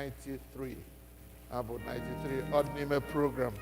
93. Abụ 93 ọ dị n'ime program.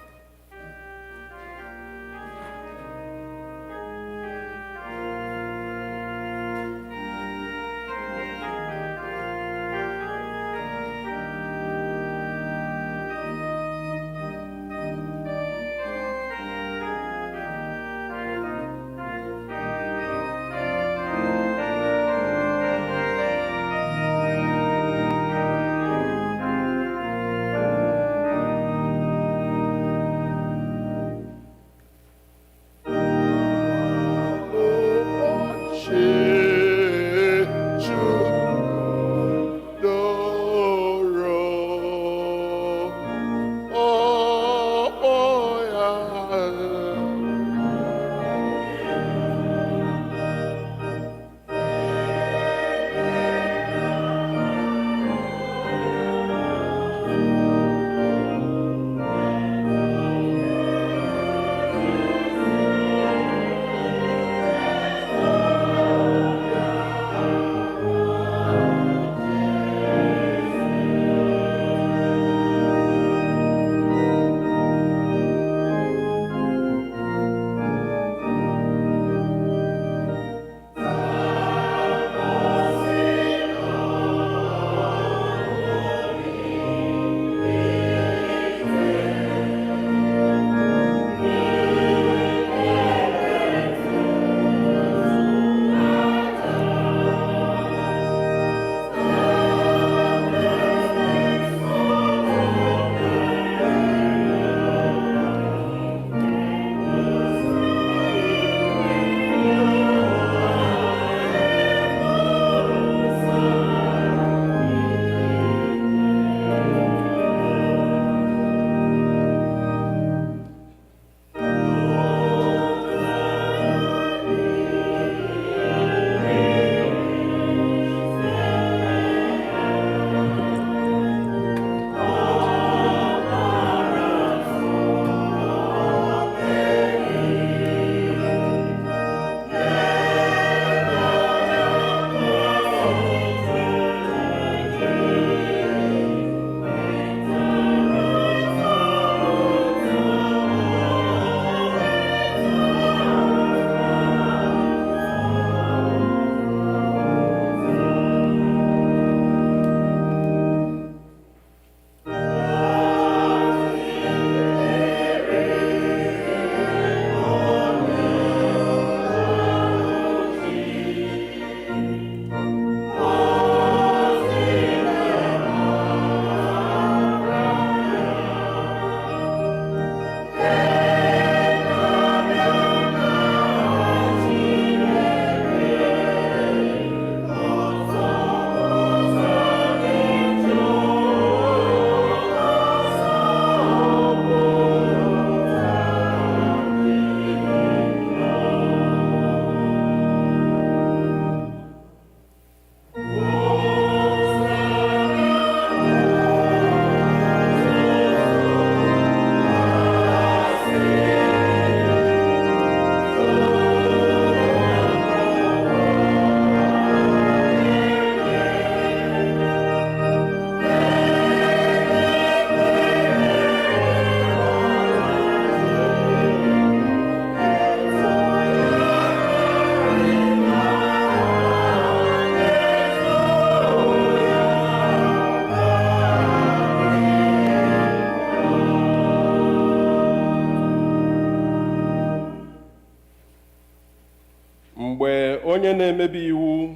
onye na-emebi iwu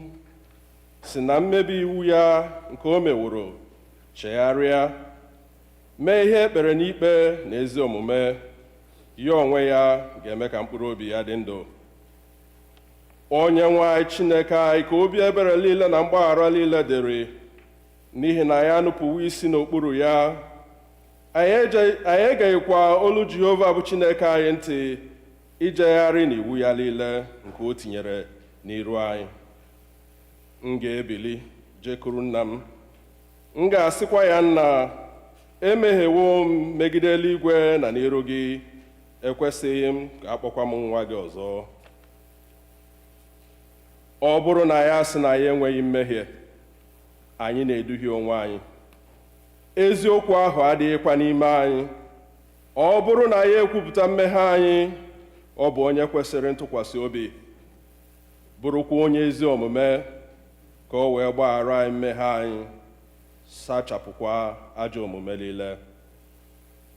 si na mmebi iwu ya nke o meworo chegharịa mee ihe ekpere n'ikpe na ezi omume, ya onwe ya ga-eme ka mkpụrụ obi ya dị ndụ. Onye-nwe-ayi Chineke anyị, ka obi ebere niile na mgbaghara niile dịrị, n'ihi na ya nupụwo isi n'okpuru ya. Anyị egeghịkwa olu Jehova bụ Chineke anyị ntị ijegharị n'iwu ya niile nke o tinyere n'iru anyị. M ga-ebili jekuru nna m, m ga-asịkwa ya, nna, emehiewo m megide eluigwe na n'iru gị, ekwesịghị m ka akpọkwa m nwa gị ọzọ. Ọ bụrụ na ya sị na ya enweghị mmehie, anyị na-eduhie onwe anyị, eziokwu ahụ adịghịkwa n'ime anyị. Ọ bụrụ na ya ekwupụta mmehie anyị, ọ bụ onye kwesịrị ntụkwasị obi, bụrụkwa onye ezi omume, ka o wee gbaghara anyị mmehie anyị, sachapụkwa ajọ omume niile.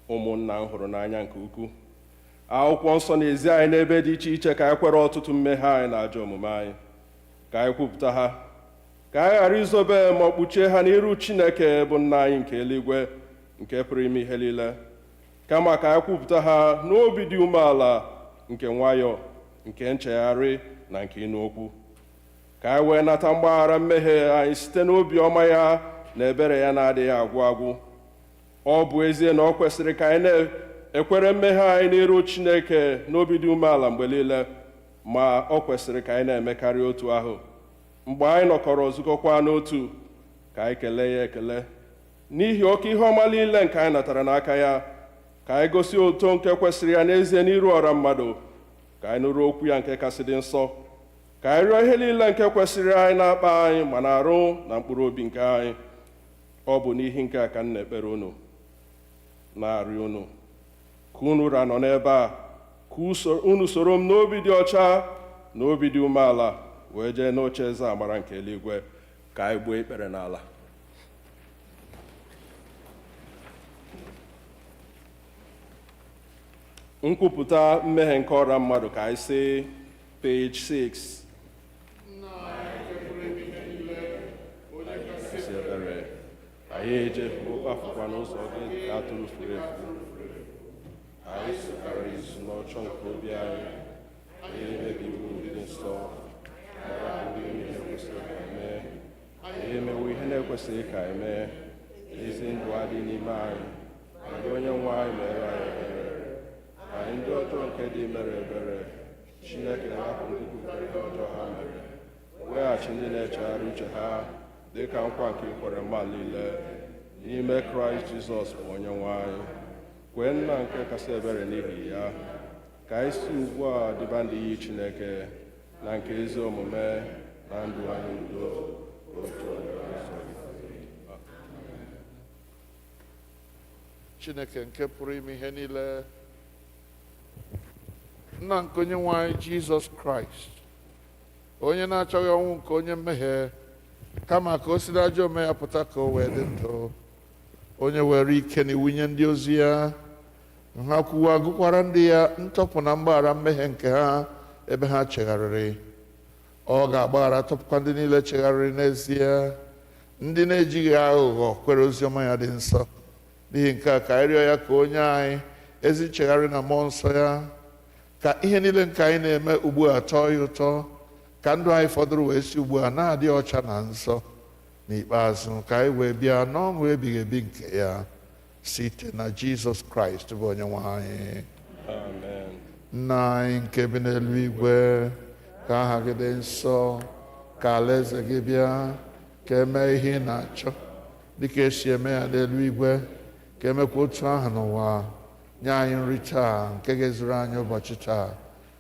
Ụmụnna m hụrụ n'anya nke ukwuu, akwụkwọ nsọ na-ezi anyị n'ebe dị iche iche ka anyị kwere ọtụtụ mmehie anyị na ajọ omume anyị, ka anyị kwupụta ha, ka anyị ghara izobe ma ọ kpuchie ha n'iru Chineke bụ nna anyị nke eluigwe, nke pụrụ ime ihe niile, kama ka anyị kwupụta ha n'obi dị umeala, nke nwayọọ, nke nchegharị na nke ịnụ okwu, ka anyị wee nata mgbaghara mmehie anyị site n'obi ọma ya na ebere ya na-adịghị agwụ agwụ. Ọ bụ ezie na ọ kwesịrị ka anyị na-ekwere mmehie anyị n'iru Chineke n'obi dị umeala mgbe niile, ma ọ kwesịrị ka anyị na-emekarị otu ahụ. Mgbe anyị nọkọrọ zukọkwa n'otu, ka anyị kelee ya ekele n'ihi oke ihe ọma niile nke anyị natara n'aka ya, ka anyị gosi oto nke kwesịrị ya n'ezie n'iru ọra mmadụ, ka anyị nụrụ okwu ya nke kasị dị nsọ, ka anyị rịọ ihe niile nke kwesịrị anyị na-akpa anyị ma na-arụ na mkpụrụ obi nke anyị. Ọ bụ n'ihi nke a ka m na-ekpere unu, na-arịọ unu ka unu ranọ n'ebe a, ka unu soro m n'obi dị ọcha na obi dị umeala, wee jee n'oche eze amara nke eluigwe. Ka anyị gbuo ikpere n'ala. Nkwupụta mmehie nke ọra mmadụ, ka anyị sị page 6. Anyị ejefukwa n'ụzọ gị ka atụrụ furu efu. Anyị sụkara izu n'ọchọ nke obi anyị, anyị emebi iwu dị nsọ, anyị emewo ihe na-ekwesịghị ka anyị mee. Ezi ndụ adị n'ime anyị, ndị Onye-nwe anyị mere anyị ebere. Anyị ndị ọjọọ nke dị mere ebere, Chineke na-ahapụ ndị kwupụtara ihe ọjọọ ha mere, weghachi ndị na-echegharị uche ha, dị ka nkwa nke ikwere mmadụ niile n'ime Kraịst Jizọs bụ Onye-nwe anyị. Kwee nna nke kasị ebere n'ihi ya, ka anyị si ugbu a dịba ndị iyi Chineke na nke ezi omume na ndụ anyị udo. Chineke nke pụrụ ime ihe niile, nna nke Onye-nwe anyị Jizọs Kraịst, onye na-achọghị ọnwụ nke onye mmehie, kama ka o si n'ajọ omume ya pụta ka o wee dị ndụ, onye were ike na iwunye ndị ozi ya, ha kwuwa gụkwara ndị ya ntọpụ na mgbaghara mmehie nke ha ebe ha chegharịrị. Ọ ga-agbaghara tọpụkwa ndị niile chegharịrị n'ezie, ndị na-ejighị aghụghọ kwere ozi ọma ya dị nsọ. N'ihi nke a, ka anyị rịọ ya ka onye anyị ezi nchegharị na mmụọ nsọ ya, ka ihe niile nke anyị na-eme ugbu a tọọ ya ụtọ, ka ndụ anyị fọdụrụ wee si ugbu a na-adị ọcha na nsọ, n'ikpeazụ ka anyị wee bịa n'ọṅụ ebighị ebi nke ya, site na Jizọs Kraịst bụ Onye-nwe anyị. Amen. Nna anyị nke bi n'eluigwe, ka aha gị dị nsọ, ka alaeze gị bịa, ka emee ihe ị na-achọ dịka esi eme ya n'eluigwe, ka emekwa otu ahụ n'ụwa. Nye anyị nri taa nke ga-ezuru anyị ụbọchị taa.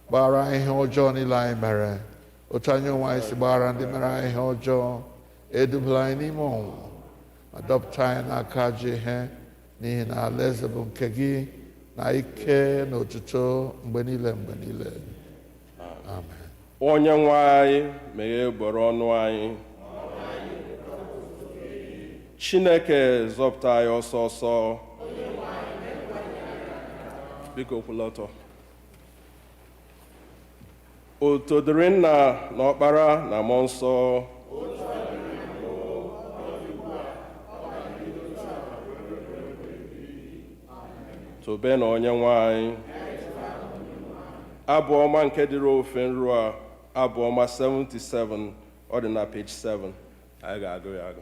Gbaghara anyị ihe ọjọọ niile anyị mere, otu anyị onwe anyị si gbaghara ndị mere anyị ihe ọjọọ. Edubala anyị n'ime ọnwụnwa, ma dọpụta anyị n'aka ajọ ihe, n'ihi na alaeze bụ nke gị, na ike na otuto mgbe niile mgbe niile. Amen. Onye-nwe anyị meghee ugboro ọnụ anyị. Chineke zọpụta anyị ọsọ ọsọ. Biko kwụla ọtọ. Otu dịrị Nna na Ọkpara na Mmụọ Nsọ. Tobe na Onye-nwe anyị. Abu-Ọma nke dịrị ofe nru a, Abu-Ọma 77, ọ dị na page 7. Anyị ga-agụ ya agụ.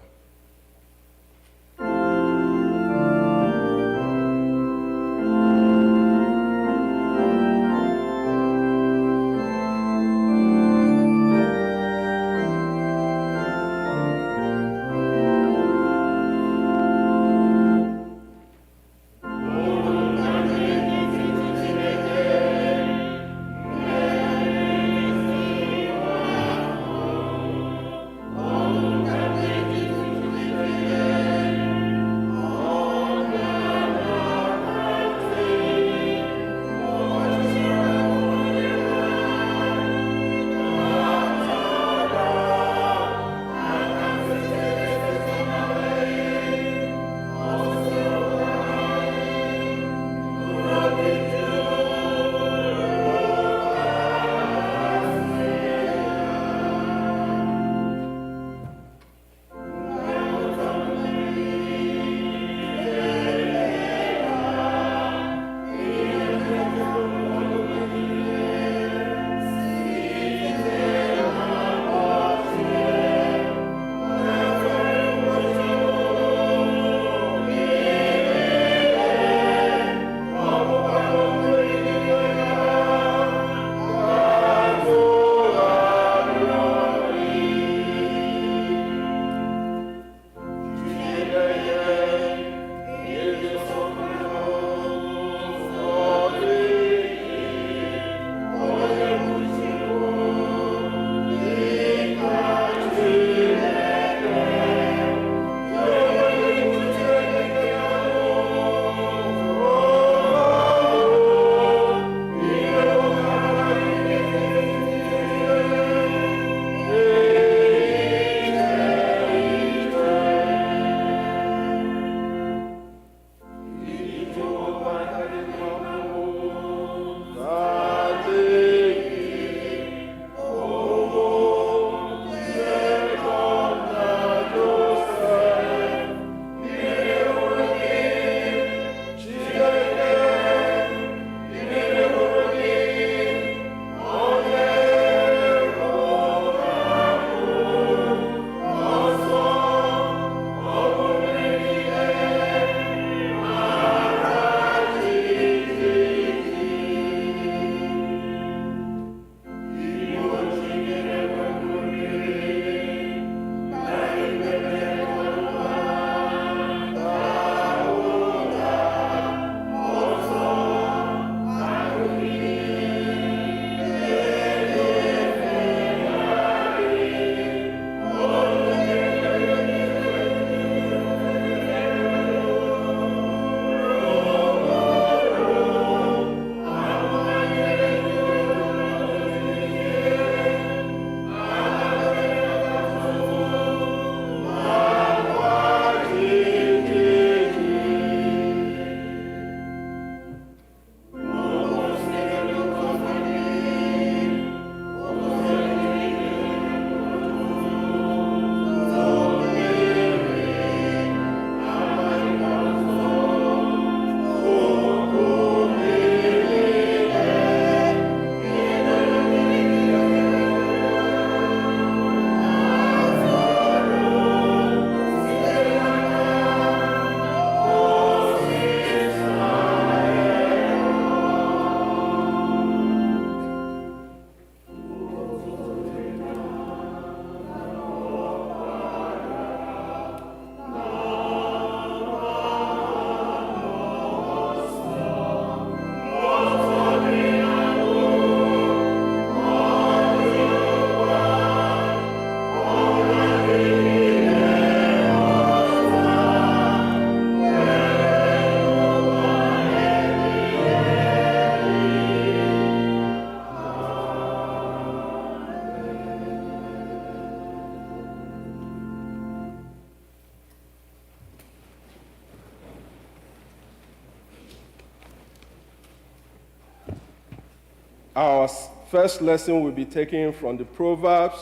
Our first lesson will be taken from the Proverbs,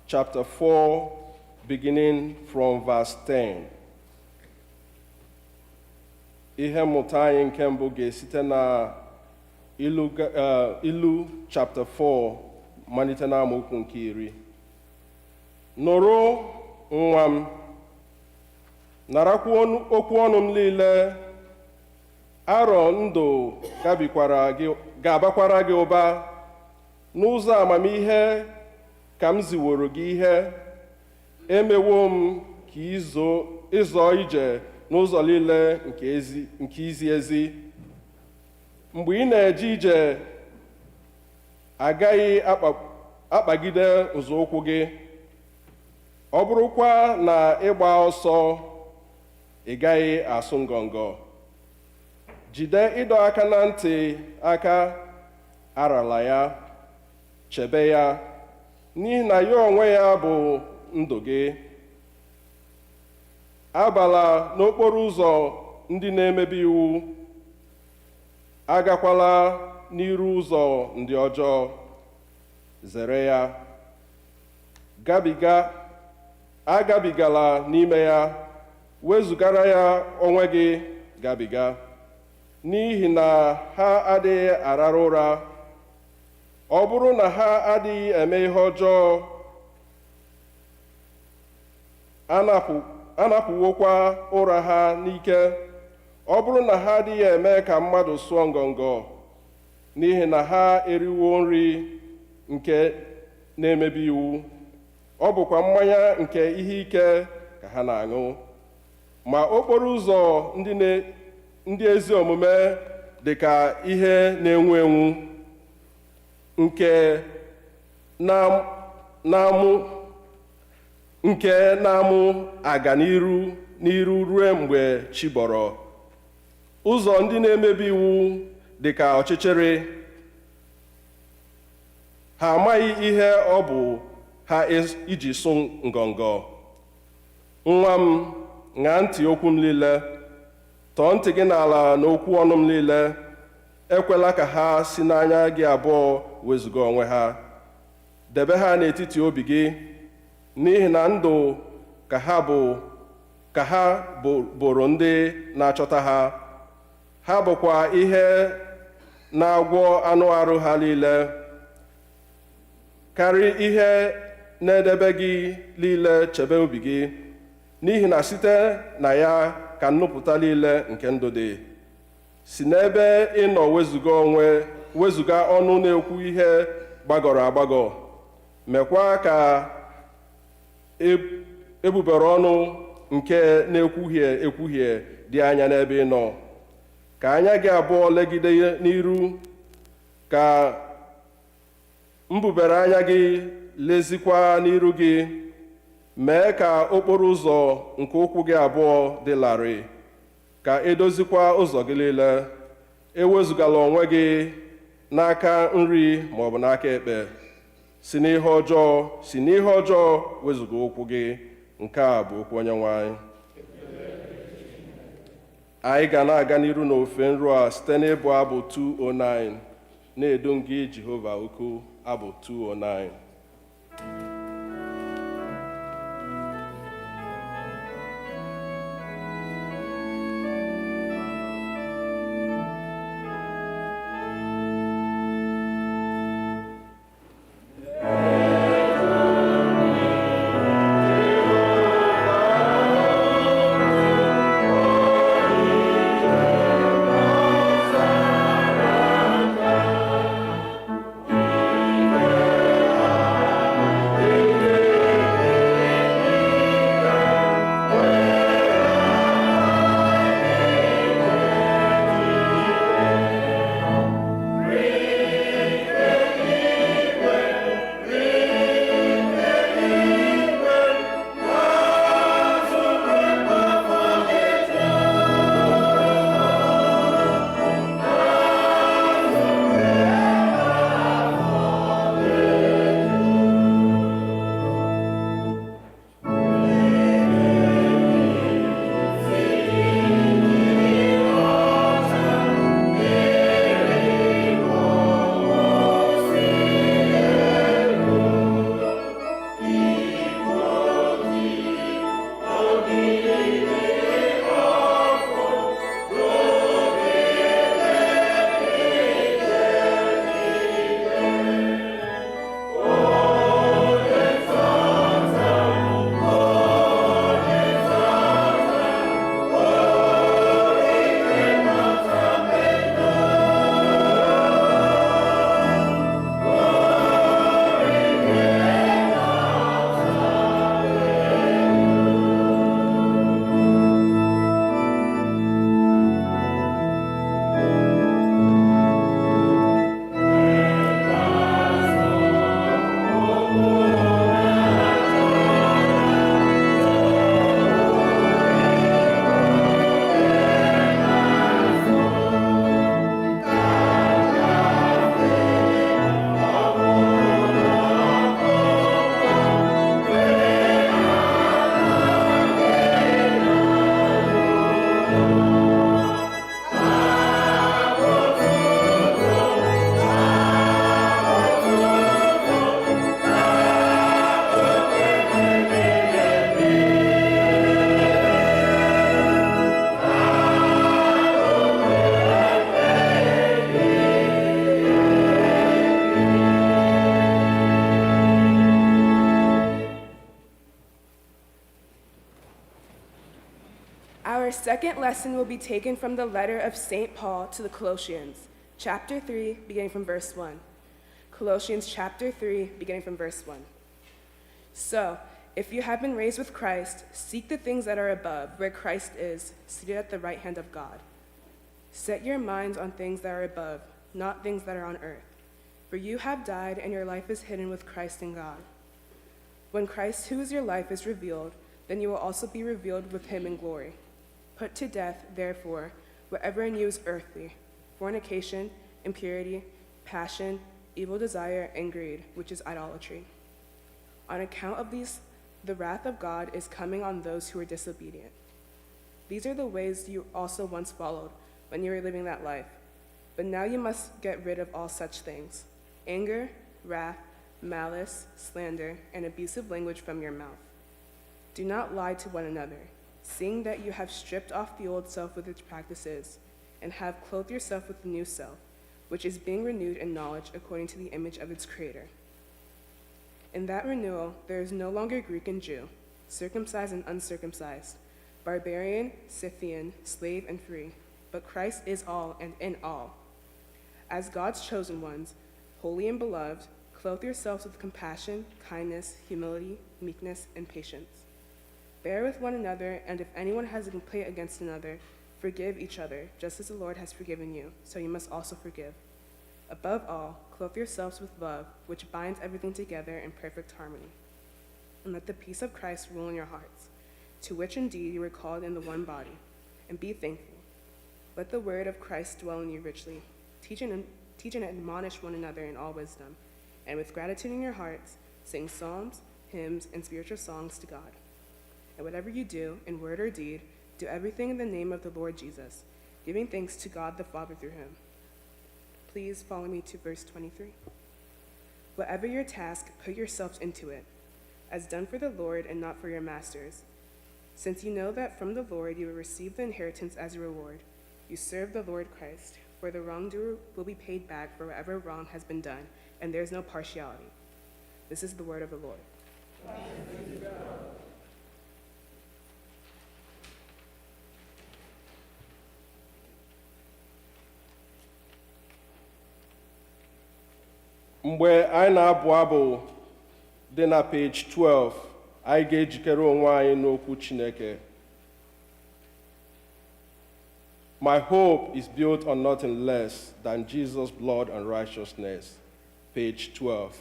chapter 4, beginning from verse 10. Ihe mmụta anyị nke mbụ ga-esite na ilu chapter 4 malite na amaokwu nke 10. Nụrụ nwa m, narakwa okwu ọnụ m niile, arọ ndụ ga-abakwara gị ụba, n'ụzọ amamihe ka m ziworo gị ihe, emewo m ka ịzọ ije n'ụzọ niile nke izi ezi. Mgbe ị na-eje ije, agaghị akpagide nzọụkwụ gị. Ọ bụrụkwa na ịgba ọsọ, ị gaghị asụ ngọngọ. Jide ịdọ aka na ntị aka, arala ya, chebe ya, n'ihi na ya onwe ya bụ ndụ gị. Abala n'okporo ụzọ ndị na-emebi iwu, agakwala n'iru ụzọ ndị ọjọọ, zere ya. Agabigala n'ime ya, wezugara ya onwe gị gabiga, n'ihi na ha adịghị arara ụra. Ọ bụrụ na ha adịghị eme ihe ọjọọ, anapụwokwa ụra ha n'ike. Ọ bụrụ na ha adịghị eme ka mmadụ sụọ ngọngọ, n'ihi na ha eriwo nri nke na-emebi iwu. Ọ bụkwa mmanya nke ihe ike ka ha na-aṅụ. Ma okporo ụzọ ndị ezi omume dị ka ihe na-enwu enwu, nke na-amụ aga n'iru ruo mgbe chi bọrọ. Ụzọ ndị na-emebi iwu dị ka ọchịchịrị, ha amaghị ihe ọ bụ ha iji sụ ngọngọ. Nwa m, ṅaa ntị okwu m niile, tọọ ntị gị n'ala n'okwu ọnụ m niile. Ekwela ka ha si n'anya gị abụọ wezuga onwe ha. Debe ha n'etiti obi gị, n'ihi na ndụ ka ha bụrụ ndị na-achọta ha. Ha bụkwa ihe na-agwọ anụ arụ ha niile. Karị ihe na-edebe gị niile, chebe obi gị, n'ihi na site na ya ka nnupụta niile nke ndụ dị. Si n'ebe ị nọ wezuga ọnụ na-ekwu ihe gbagọrọ agbagọ. Mekwa ka egbubere ọnụ nke na-ekwuhie dị anya n'ebe ị nọ. Ka anya gị abụọ legide n'iru, ka mbubere anya gị lezikwa n'iru gị. Mee ka okporo ụzọ nke ụkwụ gị abụọ dị larịị, ka edozikwa ụzọ gị niile. Ewezugala onwe gị n'aka nri maọbụ n'aka ekpe. Si n'ihe ọjọọ wezuga ụkwụ gị. Nke a bụ okwu Onye-nwe anyị. Anyị ga na-aga n'iru n'ofe nru a site n'ịbụ abụ 209, na-edu gị Jehova ukwu, abụ 209. lesson will be taken from the letter of St. Paul to the Colossians, chapter 3, beginning from verse 1. Colossians chapter 3, beginning from verse 1. So, if you have been raised with Christ, seek the things that are above, where Christ is, seated at the right hand of God. Set your minds on things that are above, not things that are on earth. For you have died, and your life is hidden with Christ in God. When Christ, who is your life, is revealed, then you will also be revealed with him in glory. Put to death, therefore, whatever in you is earthly: fornication, impurity, passion, evil desire, and greed, which is idolatry. On account of these, the wrath of God is coming on those who are disobedient. These are the ways you also once followed when you were living that life. But now you must get rid of all such things: anger, wrath, malice, slander, and abusive language from your mouth. Do not lie to one another, seeing that you have stripped off the old self with its practices, and have clothed yourself with the new self, which is being renewed in knowledge according to the image of its creator. In that renewal, there is no longer Greek and Jew, circumcised and uncircumcised, barbarian, Scythian, slave and free, but Christ is all and in all. As God's chosen ones, holy and beloved, clothe yourselves with compassion, kindness, humility, meekness, and patience. Bear with one another, and if anyone has a complaint against another, forgive each other, just as the Lord has forgiven you, so you must also forgive. Above all, clothe yourselves with love, which binds everything together in perfect harmony. And let the peace of Christ rule in your hearts, to which indeed you were called in the one body, and be thankful. Let the word of Christ dwell in you richly, teach and admonish one another in all wisdom, and with gratitude in your hearts, sing psalms, hymns, and spiritual songs to God. And whatever you do, in word or deed, do everything in the name of the Lord Jesus, giving thanks to God the Father through him. Please follow me to verse 23. Whatever your task, put yourselves into it, as done for the Lord and not for your masters, since you know that from the Lord you will receive the inheritance as a reward. You serve the Lord Christ, for the wrongdoer will be paid back for whatever wrong has been done, and there is no partiality. This is the word of the Lord. Mgbe anyị na-abụ abụ dị na page 12, anyị ga-ejikere onwe anyị n'okwu Chineke. My hope is built on nothing less than Jesus' blood and righteousness. Page 12.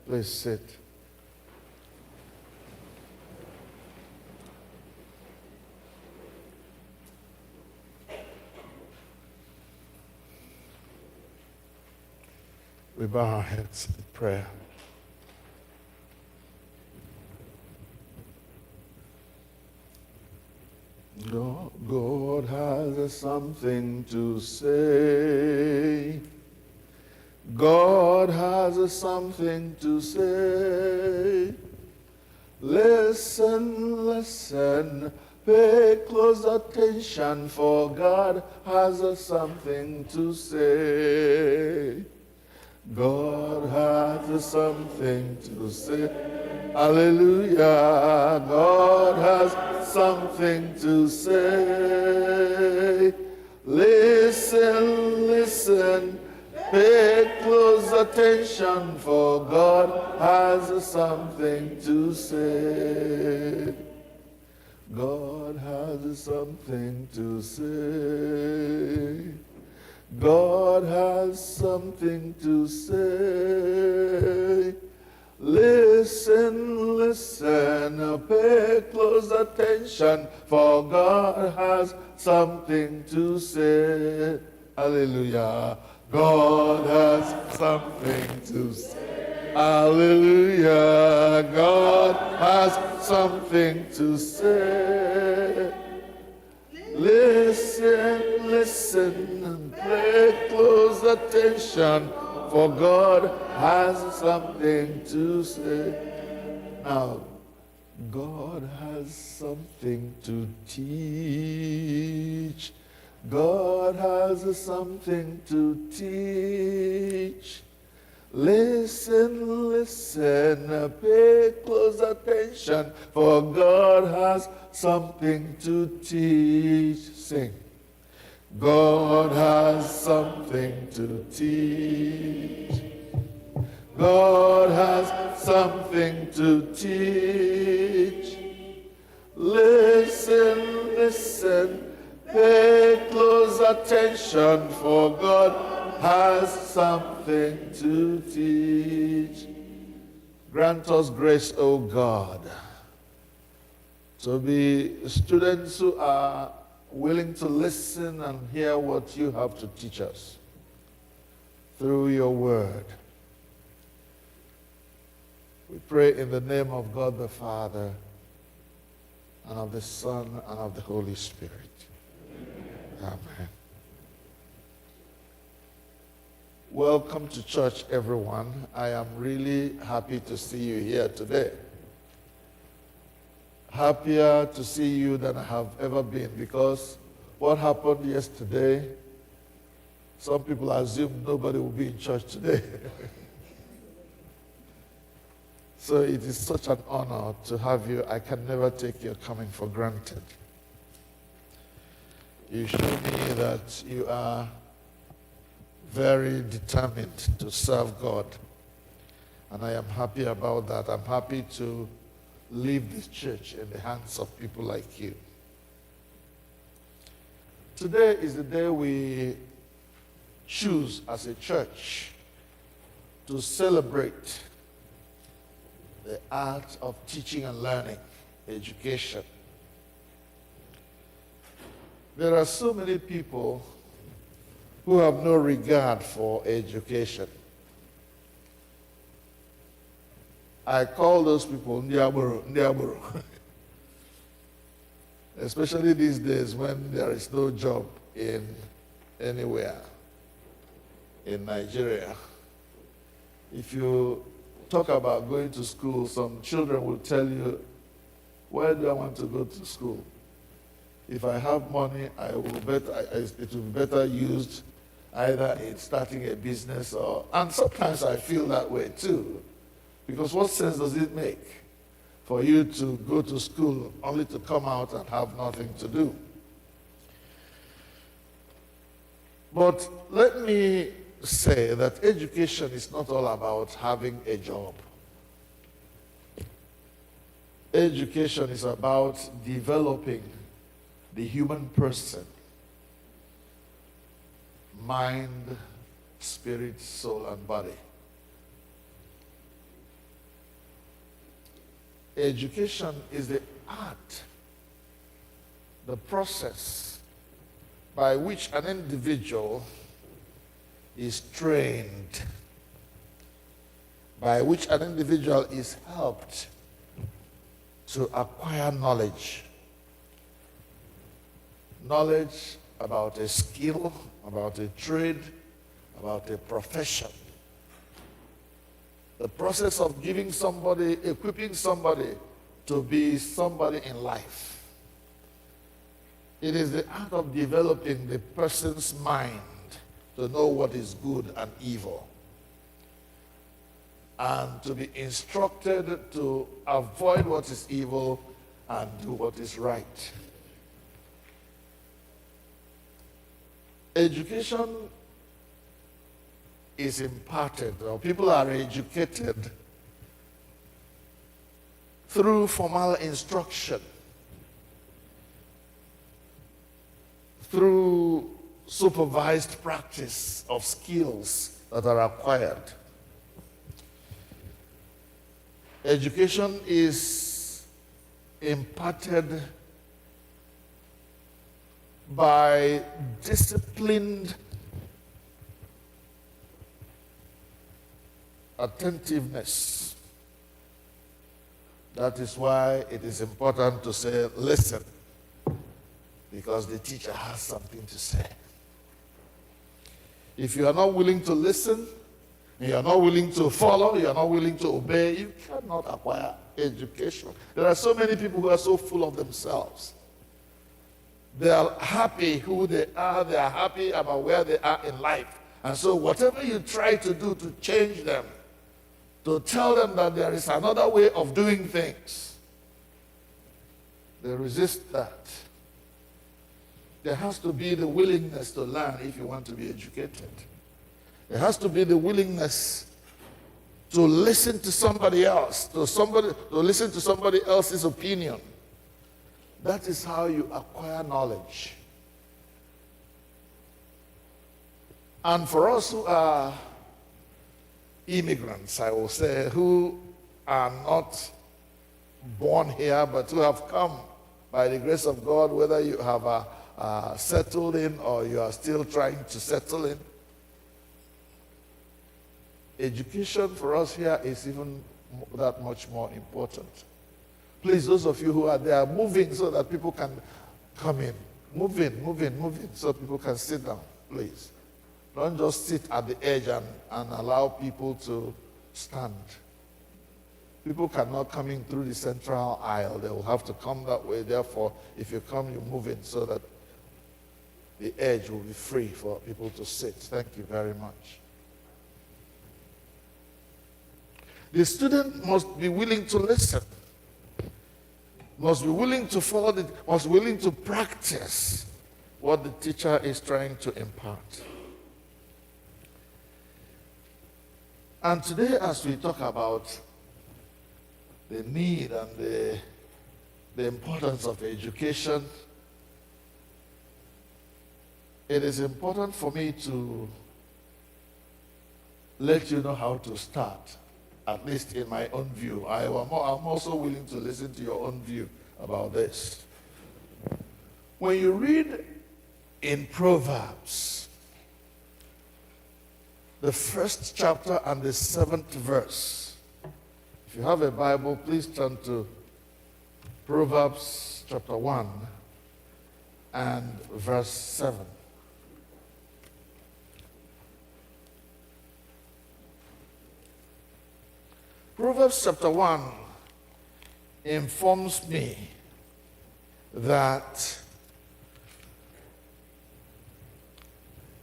Please sit. We bow our heads in prayer. God has something to say. God has something to say. Listen, listen, pay close attention, for God has something to say. God has something to say. Hallelujah. God has something to say. Listen, listen, pay close attention, for God has something to say. God has something to say. God has something to say. Listen, listen, pay close attention, for God has something to say. Hallelujah. God has something to say. Hallelujah. God has something to say. Listen, listen, and pay close attention, for God has something to say. Now, God has something to teach. God has something to teach. Listen, listen, pay close attention, for God has something to teach. Sing. God has something to teach. God has something to teach. Listen, listen, pay close attention, for God has something to teach. Grant us grace, O God, to be students who are willing to listen and hear what you have to teach us through your word. We pray in the name of God the Father, and of the Son, and of the Holy Spirit. Amen. Welcome to church, everyone. I am really happy to see you here today. Happier to see you than I have ever been, because what happened yesterday, some people assume nobody will be in church today. So it is such an honor to have you. I can never take your coming for granted. You show me that you are very determined to serve God. And I am happy about that. I'm happy to leave this church in the hands of people like you. Today is the day we choose as a church to celebrate the art of teaching and learning, education. There are so many people who have no regard for education. I call those people ndi agboro. Especially these days when there is no job in anywhere in Nigeria. If you talk about going to school, some children will tell you, where do I want to go to school? If I have money, it will be better used either in starting a business or, and sometimes I feel that way too. Because what sense does it make for you to go to school only to come out and have nothing to do? But let me say that education is not all about having a job. Education is about developing the human person, mind, spirit, soul, and body. Education is the art, the process by which an individual is trained, by which an individual is helped to acquire knowledge. Knowledge about a skill, about a trade, about a profession. The process of giving somebody, equipping somebody to be somebody in life. It is the art of developing the person's mind to know what is good and evil, and to be instructed to avoid what is evil and do what is right. Education is imparted, or people are educated through formal instruction, through supervised practice of skills that are acquired. Education is imparted by disciplined attentiveness. That is why it is important to say, listen, because the teacher has something to say. If you are not willing to listen, you are not willing to follow, you are not willing to obey, you cannot acquire education. There are so many people who are so full of themselves. They are happy who they are happy about where they are in life. And so whatever you try to do to change them, to tell them that there is another way of doing things, they resist that. There has to be the willingness to learn if you want to be educated. There has to be the willingness to listen to somebody else, to listen to somebody else's opinion. That is how you acquire knowledge. And for us who are immigrants, I will say, who are not born here, but who have come by the grace of God, whether you have settled in or you are still trying to settle in, education for us here is even that much more important. Please, those of you who are there, move in so that people can come in. Move in so people can sit down, please. Don't just sit at the edge and allow people to stand. People cannot come in through the central aisle. They will have to come that way. Therefore, if you come, you move in so that the edge will be free for people to sit. Thank you very much. The student must be willing to listen, must be willing to follow, must be willing to practice what the teacher is trying to impart. And today, as we talk about the need and the importance of education, it is important for me to let you know how to start, at least in my own view. I'm also willing to listen to your own view about this. When you read in Proverbs, the 1st chapter and the 7th verse, if you have a Bible, please turn to Proverbs chapter 1 and verse 7. Proverbs chapter 1 informs me that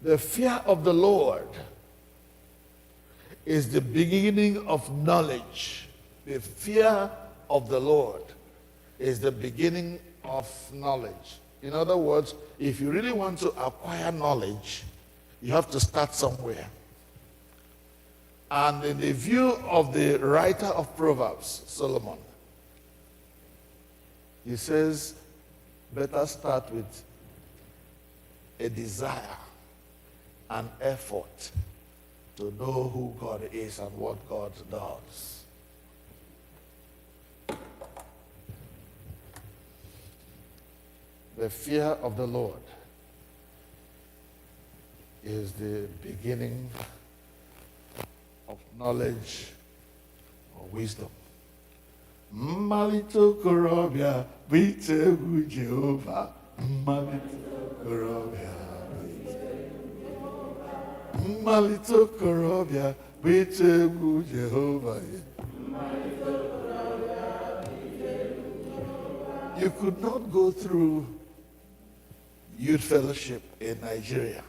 the fear of the Lord is the beginning of knowledge. The fear of the Lord is the beginning of knowledge. In other words, if you really want to acquire knowledge, you have to start somewhere. And in the view of the writer of Proverbs, Solomon, he says, better start with a desire, an effort to know who God is and what God does. The fear of the Lord is the beginning of knowledge or wisdom. Mmalite okorobịa bụ ite egwu Jehova. Mmalite okorobịa bụ ite egwu Jehova. Mmalite okorobịa bụ ite egwu Jehova. You could not go through youth fellowship in Nigeria,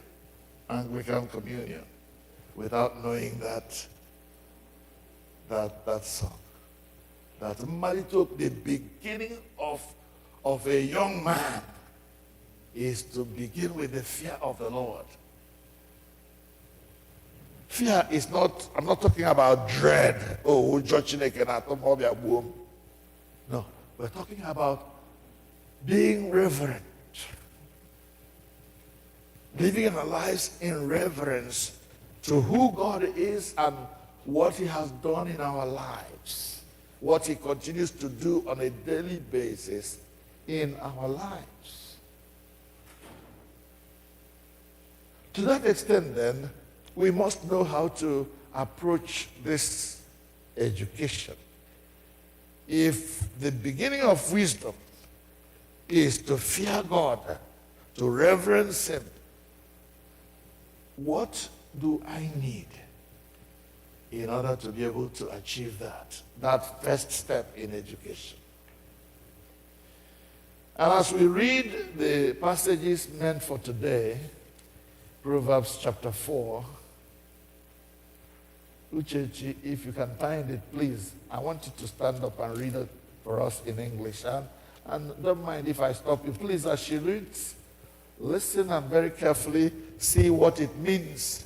Anglican communion, without knowing that song. That Mmalite, the beginning of a young man, is to begin with the fear of the Lord. Fear is not, I'm not talking about dread. Oh, no, we're talking about being reverent. Living our lives in reverence to who God is and what he has done in our lives. What he continues to do on a daily basis in our lives. To that extent, then, we must know how to approach this education. If the beginning of wisdom is to fear God, to reverence him, what do I need in order to be able to achieve that first step in education? And as we read the passages meant for today, Proverbs chapter 4, Uchechi, if you can find it, please, I want you to stand up and read it for us in English. And don't mind if I stop you. Please, as she reads, listen and very carefully see what it means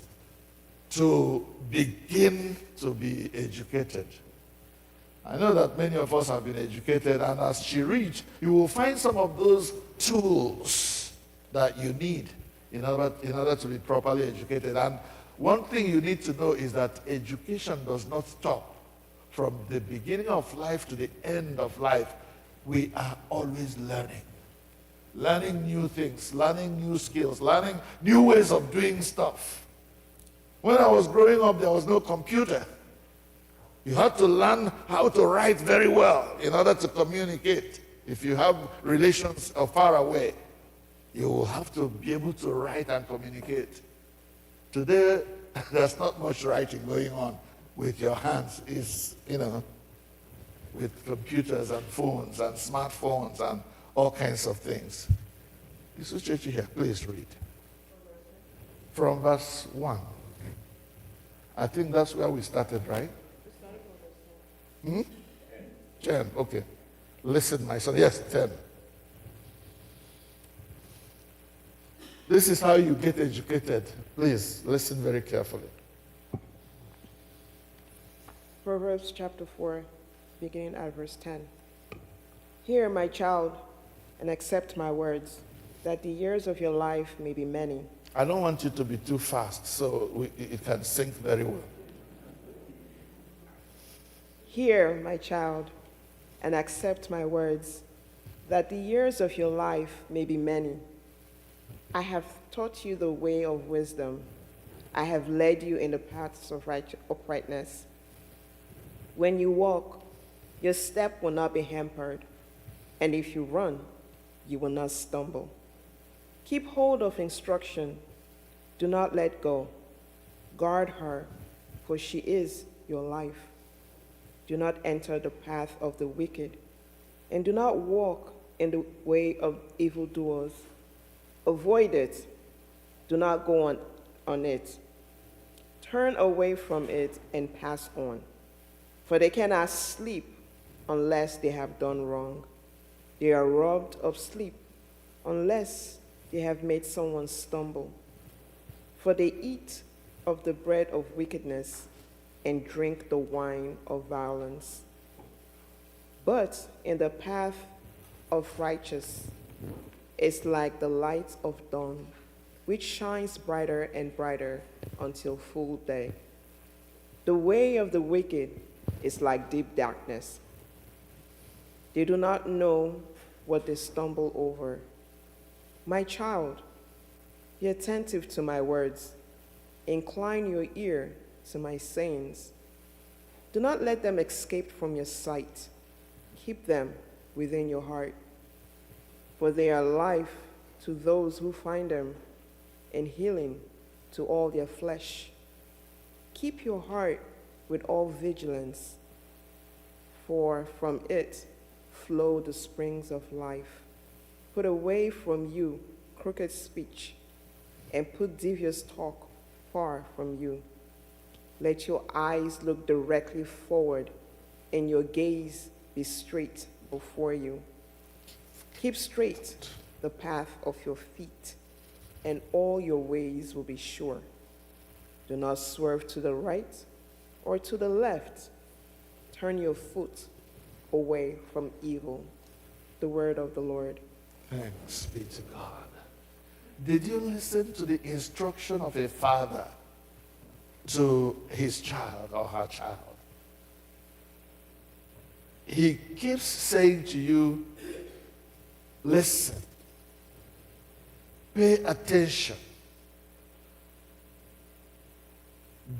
to begin to be educated. I know that many of us have been educated, and as she reads, you will find some of those tools that you need in order to be properly educated. And one thing you need to know is that education does not stop from the beginning of life to the end of life. We are always learning. Learning new things, learning new skills, learning new ways of doing stuff. When I was growing up, there was no computer. You had to learn how to write very well in order to communicate. If you have relations far away, you will have to be able to write and communicate. Today, there's not much writing going on with your hands. It's, with computers and phones and smartphones and all kinds of things. This is Church here. Please read. From verse 1. I think that's where we started, right? 10, okay. Listen, my son. Yes, 10. This is how you get educated. Please, listen very carefully. Proverbs chapter 4, beginning at verse 10. Hear, my child, and accept my words, that the years of your life may be many. I don't want you to be too fast, so it can sink very well. Hear, my child, and accept my words, that the years of your life may be many. I have taught you the way of wisdom. I have led you in the paths of uprightness. When you walk, your step will not be hampered, and if you run, you will not stumble. Keep hold of instruction. Do not let go. Guard her, for she is your life. Do not enter the path of the wicked, and do not walk in the way of evildoers. Avoid it. Do not go on it. Turn away from it and pass on. For they cannot sleep unless they have done wrong. They are robbed of sleep unless they have made someone stumble. For they eat of the bread of wickedness and drink the wine of violence. But in the path of righteousness is like the light of dawn, which shines brighter and brighter until full day. The way of the wicked is like deep darkness. They do not know what they stumble over. My child, be attentive to my words. Incline your ear to my sayings. Do not let them escape from your sight. Keep them within your heart, for they are life to those who find them and healing to all their flesh. Keep your heart with all vigilance, for from it flow the springs of life. Put away from you crooked speech, and put devious talk far from you. Let your eyes look directly forward, and your gaze be straight before you. Keep straight the path of your feet, and all your ways will be sure. Do not swerve to the right or to the left. Turn your foot away from evil. The word of the Lord. Thanks be to God. Did you listen to the instruction of a father to his child or her child? He keeps saying to you, listen, pay attention,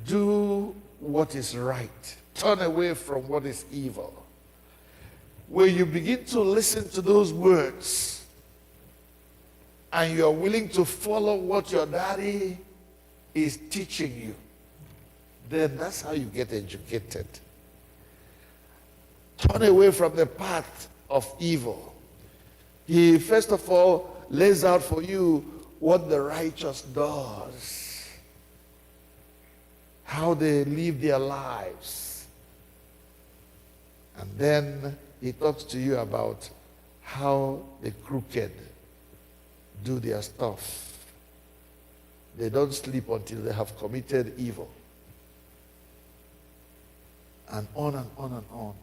do what is right, turn away from what is evil. When you begin to listen to those words and you're willing to follow what your daddy is teaching you, then that's how you get educated. Turn away from the path of evil. He first of all lays out for you what the righteous does, how they live their lives. And then he talks to you about how the crooked do their stuff. They don't sleep until they have committed evil. And on and on and on.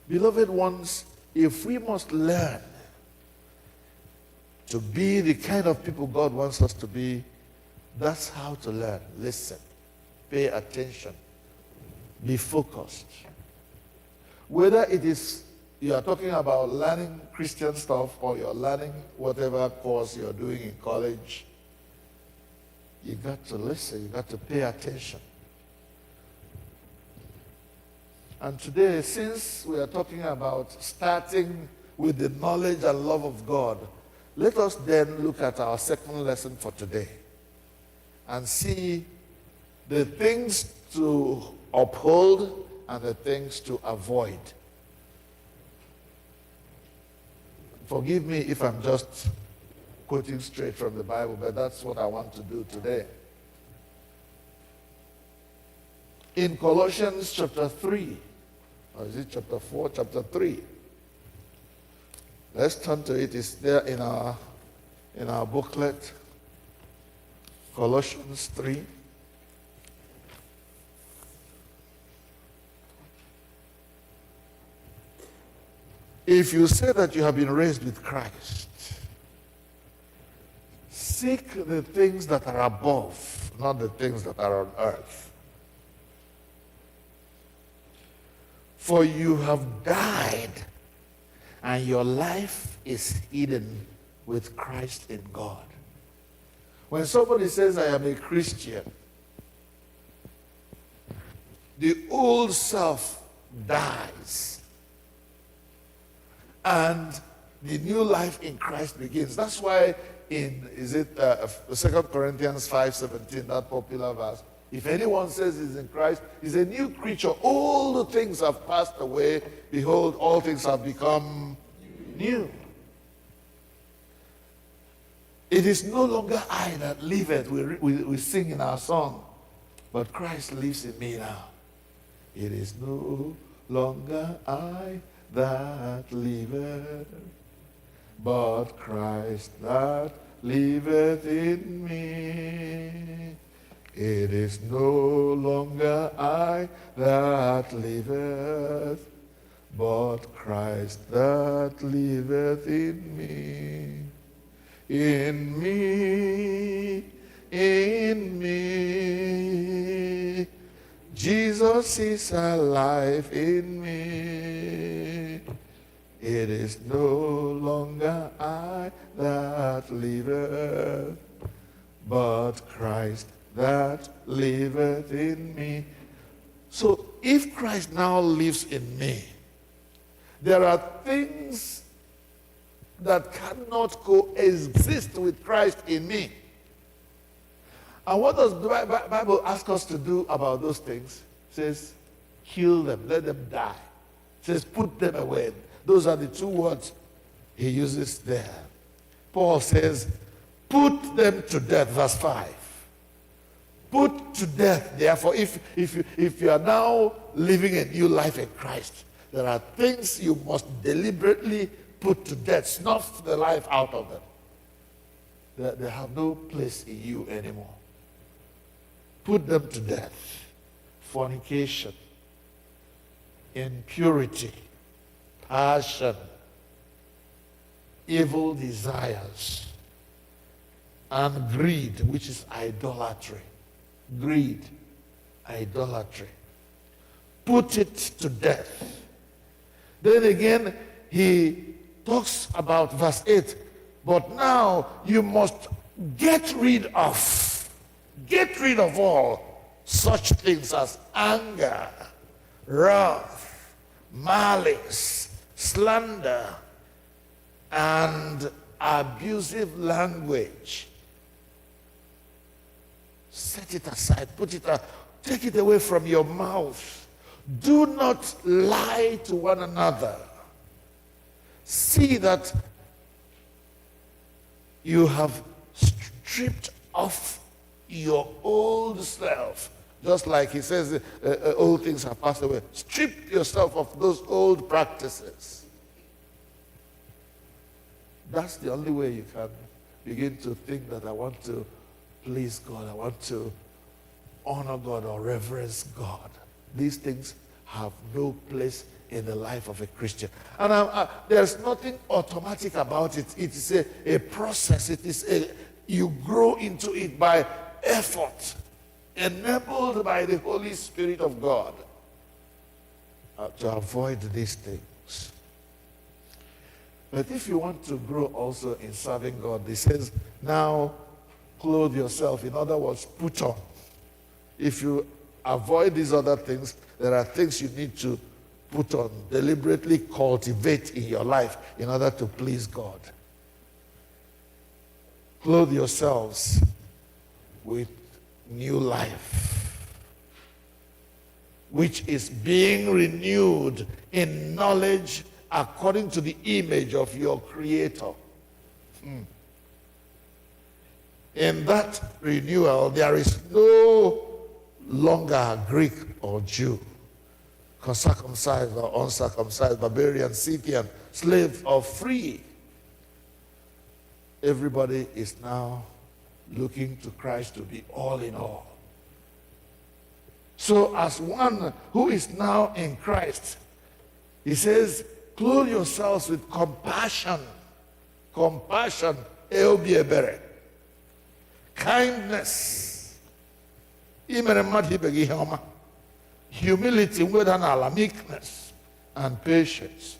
Beloved ones, if we must learn to be the kind of people God wants us to be, that's how to learn. Listen, pay attention, be focused. Whether it is you are talking about learning Christian stuff or you're learning whatever course you're doing in college, you got to listen, you got to pay attention. And today, since we are talking about starting with the knowledge and love of God, let us then look at our second lesson for today and see the things to uphold and the things to avoid. Forgive me if I'm just quoting straight from the Bible, but that's what I want to do today. In Colossians chapter 3, or is it chapter 4, chapter 3? Let's turn to it. It's there in our booklet. Colossians 3. If you say that you have been raised with Christ, seek the things that are above, not the things that are on earth. For you have died, and your life is hidden with Christ in God. When somebody says, I am a Christian, the old self dies, and the new life in Christ begins. That's why in, 2 Corinthians 5:17, that popular verse, if anyone says he's in Christ, he's a new creature. All the things have passed away. Behold, all things have become new. It is no longer I that liveth, we sing in our song, but Christ lives in me now. It is no longer I that liveth, but Christ that liveth in me. It is no longer I that liveth, but Christ that liveth in me. In me, Jesus is alive in me. It is no longer I that liveth, but Christ that liveth in me. So if Christ now lives in me, there are things that cannot coexist with Christ in me. And what does the Bible ask us to do about those things? It says, kill them, let them die. It says, put them away. Those are the two words he uses there. Paul says, put them to death, verse 5. Put to death, therefore, if you are now living a new life in Christ, there are things you must deliberately put to death, snuff the life out of them. They have no place in you anymore. Put them to death. Fornication, impurity, passion, evil desires, and greed, which is idolatry. Greed, idolatry. Put it to death. Then again, he talks about verse 8. But now you must get rid of all such things as anger, wrath, malice, slander, and abusive language. Set it aside, take it away from your mouth. Do not lie to one another. See that you have stripped off your old self. Just like he says, old things have passed away. Strip yourself of those old practices. That's the only way you can begin to think that I want to please God, I want to honor God or reverence God. These things have no place in the life of a Christian. And there's nothing automatic about it. It is a process. You grow into it by effort, enabled by the Holy Spirit of God to avoid these things. But if you want to grow also in serving God, he says, now clothe yourself. In other words, put on. If you avoid these other things, there are things you need to put on, deliberately cultivate in your life in order to please God. Clothe yourselves with new life, which is being renewed in knowledge according to the image of your Creator. In that renewal, there is no longer Greek or Jew, circumcised or uncircumcised, barbarian, Scythian, slave or free. Everybody is now looking to Christ to be all in all. So as one who is now in Christ, he says, clothe yourselves with compassion. Compassion, eobiebere. Kindness, humility, meekness, and patience.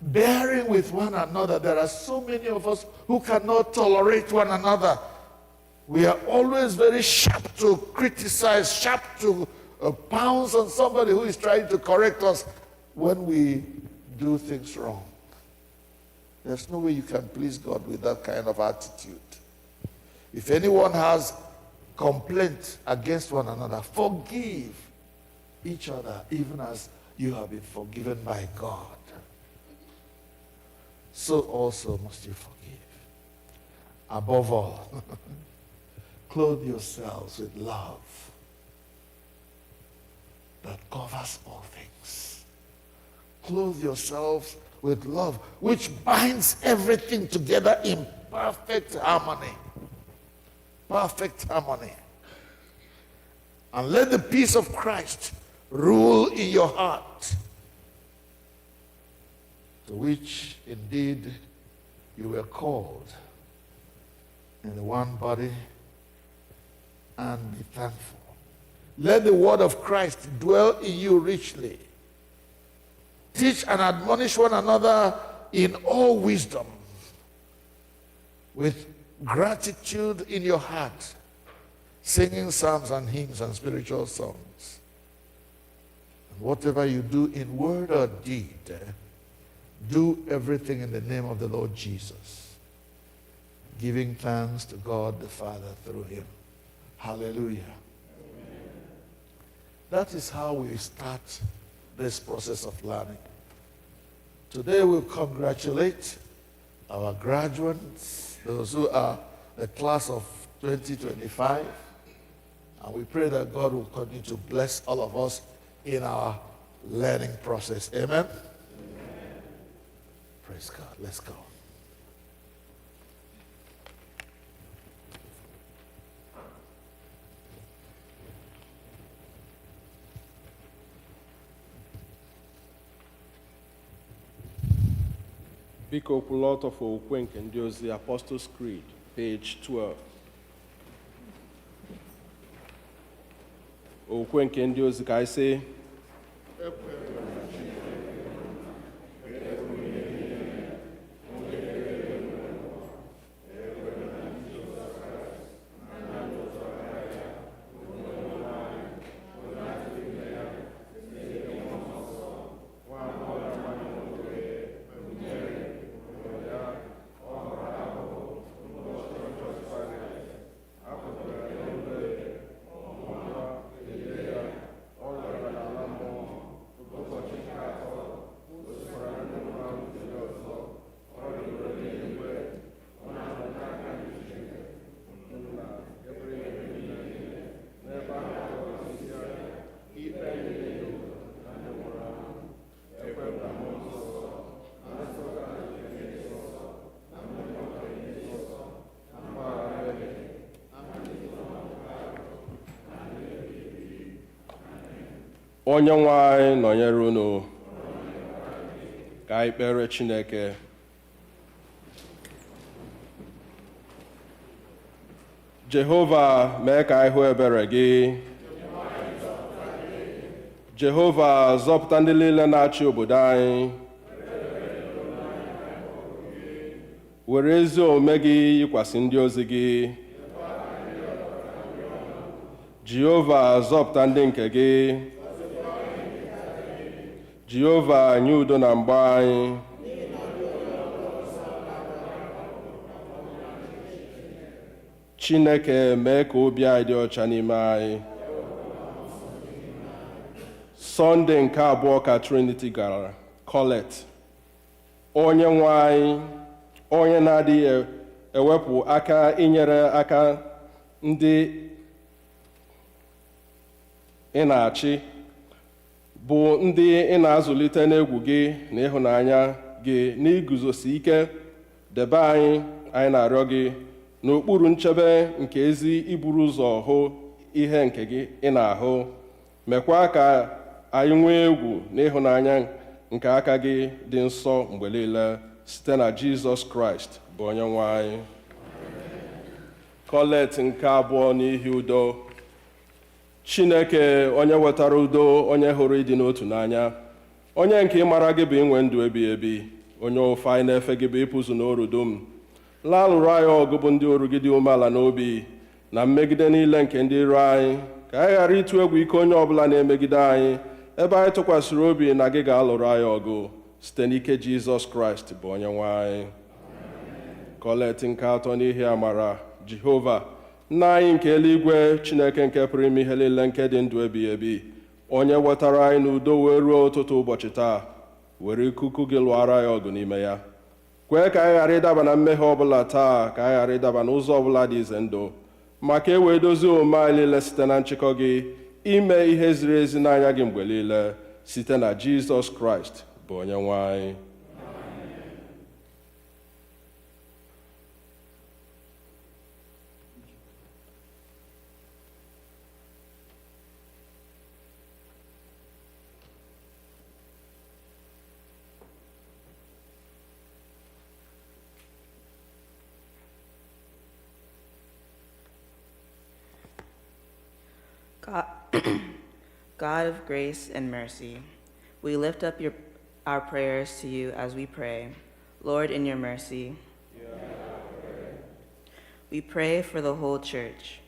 Bearing with one another. There are so many of us who cannot tolerate one another. We are always very sharp to criticize, sharp to pounce on somebody who is trying to correct us when we do things wrong. There's no way you can please God with that kind of attitude. If anyone has complaint against one another, forgive each other even as you have been forgiven by God. So also must you forgive. Above all, clothe yourselves with love that covers all things. Clothe yourselves with love, which binds everything together in perfect harmony. Perfect harmony. And let the peace of Christ rule in your heart, to which indeed you were called in the one body, and be thankful. Let the word of Christ dwell in you richly. Teach and admonish one another in all wisdom, with gratitude in your heart, singing psalms and hymns and spiritual songs. And whatever you do in word or deed, do everything in the name of the Lord Jesus, giving thanks to God the Father through him. Hallelujah. Amen. That is how we start this process of learning. Today we'll congratulate our graduates, those who are the class of 2025, and we pray that God will continue to bless all of us in our learning process. Amen? Amen. Praise God. Let's go. Biko kwulọtọ for Okwu nke ndị ozi Apostles' Creed, page 12. Okwu nke ndị ozi ka anyị sị, Onye-nwe-ayi nọnyere unu. Ka anyị kpere Chineke. Jehova, mee ka anyị hụ ebere gị. Jehova, zọpụta ndị niile na-achị obodo anyị. Were ezi omume gị yikwasị ndị ozi gị. Jehova, zọpụta ndị nke gị. Jehova, nye udo na mgba anyị. Chineke, mee ka obi anyị dị ọcha n'ime anyị. Sọnde nke abụọ ka Trinity gara Colette. Onye-nwe anyị, onye na-adịghị ewepụ aka inyere aka ndị ị na-achị, bụ ndị ị na-azụlite n'egwu gị na ịhụnanya gị n'iguzosi ike, debe anyị na-arịọ gị n'okpuru nchebe nke ezi iburu ụzọ hụ ihe nke gị ị na-ahụ. Mekwa ka anyị nwee egwu na ịhụnanya nke aka gị dị nsọ mgbe niile, site na Jizọs Kraịst bụ Onye-nwe anyị. Colette nke abụọ n'ihi udo. Chineke, onye wetara udo, onye hụrụ ịdị n'otu n'anya, onye nke ịmara gị bụ inwe ndụ ebighị ebi, onye ofe anyị na-efe gị bụ ịpụzụ n'oru dum. Laa lụrụ anyị ọgụ bụ ndị oru gị dị umeala n'obi na mmegide niile nke ndị iro anyị, ka anyị ghara ịtụ egwu ike onye ọbụla na-emegide anyị, ebe anyị tụkwasịrị obi na gị ga-alụrụ anyị ọgụ site n'ike Jizọs Kraịst bụ Onye-nwe anyị. Colette nke atọ n'ihi amara. Jehova, Nna anyị nke eluigwe, Chineke nke pụrụ ime ihe niile nke dị ndụ ebighị ebi, onye wetara anyị n'udo wee ruo ụtụtụ ụbọchị taa, were ikuku gị lụọra anyị ọgụ n'ime ya. Kwee ka anyị ghara ịdaba na mmehie ọbụla taa, ka anyị ghara ịdaba n'ụzọ ọbụla dị ize ndụ, ma ka e wee dozie omume anyị niile site na nchịkọ gị, ime ihe ziri ezi n'anya gị mgbe niile, site na Jizọs Kraịst bụ Onye-nwe anyị. God of grace and mercy, we lift up our prayers to you as we pray. Lord, in your mercy, We pray for the whole church.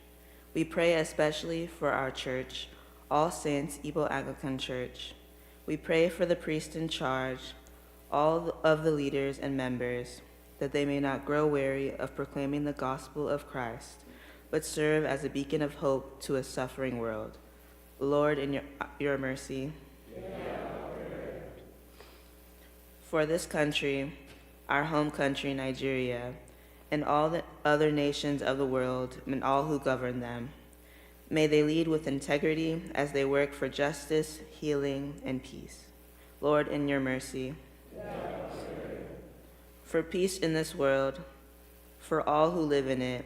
We pray especially for our church, All Saints Igbo Anglican Church. We pray for the priest in charge, all of the leaders and members, that they may not grow weary of proclaiming the gospel of Christ, but serve as a beacon of hope to a suffering world. Lord, in your mercy. For this country, our home country, Nigeria, and all the other nations of the world, and all who govern them, may they lead with integrity as they work for justice, healing, and peace. Lord, in your mercy. For peace in this world, for all who live in it,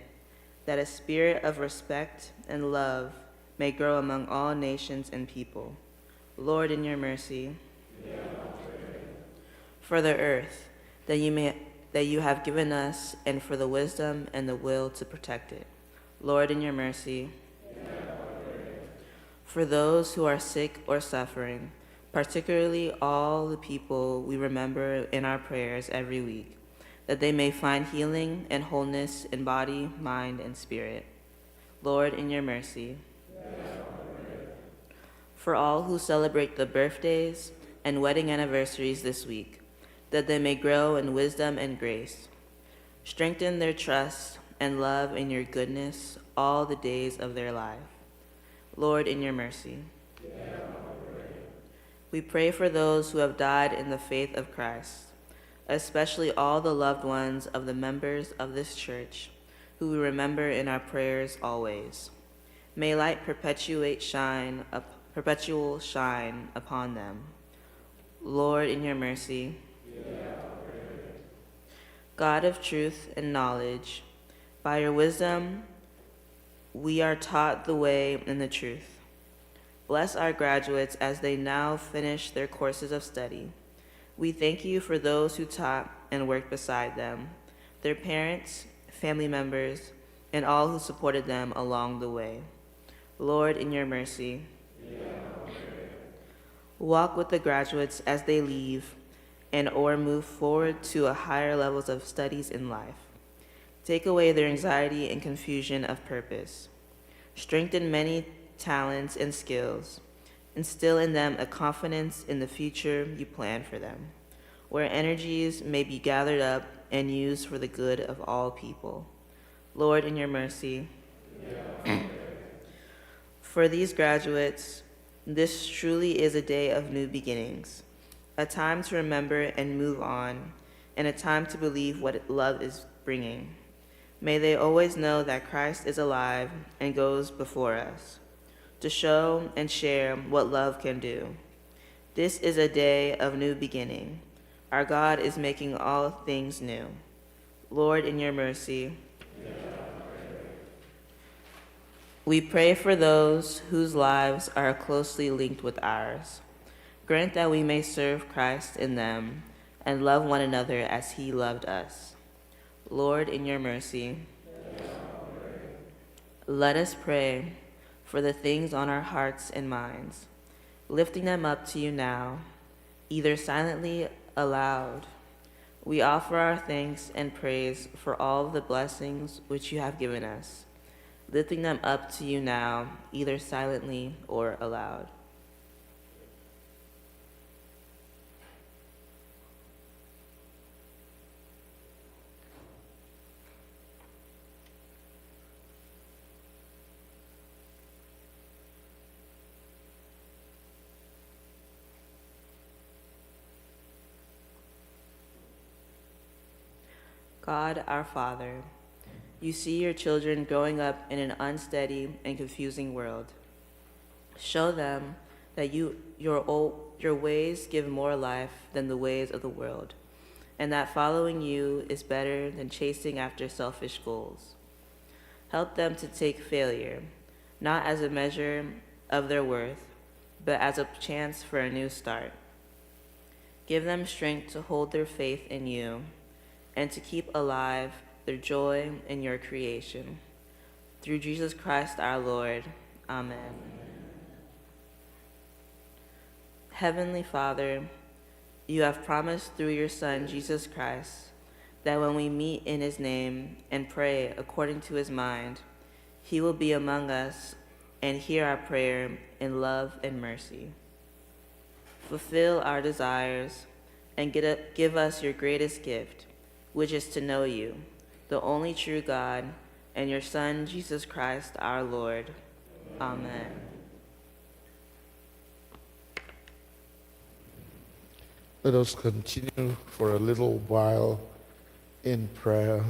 that a spirit of respect and love may grow among all nations and people. Lord, in your mercy. For the earth, that you have given us, and for the wisdom and the will to protect it. Lord, in your mercy. For those who are sick or suffering, particularly all the people we remember in our prayers every week, that they may find healing and wholeness in body, mind, and spirit. Lord, in your mercy. For all who celebrate the birthdays and wedding anniversaries this week, that they may grow in wisdom and grace. Strengthen their trust and love in your goodness all the days of their life. Lord, in your mercy. We pray for those who have died in the faith of Christ, especially all the loved ones of the members of this church, who we remember in our prayers always. May light perpetual shine upon them. Lord, in your mercy. God of truth and knowledge, by your wisdom, we are taught the way and the truth. Bless our graduates as they now finish their courses of study. We thank you for those who taught and worked beside them, their parents, family members, and all who supported them along the way. Lord, in your mercy. Walk with the graduates as they leave or move forward to a higher levels of studies in life. Take away their anxiety and confusion of purpose. Strengthen many talents and skills. Instill in them a confidence in the future you plan for them, where energies may be gathered up and used for the good of all people. Lord, in your mercy. For these graduates, this truly is a day of new beginnings, a time to remember and move on, and a time to believe what love is bringing. May they always know that Christ is alive and goes before us, to show and share what love can do. This is a day of new beginning. Our God is making all things new. Lord, in your mercy. We pray for those whose lives are closely linked with ours. Grant that we may serve Christ in them and love one another as he loved us. Lord, in your mercy. Let us pray for the things on our hearts and minds, lifting them up to you now, either silently, aloud. We offer our thanks and praise for all the blessings which you have given us, lifting them up to you now, either silently or aloud. God, our Father, you see your children growing up in an unsteady and confusing world. Show them that your ways give more life than the ways of the world, and that following you is better than chasing after selfish goals. Help them to take failure, not as a measure of their worth, but as a chance for a new start. Give them strength to hold their faith in you and to keep alive their joy in your creation. Through Jesus Christ our Lord. Amen. Heavenly Father, you have promised through your Son, Jesus Christ, that when we meet in his name and pray according to his mind, he will be among us and hear our prayer in love and mercy. Fulfill our desires and give us your greatest gift, which is to know you, the only true God, and your Son, Jesus Christ, our Lord. Amen. Let us continue for a little while in prayer.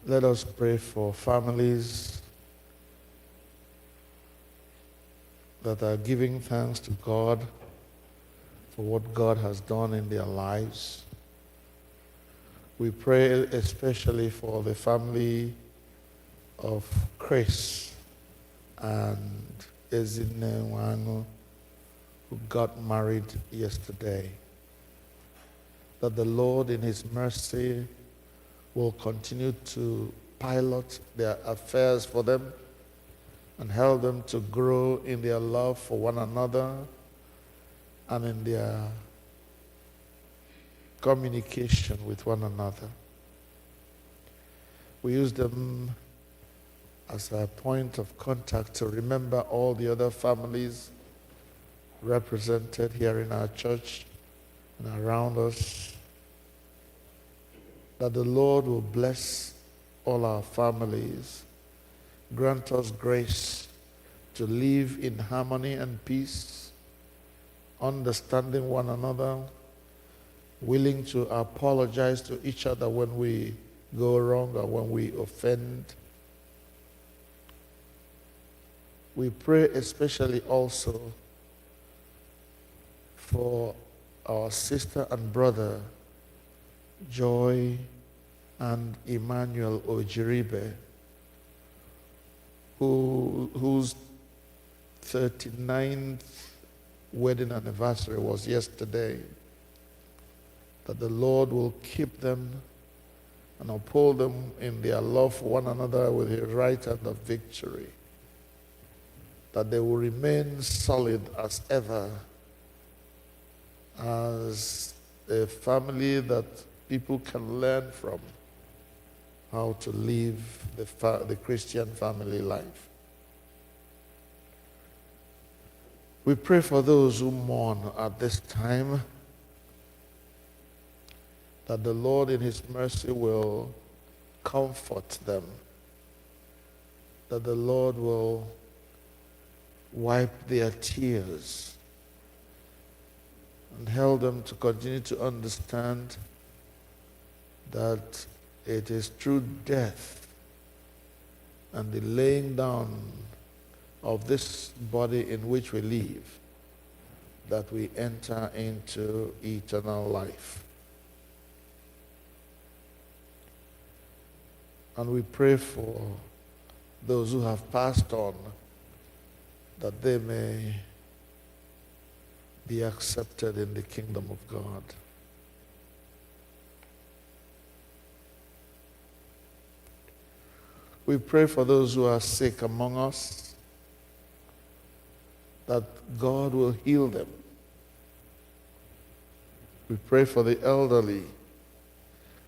Let us pray for families that are giving thanks to God for what God has done in their lives. We pray especially for the family of Chris and Ezine who got married yesterday. That the Lord in his mercy will continue to pilot their affairs for them and help them to grow in their love for one another and in their communication with one another. We use them as a point of contact to remember all the other families represented here in our church and around us. That the Lord will bless all our families, grant us grace to live in harmony and peace, understanding one another, willing to apologize to each other when we go wrong or when we offend. We pray especially also for our sister and brother, Joy and Emmanuel Ojiribe, whose 39th wedding anniversary was yesterday. That the Lord will keep them and uphold them in their love for one another with his right hand of victory. That they will remain solid as ever, as a family that people can learn from how to live the Christian family life. We pray for those who mourn at this time, that the Lord in his mercy will comfort them, that the Lord will wipe their tears and help them to continue to understand that it is through death and the laying down of this body in which we live that we enter into eternal life. And we pray for those who have passed on, that they may be accepted in the kingdom of God. We pray for those who are sick among us, that God will heal them. We pray for the elderly,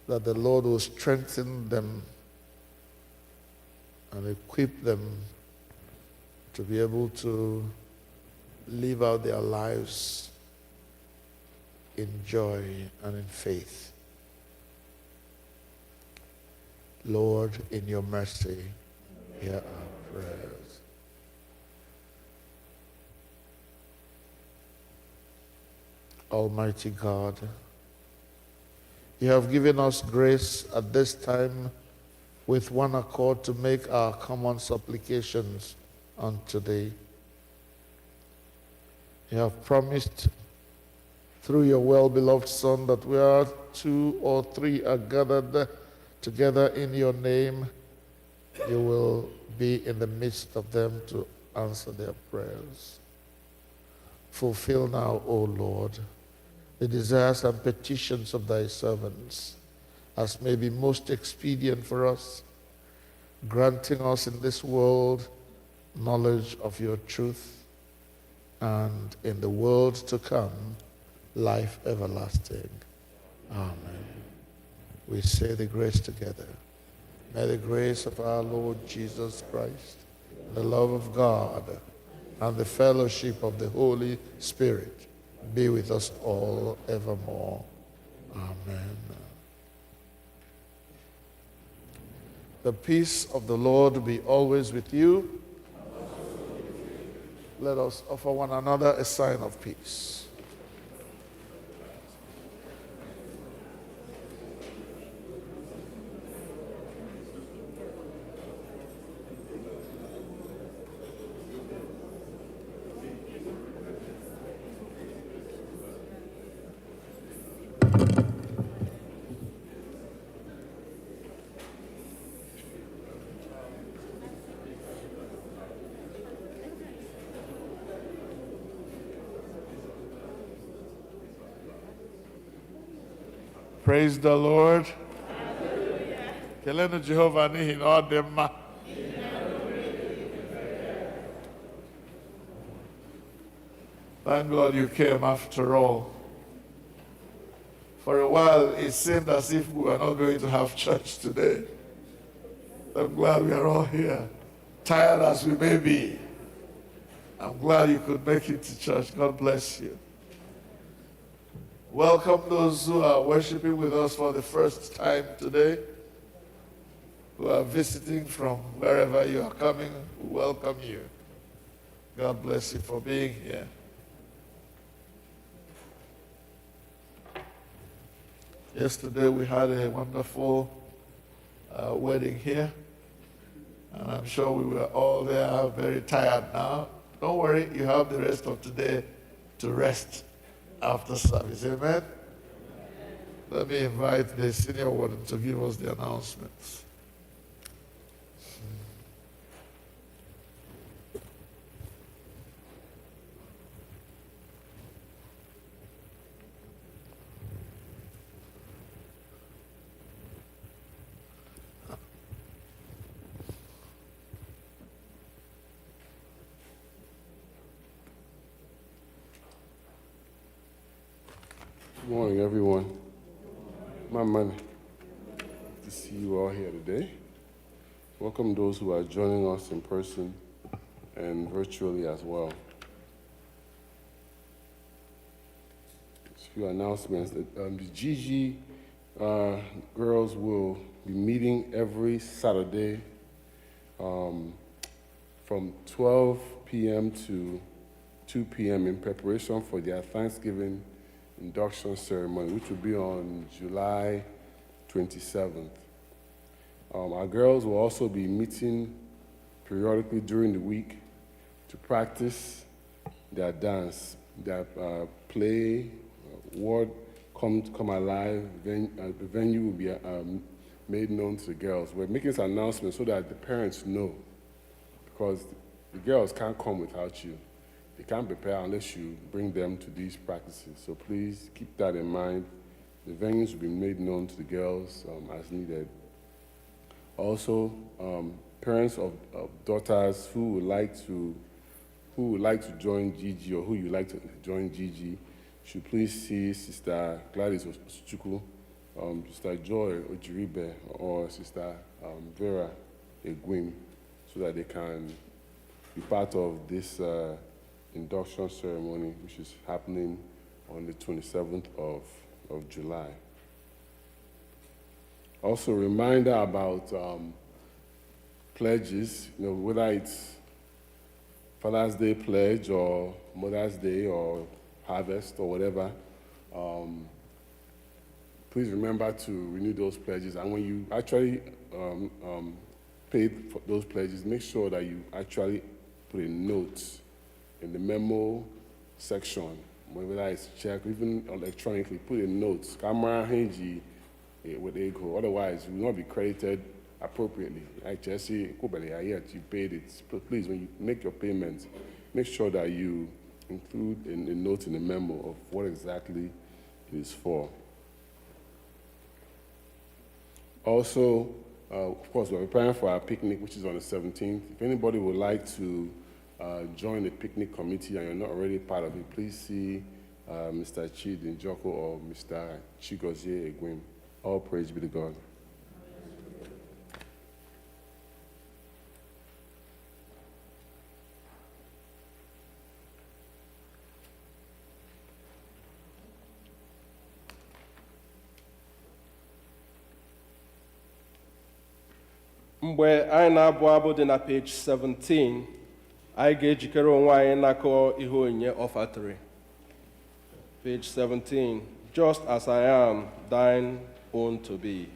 that the Lord will strengthen them and equip them to be able to live out their lives in joy and in faith. Lord, in your mercy, hear our prayers. Almighty God, you have given us grace at this time with one accord to make our common supplications unto thee. You have promised through your well-beloved Son that where 2 or 3 are gathered together in your name, you will be in the midst of them to answer their prayers. Fulfill now, O Lord, the desires and petitions of thy servants, as may be most expedient for us, granting us in this world knowledge of your truth, and in the world to come, life everlasting. Amen. We say the grace together. May the grace of our Lord Jesus Christ, the love of God, and the fellowship of the Holy Spirit be with us all evermore. Amen. The peace of the Lord be always with you. Let us offer one another a sign of peace. Praise the Lord. Kelenu Jehovah n'ihi na ọ dị mma. Thank God you came after all. For a while, it seemed as if we were not going to have church today. I'm glad we are all here, tired as we may be. I'm glad you could make it to church. God bless you. Welcome those who are worshiping with us for the first time today, who are visiting from wherever you are coming. We welcome you. God bless you for being here. Yesterday we had a wonderful wedding here, and I'm sure we were all there very tired now. Don't worry, you have the rest of today to rest after service. Amen? Let me invite the senior warden to give us the announcements. Good morning, everyone. My money. Good to see you all here today. Welcome those who are joining us in person and virtually as well. Just a few announcements. The GG girls will be meeting every Saturday from 12 p.m. to 2 p.m. in preparation for their Thanksgiving induction ceremony, which will be on July 27th. Our girls will also be meeting periodically during the week to practice their dance, their play, word come alive. The venue will be made known to the girls. We're making this announcement so that the parents know, because the girls can't come without you. They can't prepare unless you bring them to these practices. So please keep that in mind. The venues will be made known to the girls as needed. Also, parents of daughters who would like to join GG, or who you like to join GG, should please see Sister Gladys Osuchukwu, Sister Joy Ojiribe, or Sister Vera Egwim, so that they can be part of this induction ceremony, which is happening on the 27th of July. Also, a reminder about pledges, whether it's Father's Day pledge or Mother's Day or Harvest or whatever. Please remember to renew those pledges. And when you actually pay for those pledges, make sure that you actually put a note in the memo section, whether it's check, even electronically, put a note, camera, hingy, with ego. Otherwise, you will not be credited appropriately. I just see, you paid it. Please, when you make your payments, make sure that you include a note in the memo of what exactly it is for. Also, of course, we're preparing for our picnic, which is on the 17th. If anybody would like to join the picnic committee and you're not already part of it, please see Mr. Chidi Njoko or Mr. Chigozie Egwim. All praise be to God. Mgbe anyị na-abụ abụ dị na page 17, anyị ga-ejikere onwe anyị nakọ ihe onyinye ọfatịrị. Page 17, just as I am, thine own to be.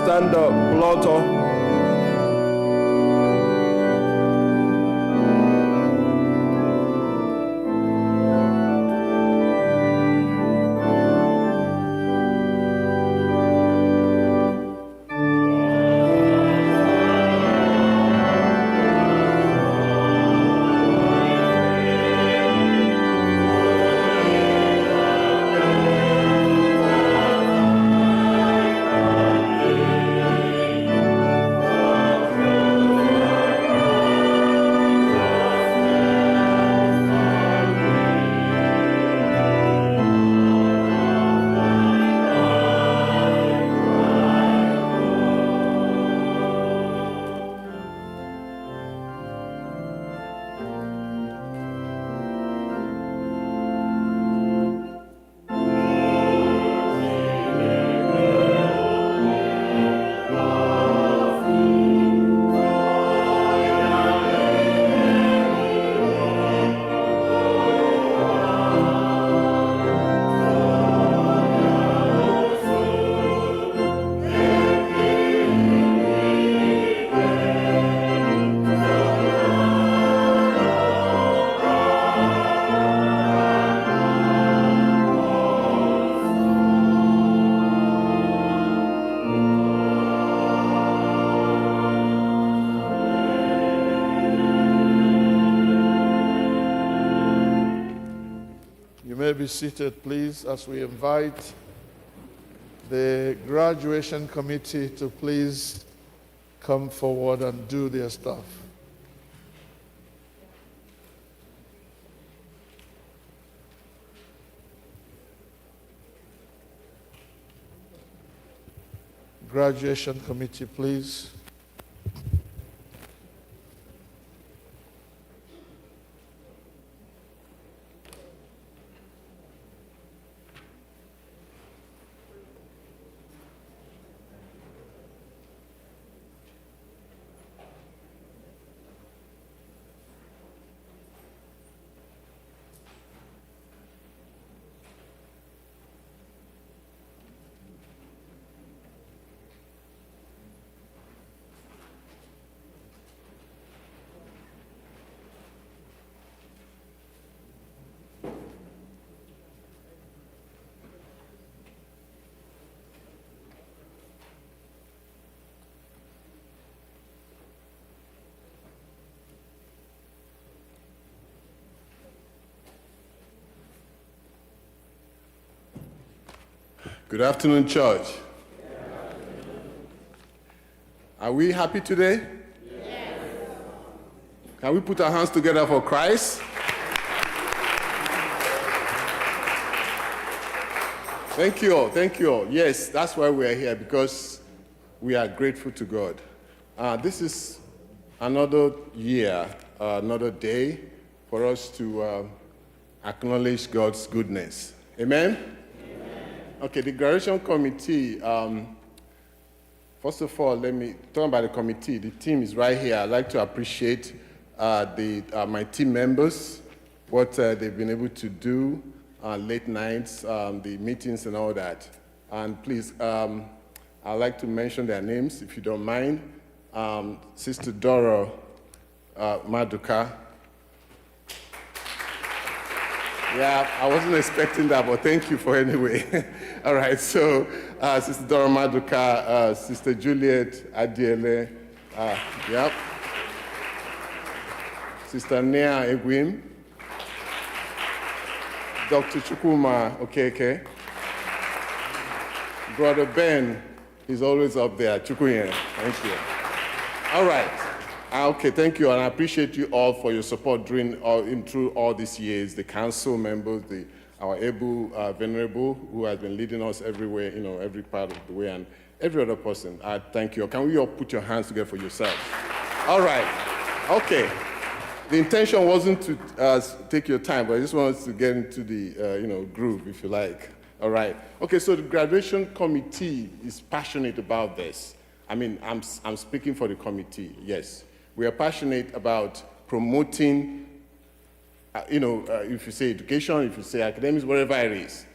Stand up, Lotto. Be seated, please, as we invite the graduation committee to please come forward and do their stuff. Graduation Committee, please. Good afternoon, church. Are we happy today? Yes. Can we put our hands together for Christ? Thank you all. Thank you all. Yes, that's why we are here, because we are grateful to God. This is another year, another day for us to acknowledge God's goodness. Amen? Okay, the graduation committee, first of all, let me talk about the committee. The team is right here. I'd like to appreciate my team members, what they've been able to do, late nights, the meetings and all that. And please, I'd like to mention their names, if you don't mind. Sister Dora Maduka. Yeah, I wasn't expecting that, but thank you for anyway. All right, so Sister Dora Maduka, Sister Juliet Adiele, yep. Sister Nea Egwim, Dr. Chukwuma Okeke, Brother Ben is always up there, Chukwuye, thank you. All right. Okay, thank you, and I appreciate you all for your support through all these years. The council members, our able venerable who has been leading us everywhere, every part of the way, and every other person. I thank you. Can we all put your hands together for yourselves? All right. Okay. The intention wasn't to take your time, but I just wanted to get into the groove, if you like. All right. Okay. So the graduation committee is passionate about this. I mean, I'm speaking for the committee. Yes. We are passionate about promoting, if you say education, if you say academics, whatever it is.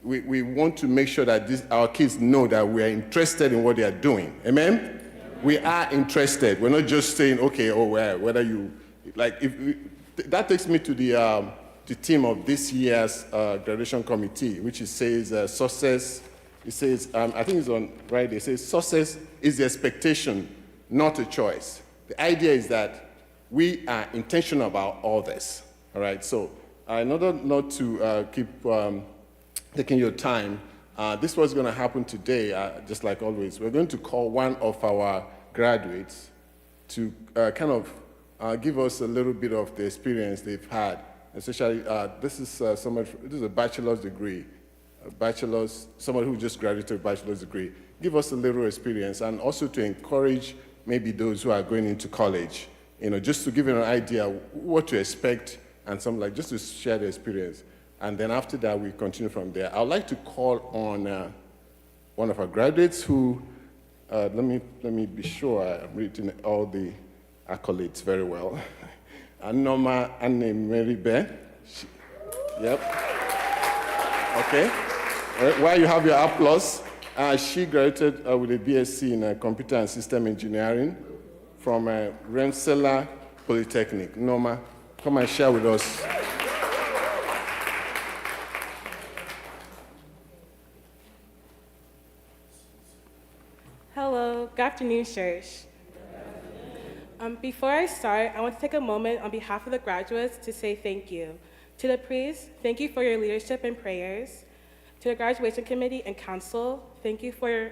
We want to make sure that our kids know that we are interested in what they are doing. Amen? Amen. We are interested. We're not just saying, okay, whether you, that takes me to the theme of this year's graduation committee, which says success. It says, I think it's on right. It says success is the expectation, not a choice. The idea is that we are intentional about all this, all right? So in order not to keep taking your time, this was going to happen today, just like always. We're going to call one of our graduates to kind of give us a little bit of the experience they've had. Especially, this is a bachelor's degree, somebody who just graduated a bachelor's degree. Give us a little experience, and also to encourage maybe those who are going into college, just to give you an idea what to expect, and just to share the experience. And then after that, we continue from there. I'd like to call on one of our graduates who, let me be sure I'm reading all the accolades very well. Anoma Anne-Meribe. Yep. Okay. While you have your applause, she graduated with a BSc in Computer and System Engineering from Rensselaer Polytechnic. Norma, come and share with us. Hello, good afternoon, church. Before I start, I want to take a moment on behalf of the graduates to say thank you. To the priests, thank you for your leadership and prayers. To the graduation committee and council, thank you for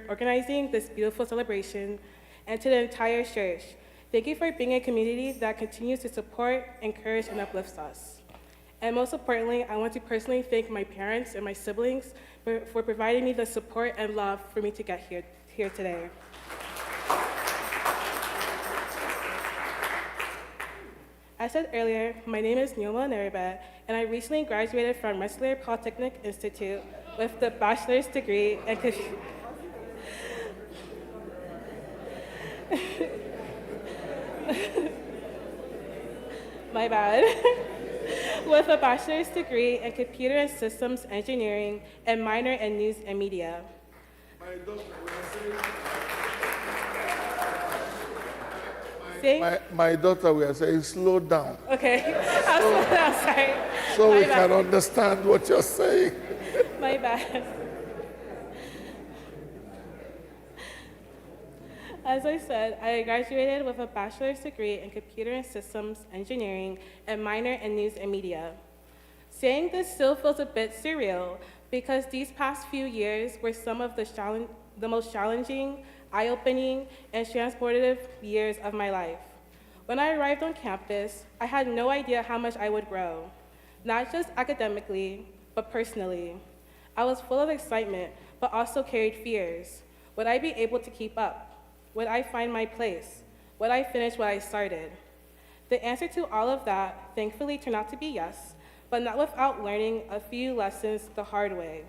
organizing this beautiful celebration. And to the entire church, thank you for being a community that continues to support, encourage, and uplifts us. And most importantly, I want to personally thank my parents and my siblings for providing me the support and love for me to get here here today. As said earlier, my name is Nyoma Neriba, and I recently graduated from Rensselaer Polytechnic Institute with the bachelor's degree in my bad. With a bachelor's degree in computer and systems engineering and minor in news and media. My daughter, we are saying, slow down. Okay, I'll slow down, sorry. So we My bad. can understand what you're saying. My bad. As I said, I graduated with a bachelor's degree in computer and systems engineering and minor in news and media. Saying this still feels a bit surreal because these past few years were some of the most challenging, eye-opening, and transformative years of my life. When I arrived on campus, I had no idea how much I would grow, not just academically, but personally. I was full of excitement, but also carried fears. Would I be able to keep up? Would I find my place? Would I finish what I started? The answer to all of that thankfully turned out to be yes, but not without learning a few lessons the hard way.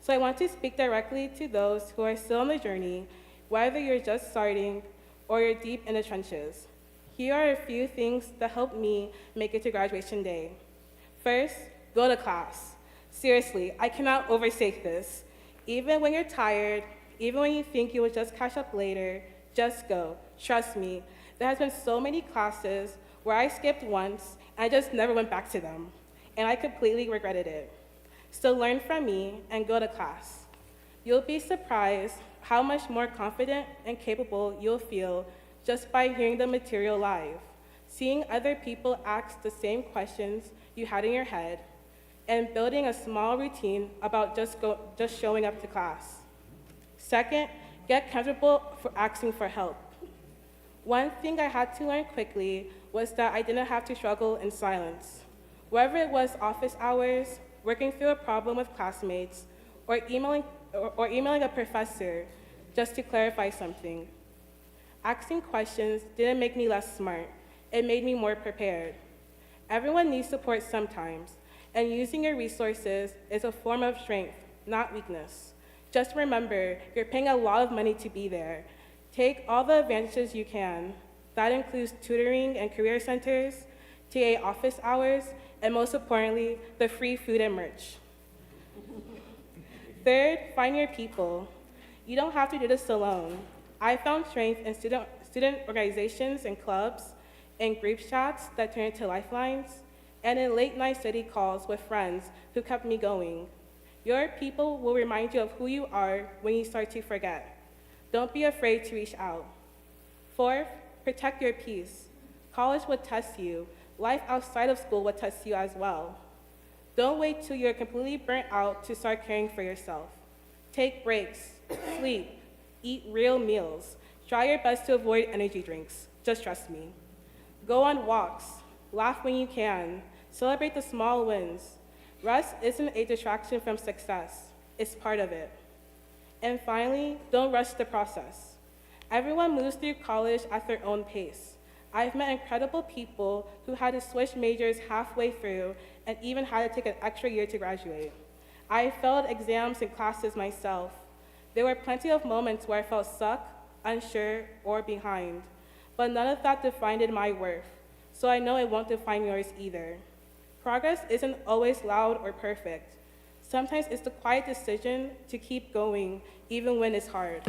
So I want to speak directly to those who are still on the journey, whether you're just starting or you're deep in the trenches. Here are a few things that helped me make it to graduation day. First, go to class. Seriously, I cannot overstate this. Even when you're tired, even when you think you will just catch up later, just go. Trust me, there has been so many classes where I skipped once and I just never went back to them, and I completely regretted it. So learn from me and go to class. You'll be surprised how much more confident and capable you'll feel just by hearing the material live, seeing other people ask the same questions you had in your head, and building a small routine about just showing up to class. Second, get comfortable for asking for help. One thing I had to learn quickly was that I didn't have to struggle in silence. Whether it was office hours, working through a problem with classmates, or emailing a professor just to clarify something. Asking questions didn't make me less smart. It made me more prepared. Everyone needs support sometimes, and using your resources is a form of strength, not weakness. Just remember, you're paying a lot of money to be there. Take all the advantages you can. That includes tutoring and career centers, TA office hours, and most importantly, the free food and merch. Third, find your people. You don't have to do this alone. I found strength in student organizations and clubs, in group chats that turned into lifelines, and in late-night study calls with friends who kept me going. Your people will remind you of who you are when you start to forget. Don't be afraid to reach out. Fourth, protect your peace. College will test you. Life outside of school will test you as well. Don't wait till you're completely burnt out to start caring for yourself. Take breaks, sleep, eat real meals. Try your best to avoid energy drinks. Just trust me. Go on walks. Laugh when you can. Celebrate the small wins. Rest isn't a distraction from success. It's part of it. And finally, don't rush the process. Everyone moves through college at their own pace. I've met incredible people who had to switch majors halfway through and even had to take an extra year to graduate. I failed exams and classes myself. There were plenty of moments where I felt stuck, unsure, or behind, but none of that defined my worth, so I know it won't define yours either. Progress isn't always loud or perfect. Sometimes it's the quiet decision to keep going, even when it's hard.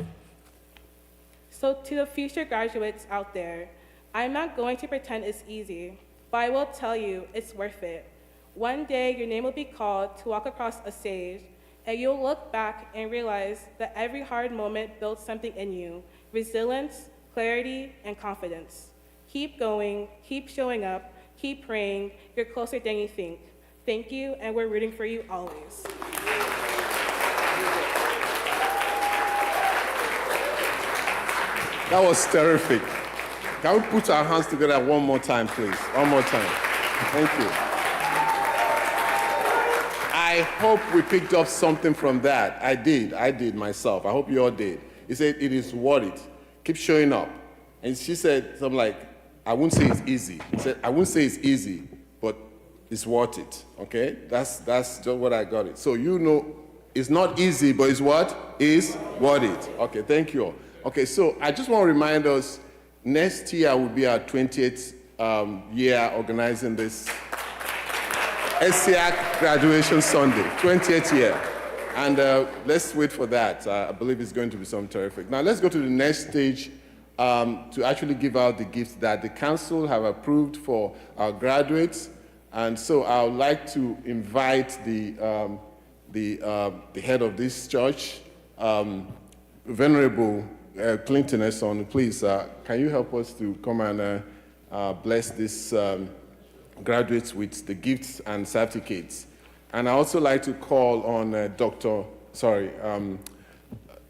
So to the future graduates out there, I'm not going to pretend it's easy, but I will tell you it's worth it. One day, your name will be called to walk across a stage, and you'll look back and realize that every hard moment built something in you: resilience, clarity, and confidence. Keep going, keep showing up, keep praying. You're closer than you think. Thank you, and we're rooting for you always. That was terrific. Can we put our hands together one more time, please? One more time. Thank you. I hope we picked up something from that. I did myself. I hope you all did. He said, it is worth it. Keep showing up. And she said something like, I wouldn't say it's easy. He said, I wouldn't say it's easy, but it's worth it, okay? That's just what I got it. So you know, it's not easy, but it's what? Is worth it. Okay, thank you all. Okay, so I just want to remind us, next year will be our 20th year organizing this SCAC graduation Sunday, 20th year. And let's wait for that. I believe it's going to be something terrific. Now let's go to the next stage to actually give out the gifts that the council have approved for our graduates. And so I would like to invite the head of this church, Venerable Clinton Esson. Please, can you help us to come and bless these graduates with the gifts and certificates? And I also like to call on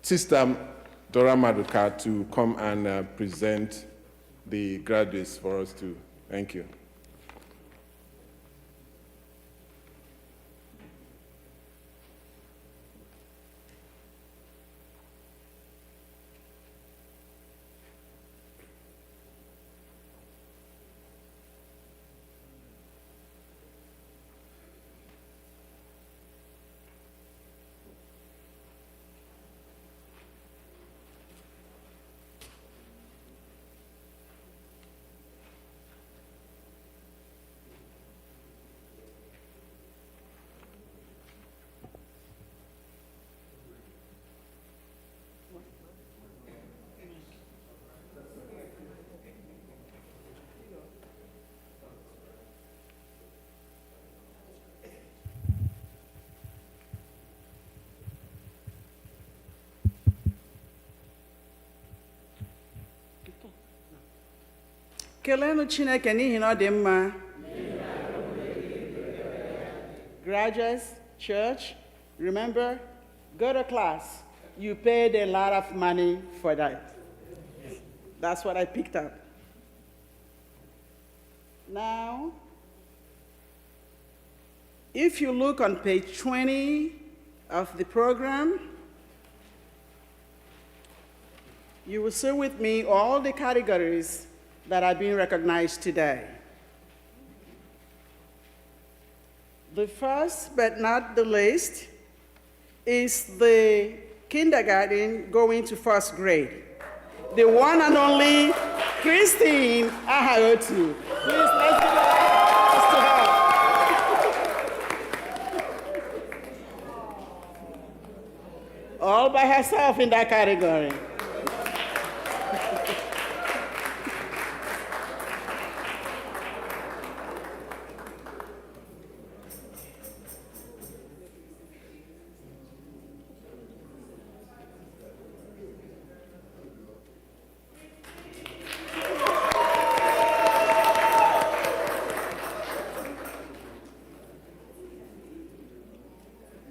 Sister Dora Maduka to come and present the graduates for us too. Thank you. Kelenu Chineke n'ihi na ọ dị mma. Graduates, church, remember, go to class. You paid a lot of money for that. That's what I picked up. Now, if you look on page 20 of the program, you will see with me all the categories that are being recognized today. The first, but not the least, is the kindergarten going to first grade. The one and only Christine Ahayotu. Please, let's give a applause to her. All by herself in that category.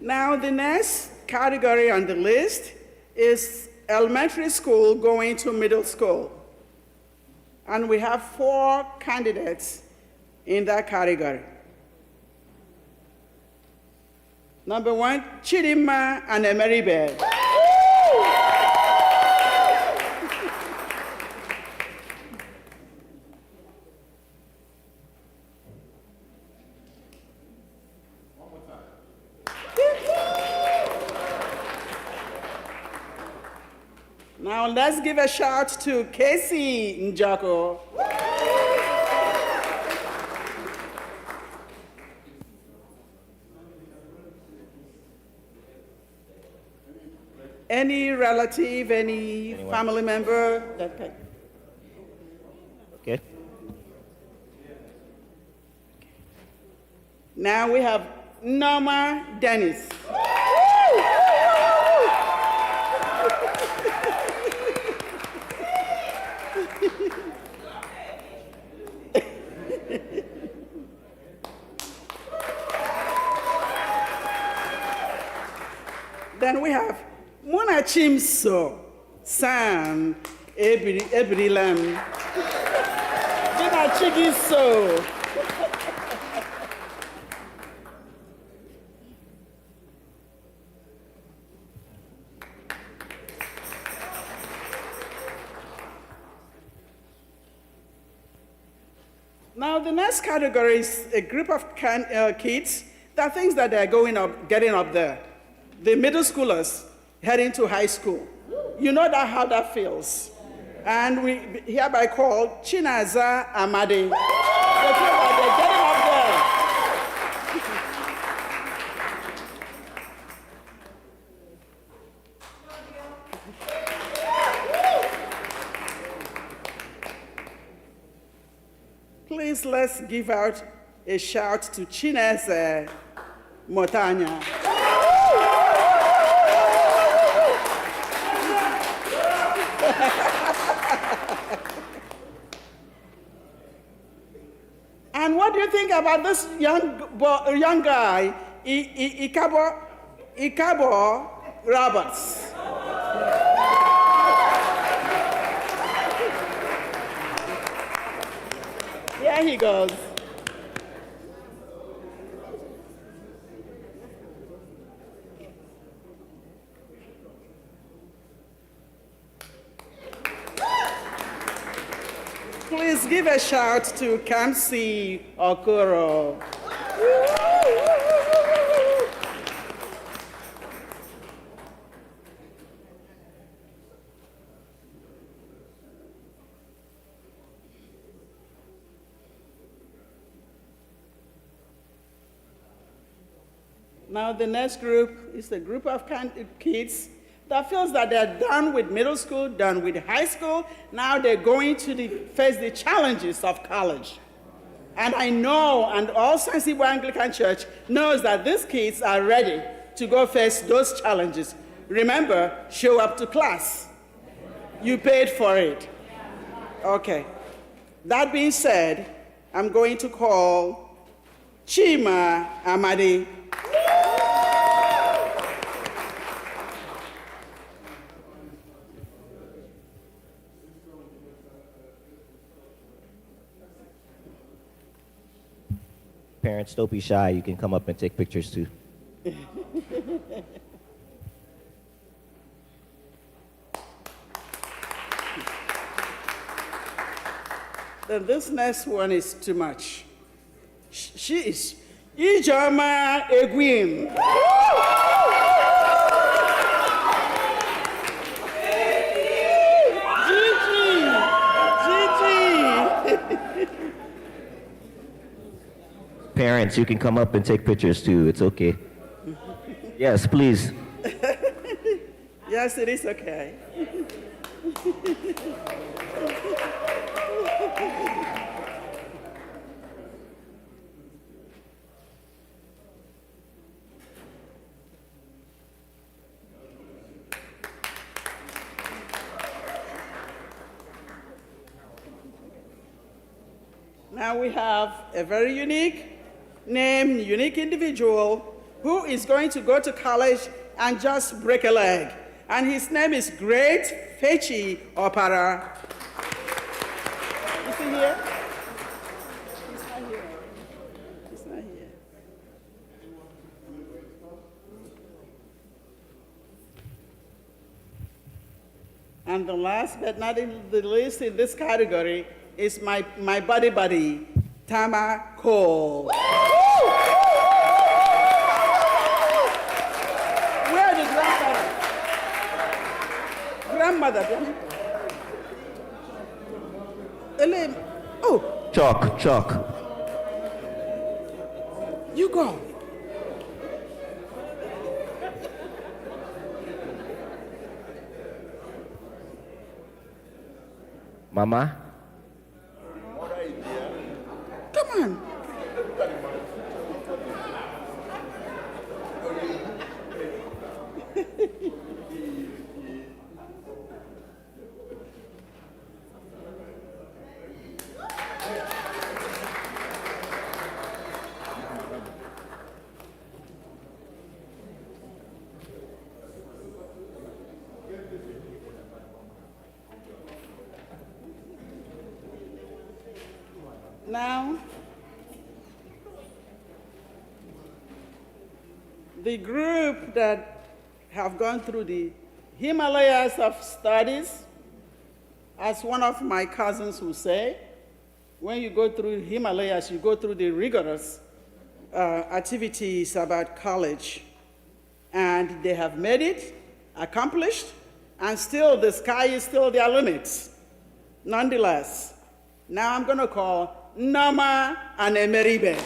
Now, the next category on the list is elementary school going to middle school. And we have 4 candidates in that category. Number 1, Chidimma and Emeribel. Now let's give a shout to Casey Njako. Any relative, any family member? Okay. Now we have Norma Dennis. Then we have Mona Chimso, Sam Ebrilam, Gina Chigiso. Now, the next category is a group of kids that thinks that they're getting up there. The middle schoolers heading to high school. You know how that feels. And we hereby call Chinaza Amadi. They feel like they're getting up there. Please, let's give out a shout to Chinese Motanya. And what do you think about this young guy, Ikabo Roberts? Here he goes. Please give a shout to Kamsi Okoro. Now the next group is a group of kids that feels that they're done with middle school, done with high school. Now they're going to face the challenges of college. And I know, and all Saints Igbo Anglican Church knows that these kids are ready to go face those challenges. Remember, show up to class. You paid for it. Okay. That being said, I'm going to call Chima Amadi. Parents, don't be shy. You can come up and take pictures too. Then this next one is too much. She is Ijoma Egwim. Parents, you can come up and take pictures too. It's okay. Yes, please. Yes, it is okay. Now we have a very unique name, unique individual who is going to go to college and just break a leg. And his name is Great Fechi Opara. Is he here? He's not here. He's not here. And the last but not in the least in this category is my buddy, Tama Cole. Where are the grandmother? Elaine. Oh. Chalk. You go. Mama? Come on. Now, the group that have gone through the Himalayas of studies, as one of my cousins will say, when you go through Himalayas, you go through the rigorous activities about college. And they have made it, accomplished, and still the sky is still their limits. Nonetheless, now I'm going to call Nama and Emeribe.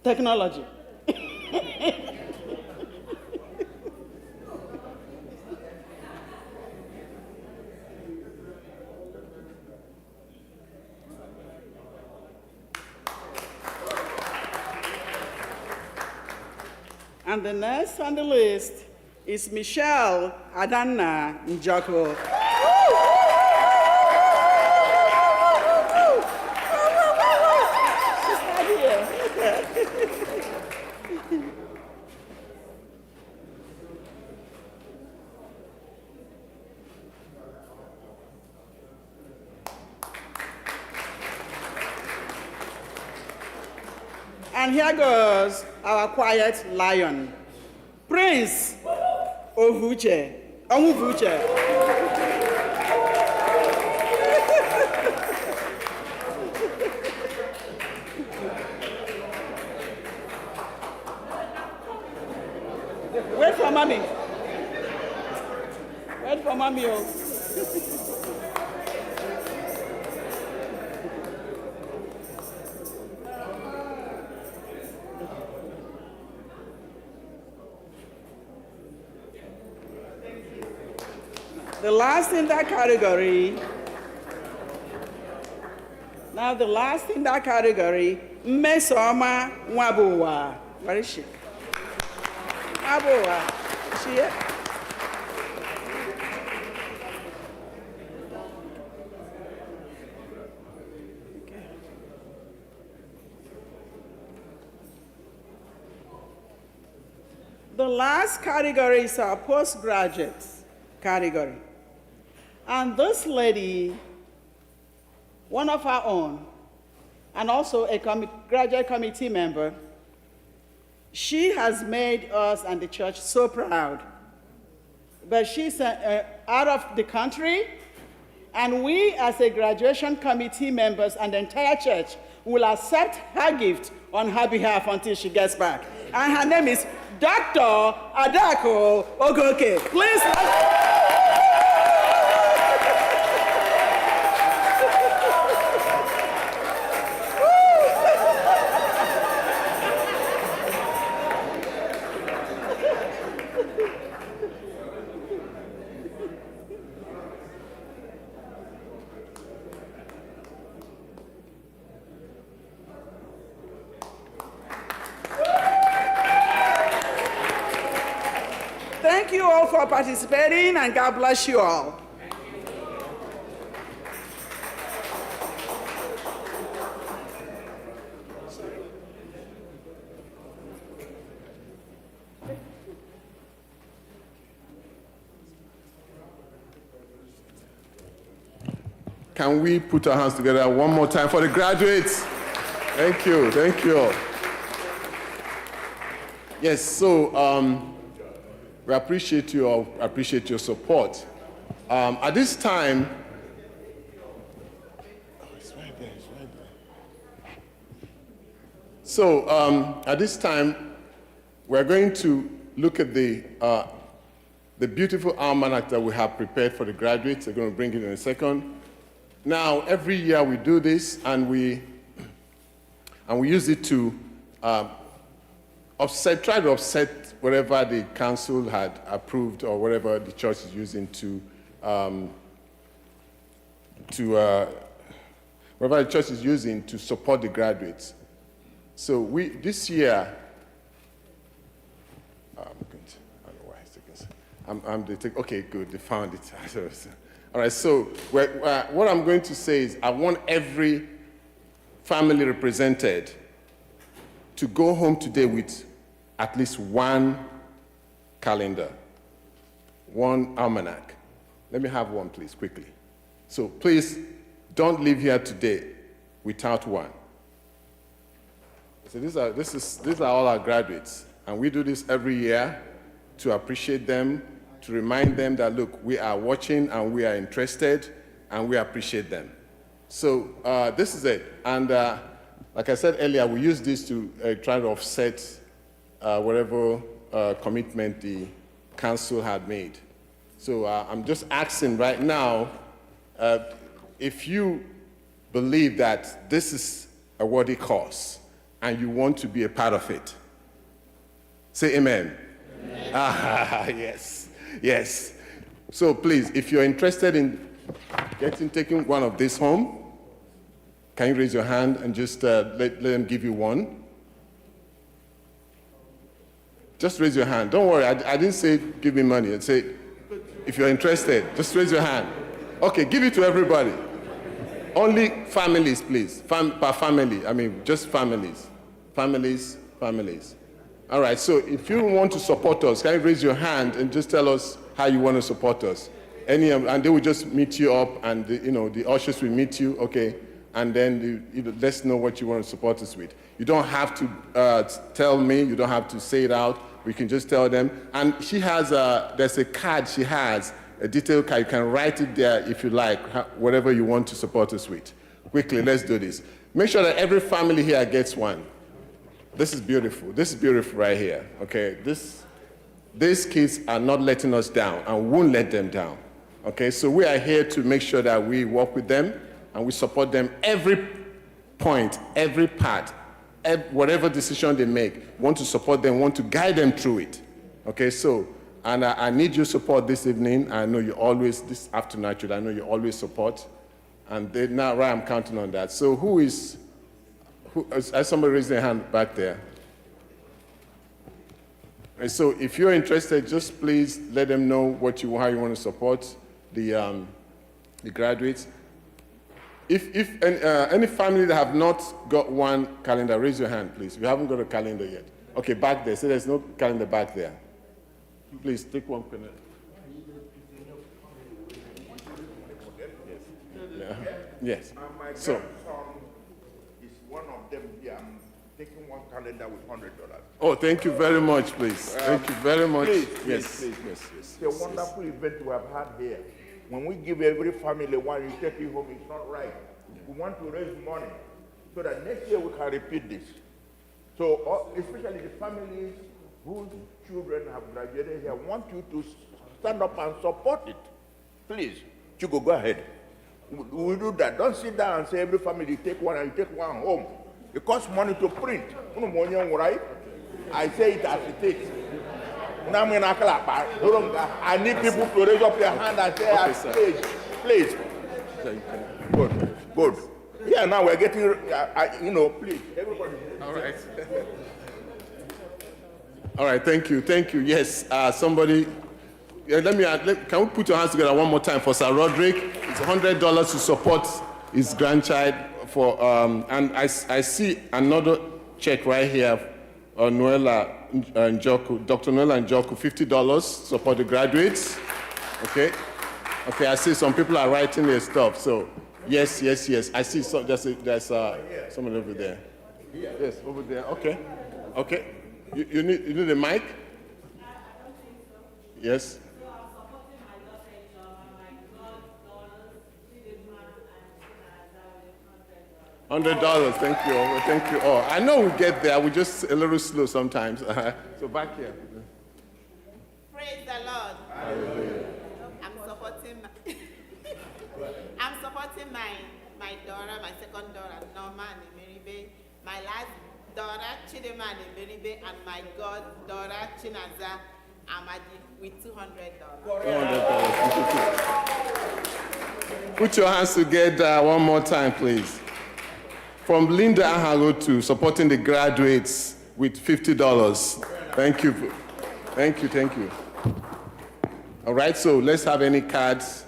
Technology. And the next on the list is Michelle Adanna Njoko. She's not here. And here goes our quiet lion, Prince Ovuche. Onwuvuche. Wait for mommy. Wait for mommy. Oh. The last in that category, Mmesoma Nwabuwa. Where is she? Abu-Ọma. Is she here? Okay. The last category is our postgraduates category. And this lady, one of our own, and also a graduate committee member, she has made us and the church so proud. But she's out of the country, and we as a graduation committee members and the entire church will accept her gift on her behalf until she gets back. And her name is Dr. Adako Ogoke. Please. Thank you all for participating, and God bless you all. Can we put our hands together one more time for the graduates? Thank you, thank you all. Yes, so we appreciate you all, appreciate your support. At this time, it's right there, it's right there. So at this time, we're going to look at the beautiful almanac that we have prepared for the graduates. We're going to bring it in a second. Now, every year we do this, and we use it to try to offset whatever the council had approved or whatever the church is using whatever the church is using to support the graduates. So this year, I don't know why it's taking. Okay, good. They found it. All right. So what I'm going to say is, I want every family represented to go home today with at least one calendar, one almanac. Let me have one, please, quickly. So please don't leave here today without one. So these are all our graduates, and we do this every year to appreciate them, to remind them that, look, we are watching and we are interested and we appreciate them. So this is it. And like I said earlier, we use this to try to offset whatever commitment the council had made. So I'm just asking right now, if you believe that this is a worthy cause and you want to be a part of it, say amen. Amen. Ah, yes, yes. So please, if you're interested in taking one of these home, can you raise your hand and just let them give you one? Just raise your hand. Don't worry, I didn't say give me money. I say, if you're interested, just raise your hand. Okay, give it to everybody. Only families, please. Per family, I mean, just families. Families. All right, so if you want to support us, can you raise your hand and just tell us how you want to support us? And they will just meet you up, and the ushers will meet you, okay? And then let's know what you want to support us with. You don't have to tell me, you don't have to say it out. We can just tell them. And she has there's a card she has, a detailed card. You can write it there if you like, whatever you want to support us with. Quickly, let's do this. Make sure that every family here gets one. This is beautiful. This is beautiful right here, okay? These kids are not letting us down and won't let them down, okay? So we are here to make sure that we work with them and we support them every point, every part, whatever decision they make, want to support them, want to guide them through it, okay? So, and I need your support this evening. I know you always, this afternoon actually, I know you always support, and now right, I'm counting on that. So who is somebody raised their hand back there? And so if you're interested, just please let them know how you want to support the graduates. If any family that have not got one calendar, raise your hand, please. We haven't got a calendar yet. Okay, back there. So there's no calendar back there. Please take one calendar. Yes. My So. grandson is one of them here. I'm taking one calendar with $100. Oh, thank you very much, please. Thank you very much. Yes. It's a wonderful event we have had here. When we give every family one, you take it home, it's not right. We want to raise money so that next year we can repeat this. So, especially the families whose children have graduated here, I want you to stand up and support it. Please, Chico, go ahead. We'll do that. Don't sit down and say every family take one and you take one home. It costs money to print. Right? I say it as it is. I need people to raise up their hand and say, please. Good. Yeah, now we're getting, please, everybody. All right. All right, thank you. Yes, somebody, can we put your hands together one more time for Sir Roderick? It's $100 to support his grandchild for, and I see another check right here, Noella Njoku, Dr. Noella Njoku, $50, support the graduates. Okay, I see some people are writing their stuff, so yes. I see there's someone over there. Yes, over there, okay. You need a mic? Yes. $100, thank you all. I know we get there, we're just a little slow sometimes. So back here. Praise the Lord. Hallelujah. I'm supporting my daughter, my second daughter, Norma and Meribe, my last daughter, Chidema and Meribe, and my goddaughter, Chinaza Amadi, with $200. Put your hands together one more time, please. From Linda Ahalo to supporting the graduates with $50. Thank you. All right, so let's have any cards.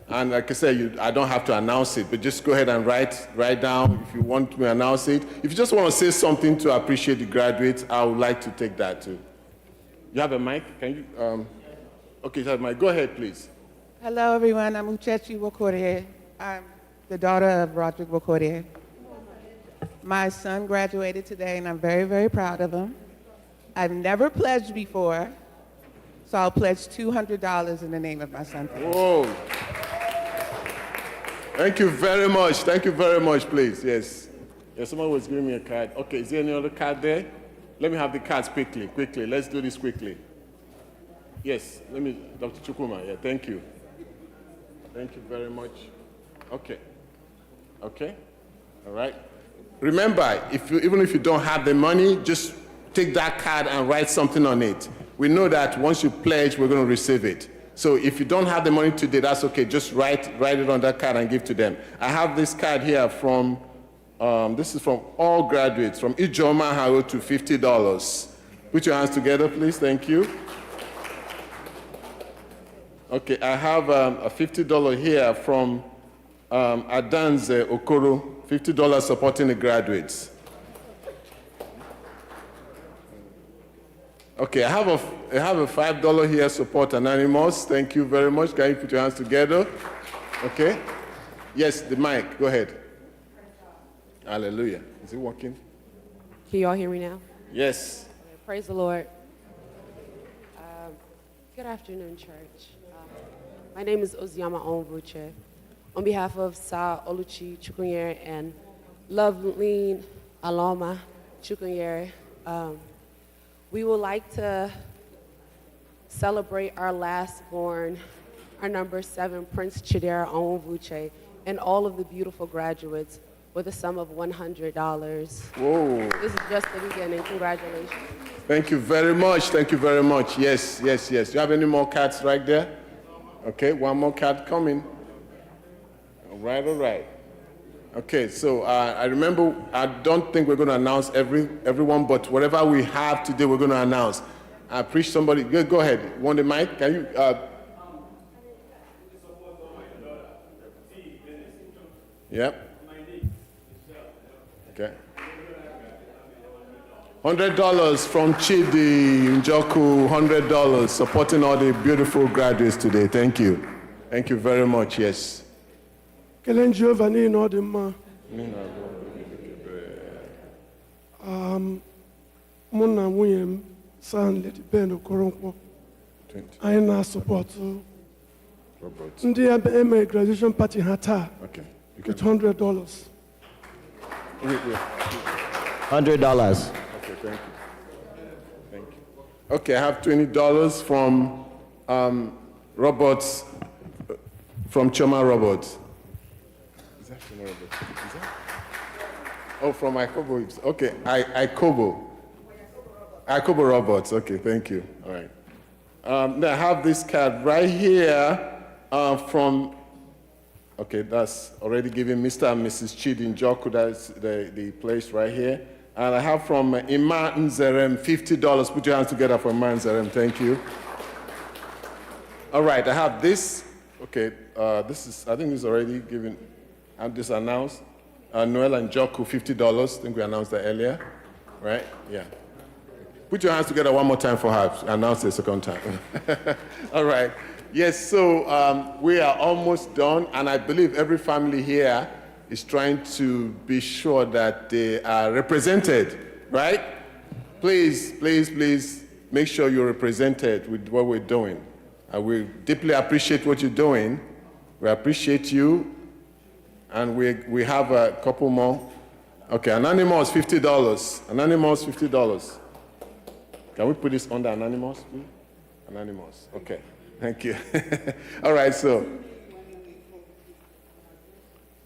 And like I said, I don't have to announce it, but just go ahead and write down if you want to announce it. If you just want to say something to appreciate the graduates, I would like to take that too. You have a mic? Can you? Okay, you have a mic. Go ahead, please. Hello, everyone. I'm Uchechi Wokorie. I'm the daughter of Roderick Wokorie. My son graduated today, and I'm very, very proud of him. I've never pledged before, so I'll pledge $200 in the name of my son. Whoa. Thank you very much. Thank you very much, please. Yes. Yes, someone was giving me a card. Okay, is there any other card there? Let me have the cards quickly. Let's do this quickly. Yes, Dr. Chukwuma, yeah, thank you. Thank you very much. Okay. Okay, all right. Remember, even if you don't have the money, just take that card and write something on it. We know that once you pledge, we're going to receive it. So if you don't have the money today, that's okay. Just write it on that card and give to them. I have this card here from, this is from all graduates, from Ijeoma to $50. Put your hands together, please. Thank you. Okay, I have a $50 here from Adanze Okoro, $50 supporting the graduates. Okay, I have a $5 here, support Anonymous. Thank you very much. Can you put your hands together? Okay. Yes, the mic. Go ahead. Hallelujah. Is it working? Can you all hear me now? Yes. Praise the Lord. Good afternoon, church. My name is Oziama Onwuche. On behalf of Sa Oluchi Chukwunyere and Loveline Aloma Chukwunyere, we would like to celebrate our last born, our number 7, Prince Chidera Onwuche, and all of the beautiful graduates with a sum of $100. Whoa. This is just the beginning. Congratulations. Thank you very much. Thank you very much. Yes, yes, yes. Do you have any more cards right there? Okay, one more card coming. All right, all right. Okay, so I remember, I don't think we're going to announce everyone, but whatever we have today, we're going to announce. I appreciate somebody. Go ahead. Want the mic? Can you? Yep. Okay. $100 from Chidi Njoku, $100, supporting all the beautiful graduates today. Thank you. Thank you very much, yes. Kelen Jehovah ni no de ma. Mụ na nwunye m San Lady Ben Okoronkwo anyị na-support ndị eme graduation party ha taa with $100. $100. Okay, thank you. Thank you. Okay, I have $20 from Robots, from Choma Robots. Is that Choma Robots? Is that? Oh, from Ikobo. Okay, Ikobo. Ikobo Robots. Okay, thank you. All right. Now I have this card right here from, okay, that's already given Mr. and Mrs. Chidi Njoku. That's the place right here. And I have from Ima Nzerem, $50. Put your hands together for Ima Nzerem. Thank you. All right, I have this. Okay, this is, I think this is already given, and this announced. Noel and Njoku, $50. I think we announced that earlier, right? Yeah. Put your hands together one more time for her. Announce it a second time. All right. Yes, so we are almost done, and I believe every family here is trying to be sure that they are represented, right? Please, please, please make sure you're represented with what we're doing. We deeply appreciate what you're doing. We appreciate you. And we have a couple more. Okay, Anonymous, $50. Anonymous, $50. Can we put this under Anonymous, please? Anonymous, okay. Thank you. All right, so.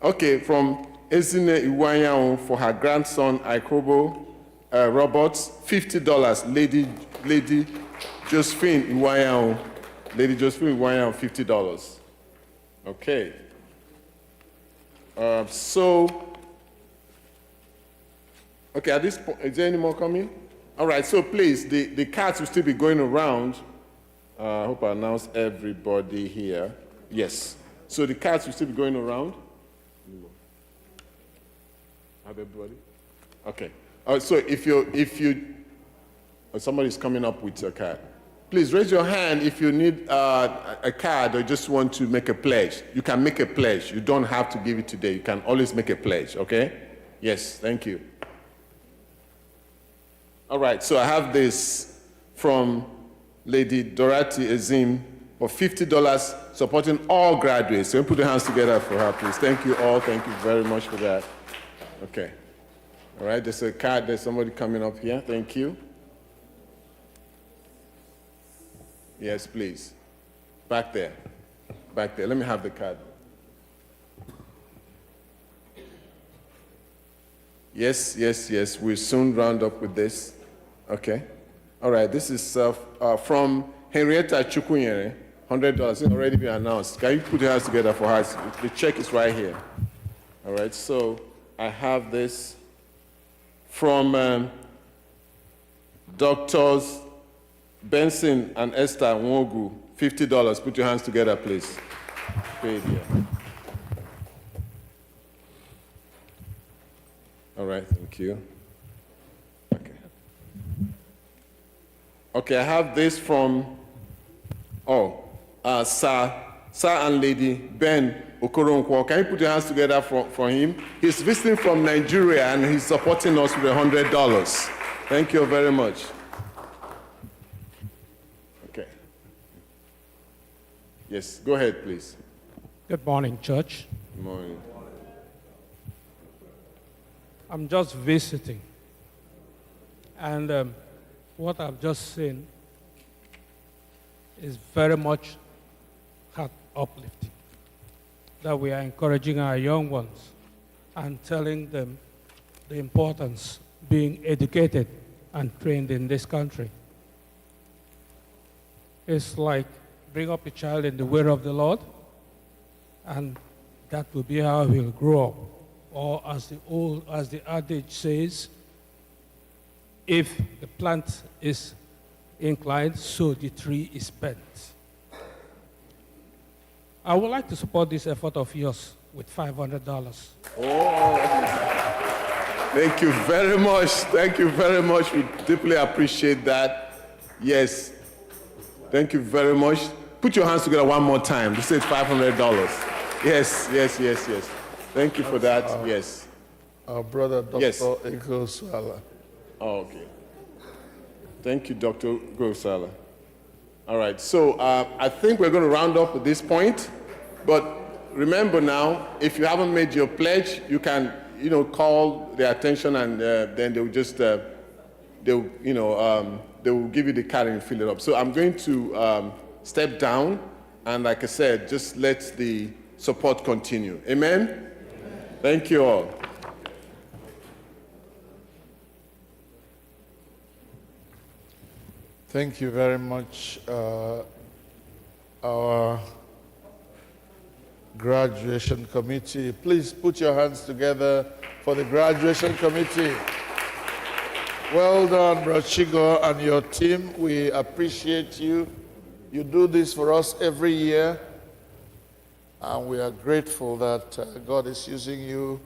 Okay, from Ezine Iwanyan for her grandson, Ikobo Robots, $50. Lady Josephine Iwanyan. Lady Josephine Iwanyan, $50. Okay. Okay, at this point, is there any more coming? All right, so please, the cards will still be going around. I hope I announced everybody here. Yes. So the cards will still be going around. Have everybody? Okay. So if somebody's coming up with a card, please raise your hand if you need a card or just want to make a pledge. You can make a pledge. You don't have to give it today. You can always make a pledge, okay? Yes, thank you. All right, so I have this from Lady Dorothy Ezim for $50 supporting all graduates. So we put your hands together for her, please. Thank you all. Thank you very much for that. Okay. All right, there's a card. There's somebody coming up here. Thank you. Yes, please. Back there. Back there. Let me have the card. Yes, yes, yes. We'll soon round up with this. Okay. All right, this is from Henrietta Chukwunyere, $100. It's already been announced. Can you put your hands together for her? The check is right here. All right, so I have this from Doctors Benson and Esther Nwogu, $50. Put your hands together, please. Paid here. All right, thank you. Okay. Okay, I have this from, Sir and Lady Ben Okoronkwo. Can you put your hands together for him? He's visiting from Nigeria and he's supporting us with $100. Thank you very much. Okay. Yes, go ahead, please. Good morning, church. Good morning. I'm just visiting. And what I've just seen is very much heart uplifting. That we are encouraging our young ones and telling them the importance of being educated and trained in this country. It's like bring up a child in the way of the Lord, and that will be how he'll grow up. Or as the adage says, if the plant is inclined, so the tree is bent. I would like to support this effort of yours with $500. Oh, thank you very much. Thank you very much. We deeply appreciate that. Yes. Thank you very much. Put your hands together one more time. This is $500. Yes, yes, yes, yes. Thank you for that. Yes. Our brother, Dr. Yes. Igosala. Oh, okay. Thank you, Dr. Grosala. All right, so I think we're going to round up at this point. But remember now, if you haven't made your pledge, you can, call their attention, and then they will just, they will give you the card and you fill it up. So I'm going to step down, and like I said, just let the support continue. Amen? Thank you all. Thank you very much, our graduation committee. Please put your hands together for the graduation committee. Well done, Brother Chigo and your team. We appreciate you. You do this for us every year, and we are grateful that God is using you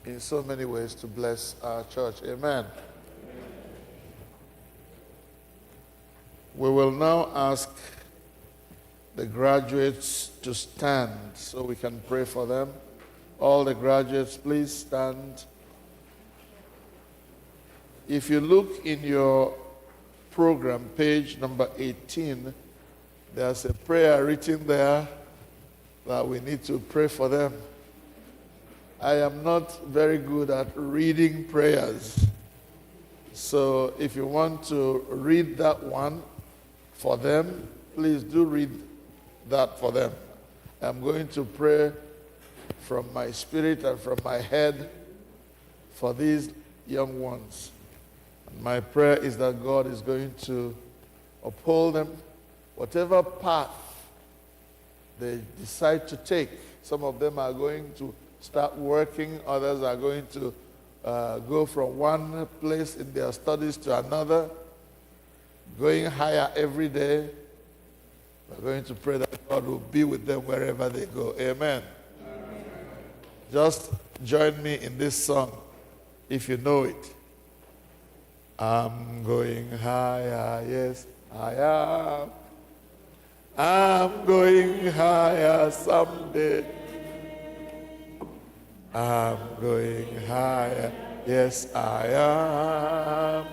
in so many ways to bless our church. Amen. We will now ask the graduates to stand so we can pray for them. All the graduates, please stand. If you look in your program, page number 18, there's a prayer written there that we need to pray for them. I am not very good at reading prayers. So if you want to read that one for them, please do read that for them. I'm going to pray from my spirit and from my head for these young ones. And my prayer is that God is going to uphold them, whatever path they decide to take. Some of them are going to start working, others are going to go from one place in their studies to another, going higher every day. We're going to pray that God will be with them wherever they go. Amen. Just join me in this song, if you know it. I'm going higher, yes, I am. I'm going higher someday. I'm going higher. Yes, I am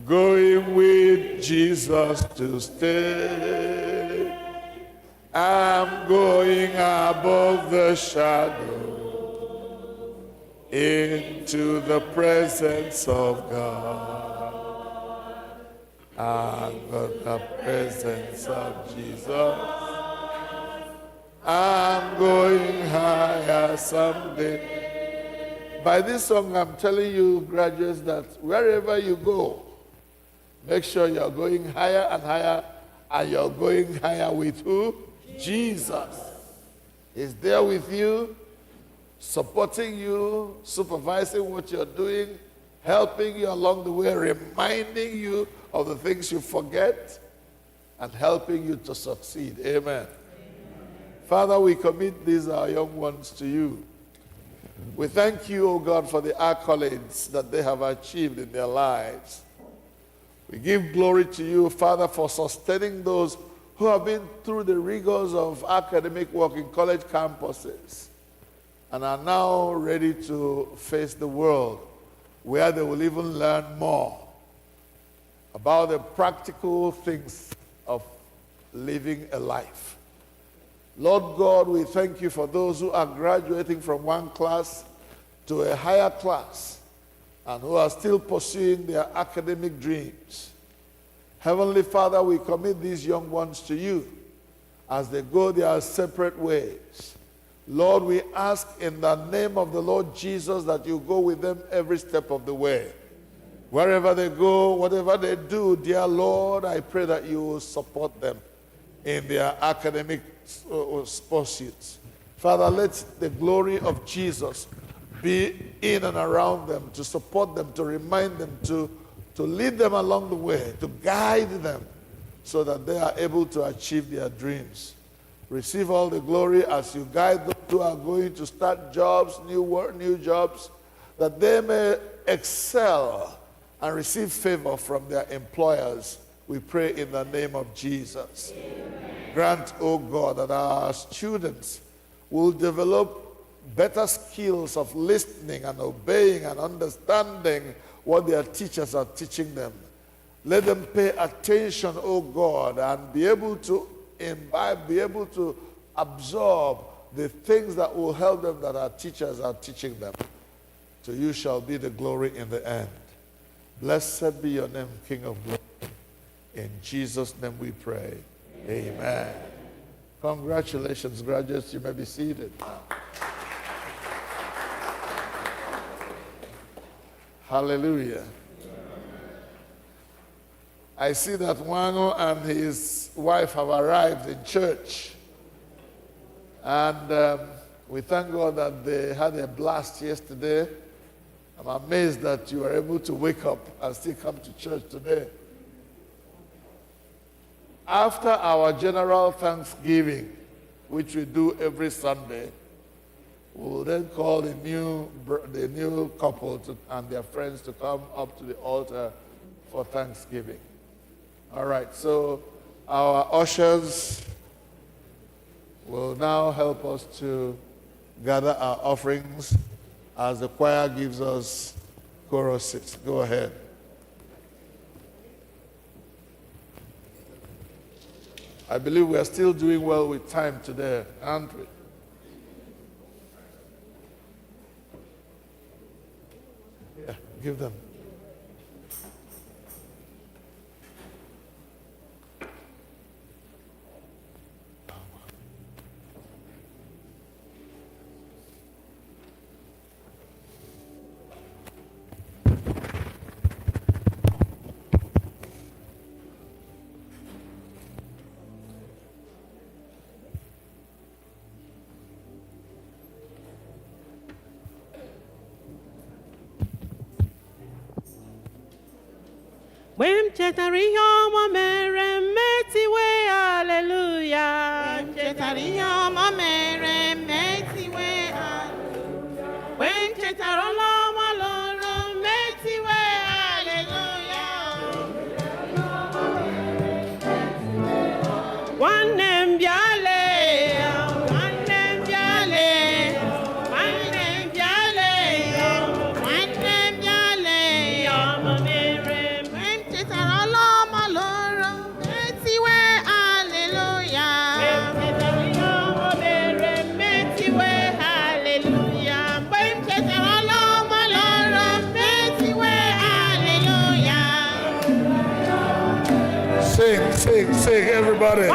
going with Jesus to stay. I'm going above the shadow into the presence of God. I've got the presence of Jesus. I'm going higher someday. By this song, I'm telling you, graduates, that wherever you go, make sure you're going higher and higher, and you're going higher with who? Jesus. He's there with you, supporting you, supervising what you're doing, helping you along the way, reminding you of the things you forget, and helping you to succeed. Amen. Father, we commit these our young ones to you. We thank you, O God, for the accolades that they have achieved in their lives. We give glory to you, Father, for sustaining those who have been through the rigors of academic work in college campuses and are now ready to face the world, where they will even learn more about the practical things of living a life. Lord God, we thank you for those who are graduating from one class to a higher class and who are still pursuing their academic dreams. Heavenly Father, we commit these young ones to you as they go their separate ways. Lord, we ask in the name of the Lord Jesus that you go with them every step of the way. Wherever they go, whatever they do, dear Lord, I pray that you will support them in their academic pursuits. Father, let the glory of Jesus be in and around them, to support them, to remind them, to lead them along the way, to guide them so that they are able to achieve their dreams. Receive all the glory as you guide those who are going to start jobs, new jobs, that they may excel and receive favor from their employers. We pray in the name of Jesus. Amen. Grant, O God, that our students will develop better skills of listening and obeying and understanding what their teachers are teaching them. Let them pay attention, O God, and be able to imbibe, be able to absorb the things that will help them that our teachers are teaching them. To you shall be the glory in the end. Blessed be your name, King of glory. In Jesus' name we pray. Amen. Congratulations, graduates. You may be seated now. Hallelujah. I see that Wano and his wife have arrived in church. And we thank God that they had a blast yesterday. I'm amazed that you were able to wake up and still come to church today. After our general Thanksgiving, which we do every Sunday, we will then call the new couple and their friends to come up to the altar for Thanksgiving. All right, so our ushers will now help us to gather our offerings as the choir gives us choruses. Go ahead. I believe we are still doing well with time today, aren't we? Yeah, give them. When chetara ihe ọma mere mmetiwe hallelujah. When chetara ihe ọma mere mmetiwe hallelujah. When chetara ọla ọma lụrụ mmetiwe hallelujah. Nwanne m bịale, nwanne m bịale, nwanne m bịale. Sing, everybody.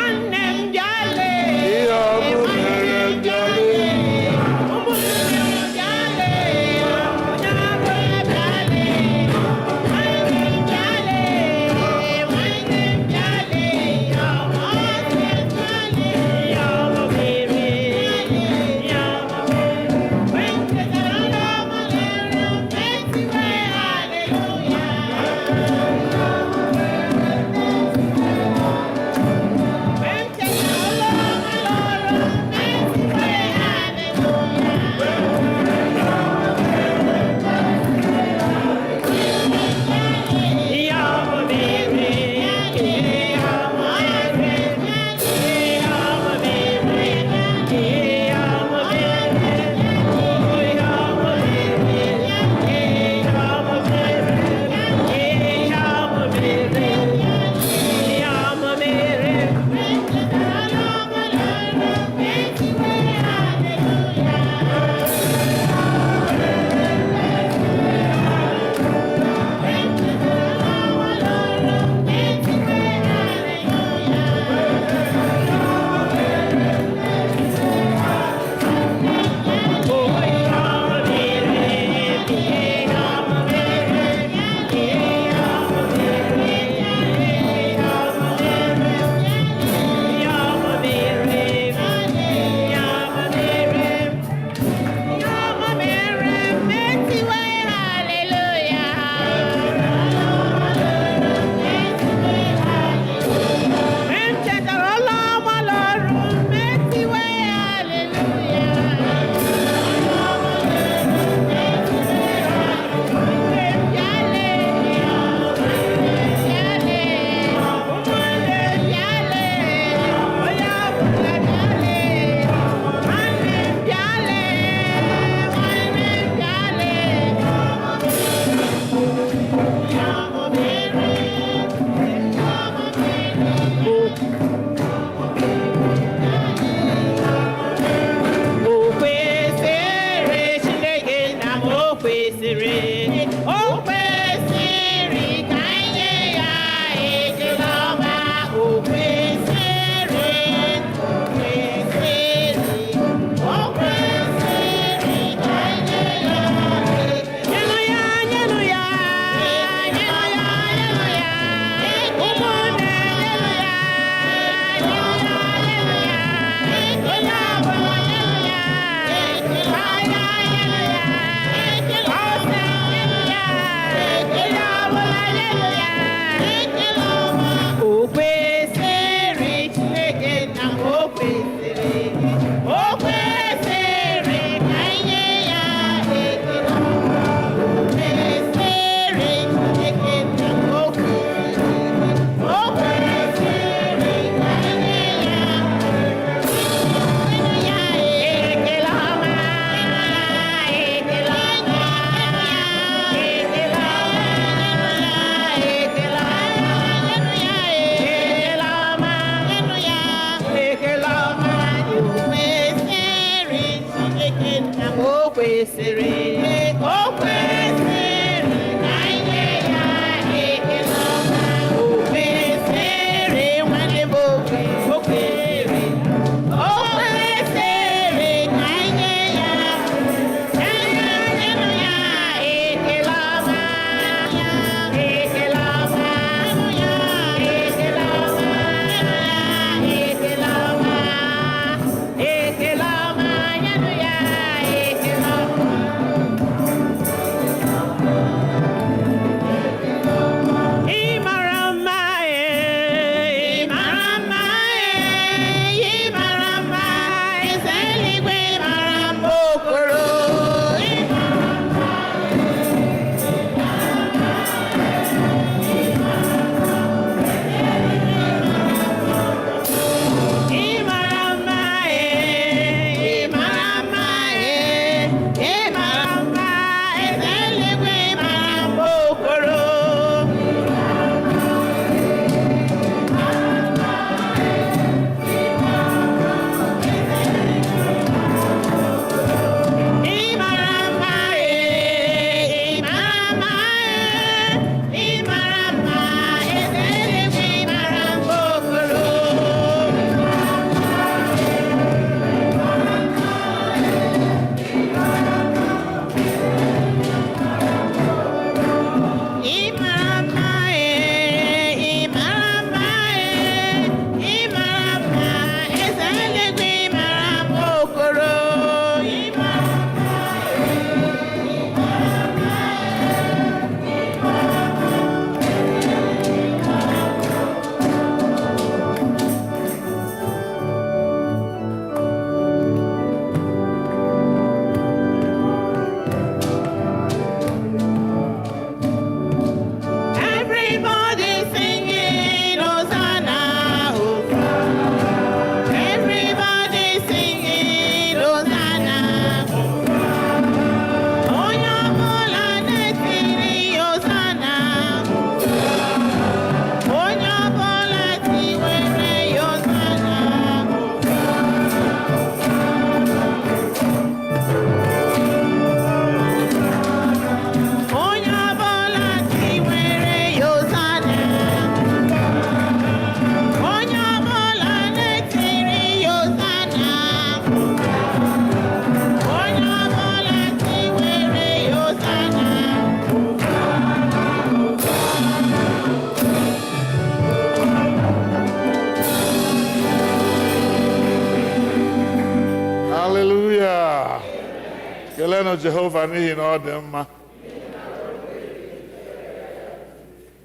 Keleno Jehovah n'ihi na ọ dị mma.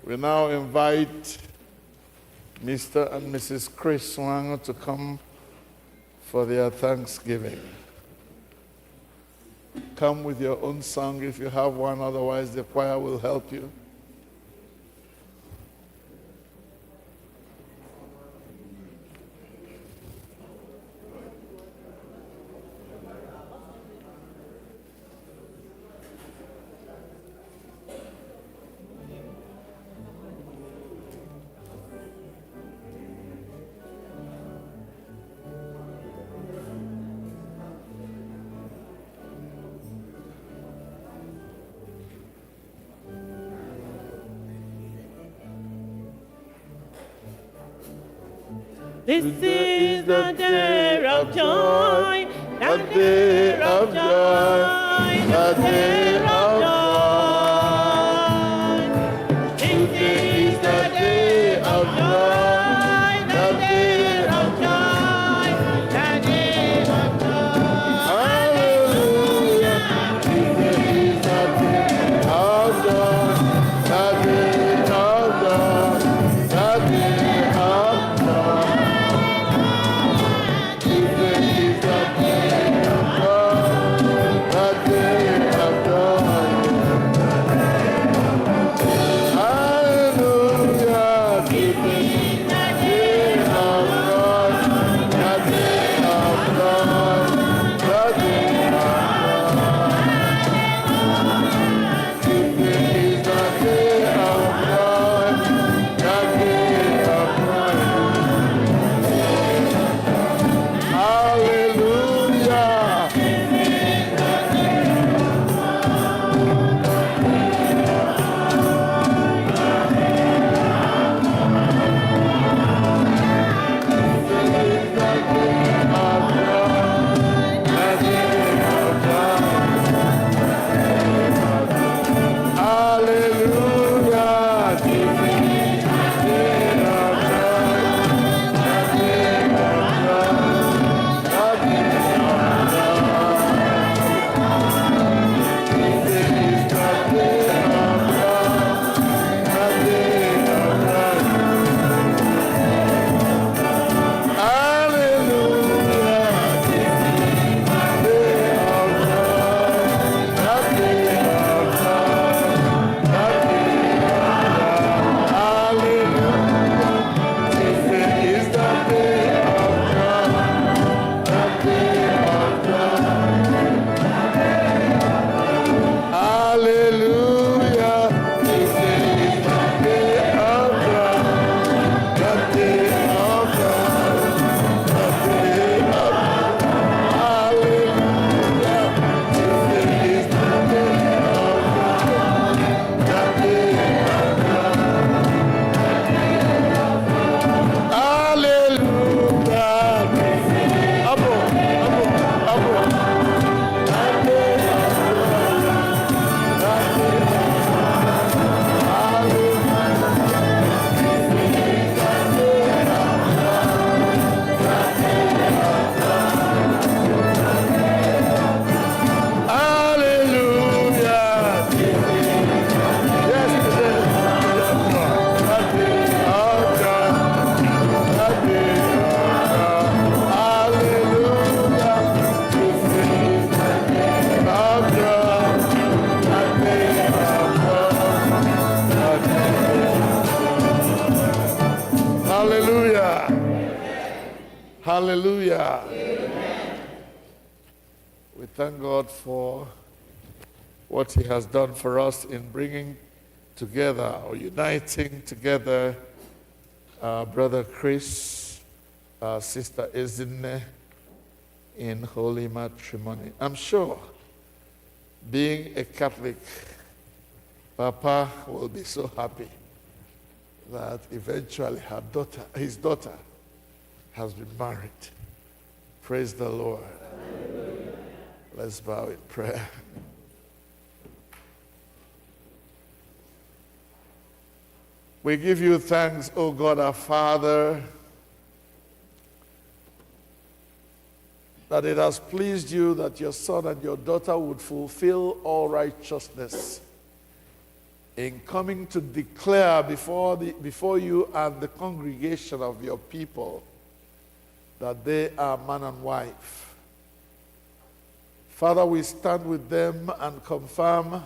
We now invite Mr. and Mrs. Chris Wango to come for their Thanksgiving. Come with your own song if you have one, otherwise the choir will help you. This is the day of joy, the day of joy, the day of joy. This is the day of joy, the day of joy, the day of joy. Hallelujah. This is the day of joy, the day of joy, the day of joy. Hallelujah. Amen. We thank God for what He has done for us in bringing together or uniting together our brother Chris, our sister Ezinne in holy matrimony. I'm sure, being a Catholic, Papa will be so happy that eventually his daughter has been married. Praise the Lord. Hallelujah. Let's bow in prayer. We give you thanks, O God our Father, that it has pleased you that your son and your daughter would fulfill all righteousness in coming to declare before you and the congregation of your people that they are man and wife. Father, we stand with them and confirm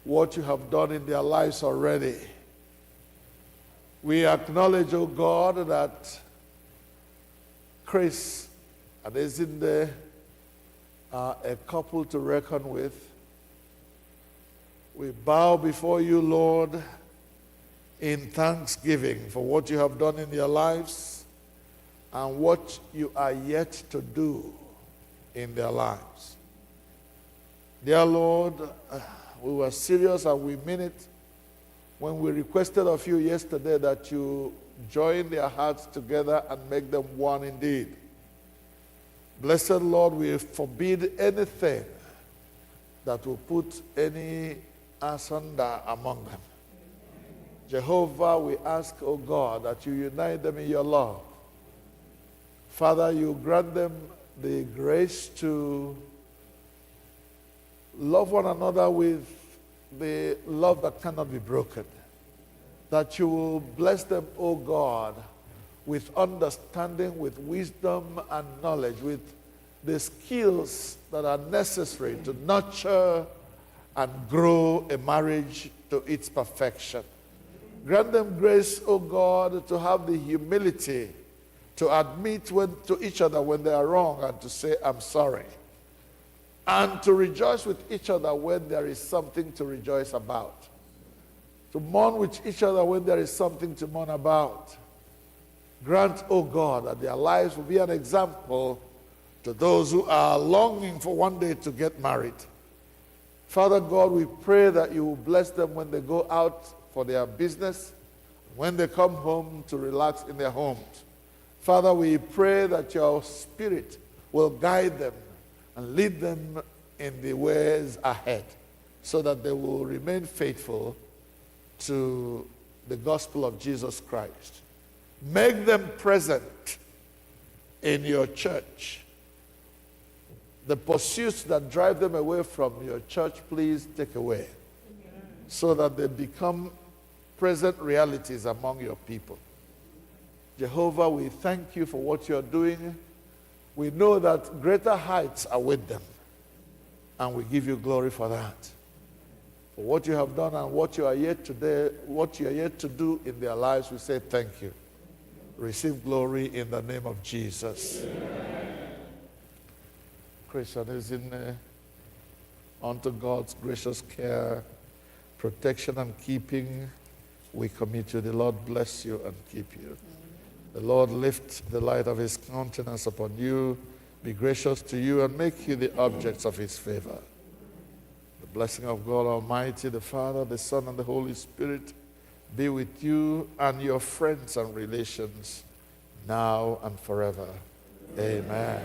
what you have done in their lives already. We acknowledge, O God, that Chris and Ezinde are a couple to reckon with. We bow before you, Lord, in thanksgiving for what you have done in their lives and what you are yet to do in their lives. Dear Lord, we were serious and we mean it when we requested of you yesterday that you join their hearts together and make them one indeed. Blessed Lord, we forbid anything that will put any asunder among them. Jehovah, we ask, O God, that you unite them in your love. Father, you grant them the grace to love one another with the love that cannot be broken. That you will bless them, O God, with understanding, with wisdom and knowledge, with the skills that are necessary to nurture and grow a marriage to its perfection. Grant them grace, O God, to have the humility to admit to each other when they are wrong and to say, I'm sorry. And to rejoice with each other when there is something to rejoice about. To mourn with each other when there is something to mourn about. Grant, O God, that their lives will be an example to those who are longing for one day to get married. Father God, we pray that you will bless them when they go out for their business, when they come home to relax in their homes. Father, we pray that your Spirit will guide them and lead them in the ways ahead so that they will remain faithful to the gospel of Jesus Christ. Make them present in your church. The pursuits that drive them away from your church, please take away so that they become present realities among your people. Jehovah, we thank you for what you're doing. We know that greater heights are with them, and we give you glory for that. For what you have done and what you are yet to do in their lives, we say thank you. Receive glory in the name of Jesus. Christian is in unto God's gracious care, protection and keeping. We commit you. The Lord bless you and keep you. The Lord lift the light of his countenance upon you, be gracious to you, and make you the objects of his favor. The blessing of God Almighty, the Father, the Son, and the Holy Spirit be with you and your friends and relations now and forever. Amen.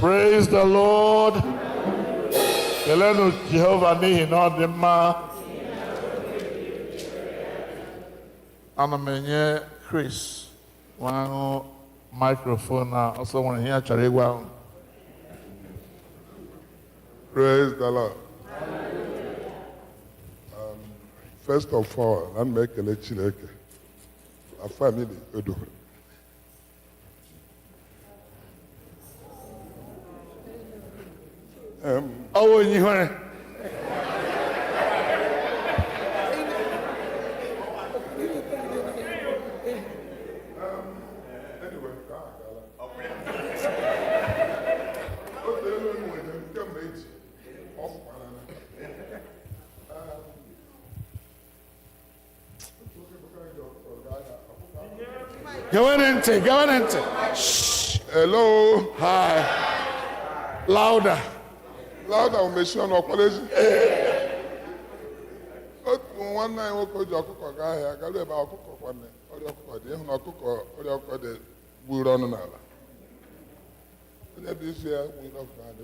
Praise the Lord. Kelenu Jehovah n'ihi na ọ dị mma. Ana m enye Chris nwa ahụ microphone na ọsọ nwere ihe a chọrọ ịgwa ahụ. Praise the Lord. First of all, I'm making a Chineke. a family odo. Oh, you want Government. Shh. Hello. Hi. Louder. Louder, machine or college. One night, we go to Akwukwo guy. I got about Akwukwo one night. Or Akwukwo, the Akwukwo, or Akwukwo, the we run on our. And every year, we love God.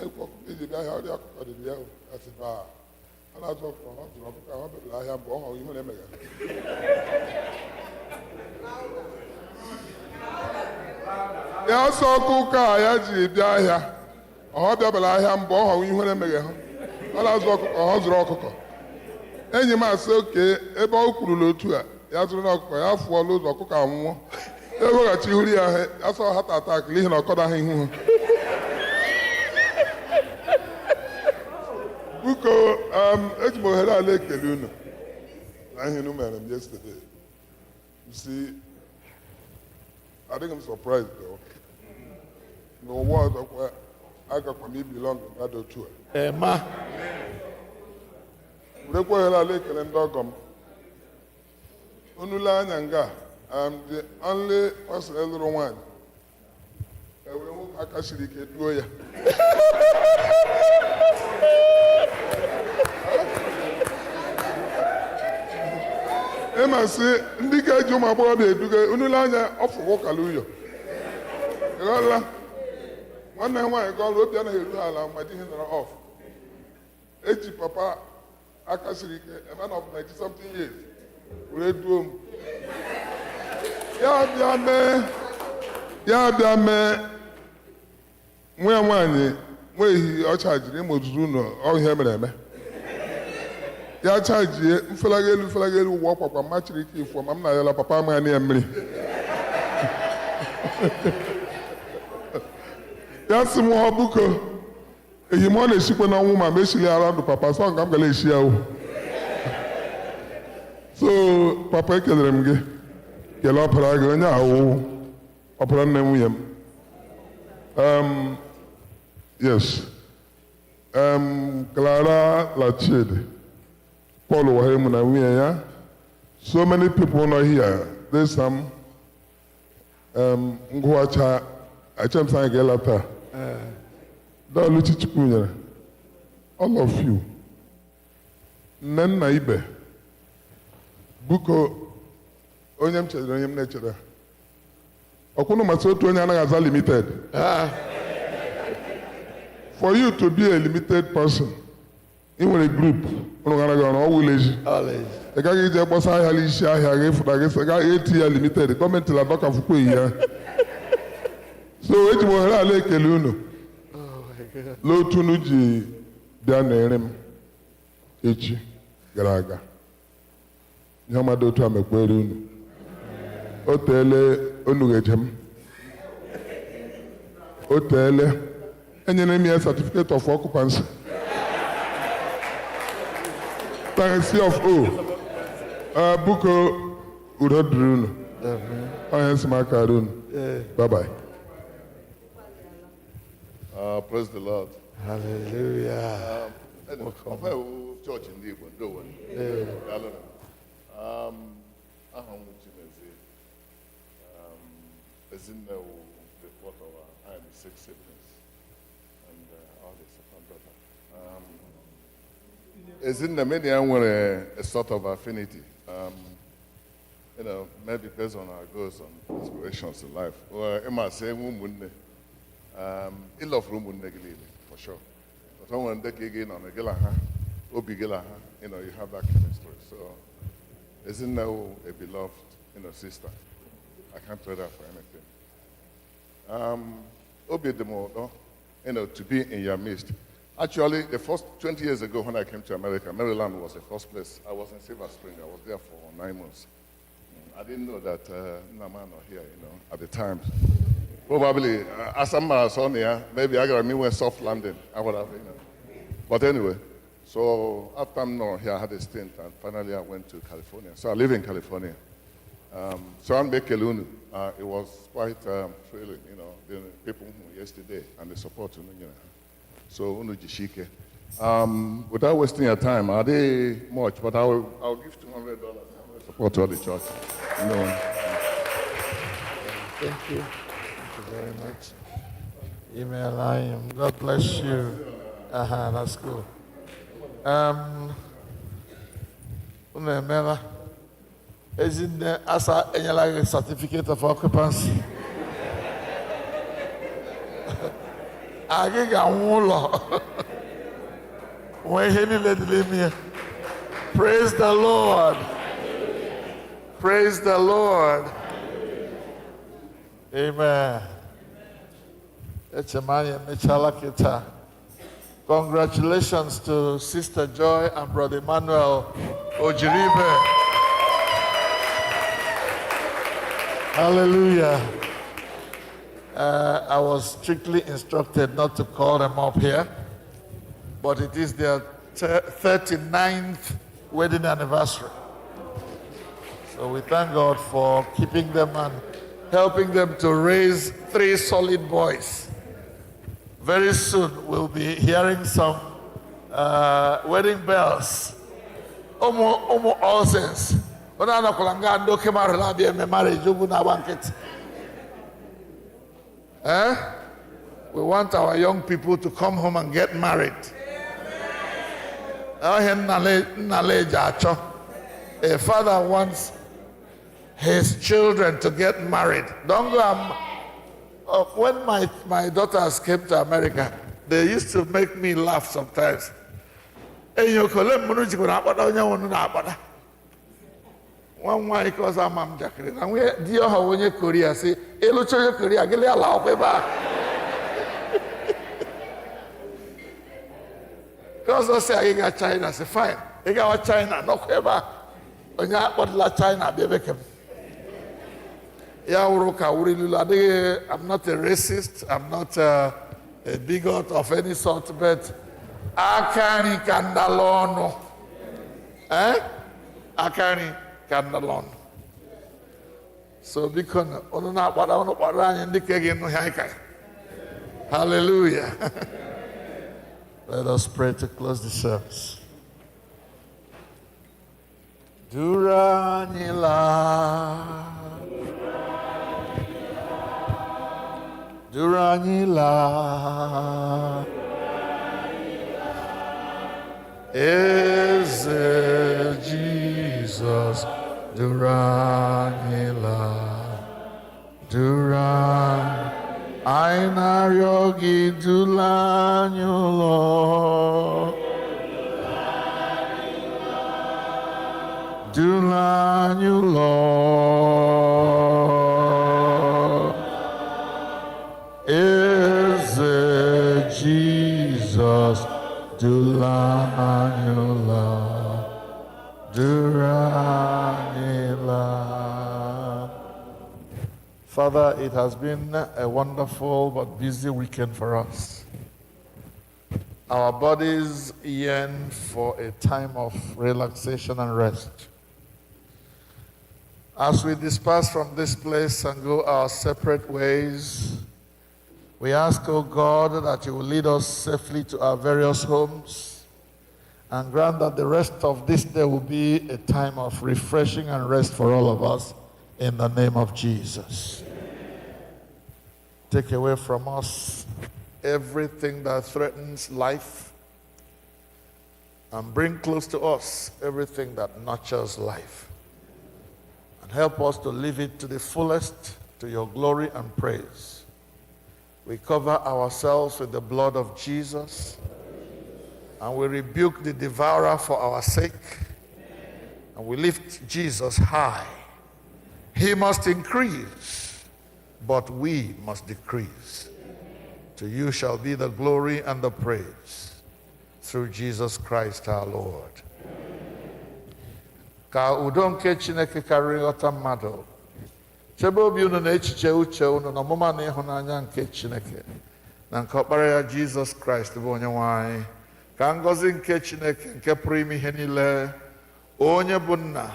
I walk with the guy, how the Akwukwo did the that's a bar. And I talk from Akwukwo, I have born, you never ya sọ ọkụkọ a ya ji bịa ahịa ọ bịabara ahịa mbọ ọ hụ ihe na-emeghe ha ọ na-azụ ọkụkọ ọ zụrụ ọkụkọ enyi m asị oke ebe ọ kwuru n'otu a ya zụrụ na ọkụkọ ya fụọla ụzọ ọkụkọ anwụọ eweghachi hụrụ ya ya sọ hata atak n'ihi na ọkọda ha ihu ha biko eji m ohere ala ekele unu na ihe unu mere m yesterday. You see, I think I'm surprised though. No word of where I got from me belong in that tour. Ma. Require a lake and dogum. Unula Nyanga, I'm the only person in the one. I will walk Akashiri Ketuya. Emma say, Ndika Juma Bobby, Unulanya off Wokaluyo. One night I got Ropiana Hiruala, my dinner off. Echi Papa Akashiri, a man of 90-something years. Red room. Yabia, where he charged him was Zuno, all him. Ya charge ye mfelagelu wo papa maturity for mamna yala papa ma na emri ya simu hobuko eyi mo na shikwe na nwuma meshili around papa so ngam gale shia o so papa ekelere m gị kele ọpara gị onye ahụ ọpara nne nwunye m yes Clara Lachide Paul Wahemu na nwunye. So many people not here. There's some ngwacha achem sang gelata. Da luchi chukunyere. All of you. Nen na ibe. Buko onyem chedere onyem nechere. Okunu masotu onye anaghị aza limited. For you to be a limited person, in a group, all village. The guy is a boss. I have the guy 8 years limited. The government is a dock of here. So, which will I like a luno? Low to Nuji, Danerem, Echi, Garaga. Yamado to Amakwerun. Hotel, Onugajem. Hotel, and your name is certificate of occupancy. Thanks of Buko Udodrun. I am Makarun. Bye bye. Praise the Lord. Hallelujah. Church in the Igbo, do one. As in the report of I have 6 siblings and all the second daughter. As in the many were a sort of affinity. Maybe based on our goals and aspirations in life. Or I must say, ill of room for sure. But when they again on a gilaha, you have that chemistry. So, isn't now a beloved, sister? I can't trade that for anything. To be in your midst. Actually, the first 20 years ago when I came to America, Maryland was the first place. I was in Silver Spring. I was there for 9 months. I didn't know that Naman or here, at the time. Probably, as I'm Sonia, maybe I got me when soft landing. I would have, But anyway, so after I'm not here, I had a stint, and finally I went to California. So I live in California. So I'm Bekelunu. It was quite thrilling, the people yesterday and the support, So Unu Jishike. Without wasting your time, are they much? But I'll give $200 support to the church. Thank you. Thank you very much. Email I am. God bless you. That's cool. Unemela. Isn't there a certificate of occupancy? I think praise the Lord. Praise the Lord. Amen. Congratulations to Sister Joy and Brother Emmanuel Ojiribe. Hallelujah. I was strictly instructed not to call them up here, but it is their 39th wedding anniversary. So we thank God for keeping them and helping them to raise 3 solid boys. Very soon we'll be hearing some wedding bells. Omo all sense. We want our young people to come home and get married. A father wants his children to get married. Don't go. When my daughters came to America, they used to make me laugh sometimes. One why because I'm Jacqueline. And we dear how when you Korea say, Elucho Korea, get allow paper. Because I say I got China, say fine. I got China, no paper. When you got la China, be become. I'm not a racist, I'm not a bigot of any sort, but Akani Kandalono. Akani Kandalon. So because hallelujah. Let us pray to close the service. Duranila. Duranila. Is Jesus Duranila. Duran Aina Yogi Dulanyulo. Dulanyulo. Is Jesus Dulanila, Duranila. Father, it has been a wonderful but busy weekend for us. Our bodies yearn for a time of relaxation and rest. As we disperse from this place and go our separate ways, we ask, O God, that you will lead us safely to our various homes and grant that the rest of this day will be a time of refreshing and rest for all of us in the name of Jesus. Take away from us everything that threatens life and bring close to us everything that nurtures life. And help us to live it to the fullest to your glory and praise. We cover ourselves with the blood of Jesus, and we rebuke the devourer for our sake, and we lift Jesus high. He must increase, but we must decrease. To you shall be the glory and the praise. through Jesus Christ our Lord. Ka udo nke Chineke karịrị nghọta mmadụ chebe obi unu na echiche uche unu na ọmụma na ịhụnanya nke Chineke na nke ọkpara ya Jizọs Kraịst bụ Onye-nwe anyị. Ka ngọzi nke Chineke nke pụrụ ime ihe niile, onye bụ Nna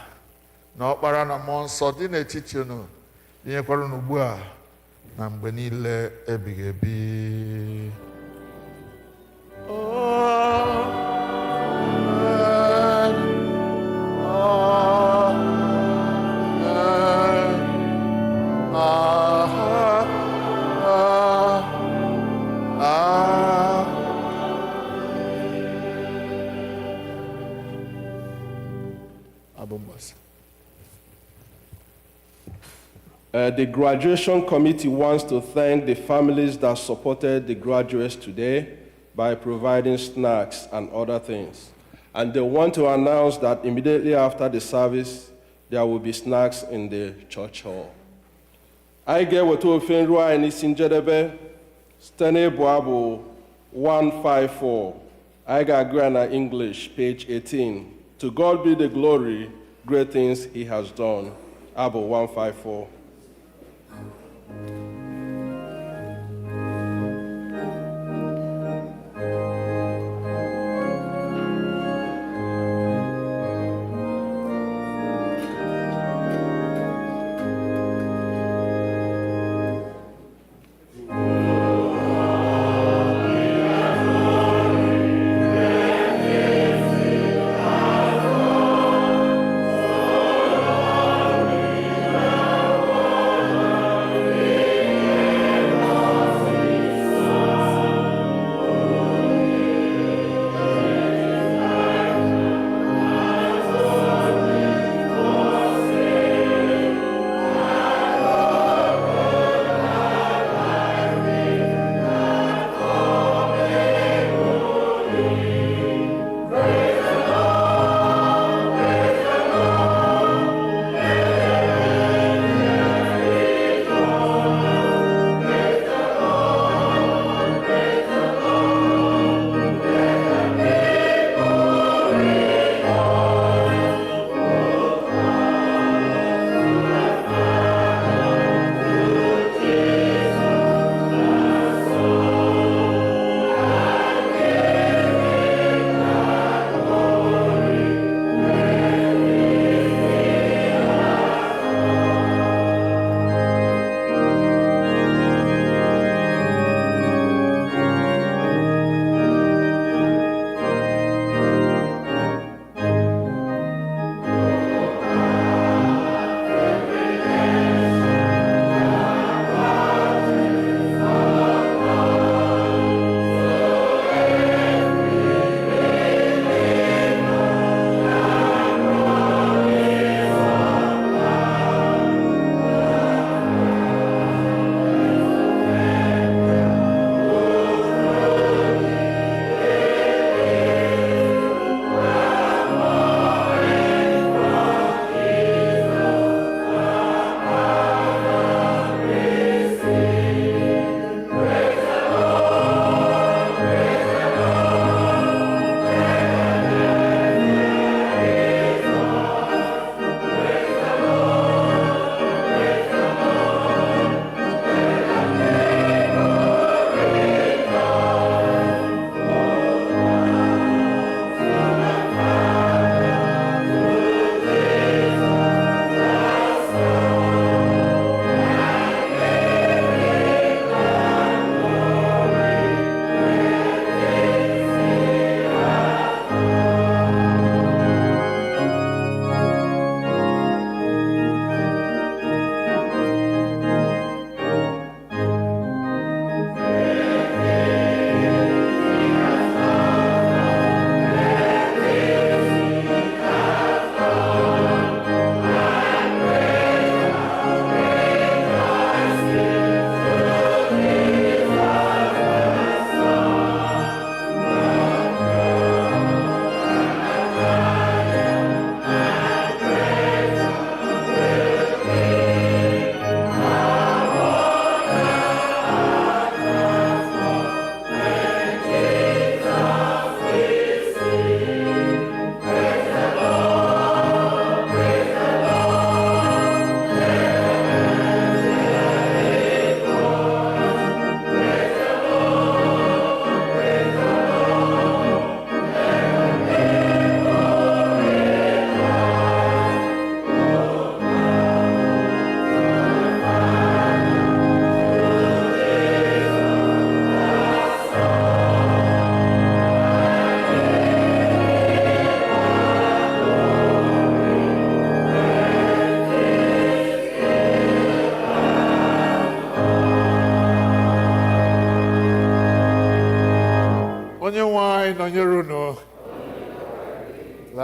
na Ọkpara na Mmụọ Nsọ dị n'etiti unu, dinyekwara unu ugbu a na mgbe niile ebighị ebi. The graduation committee wants to thank the families that supported the graduates today by providing snacks and other things. And they want to announce that immediately after the service, there will be snacks in the church hall. I get what to offend Ryan is in Jedebe, Stene Boabo 154. I got grammar English, page 18. To God be the glory, great things he has done. Abu 154. Yeah.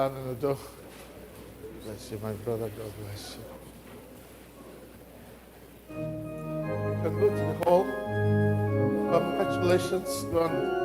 down in the door. Bless you, my brother. God bless you. You can go to the hall. Congratulations. Go on.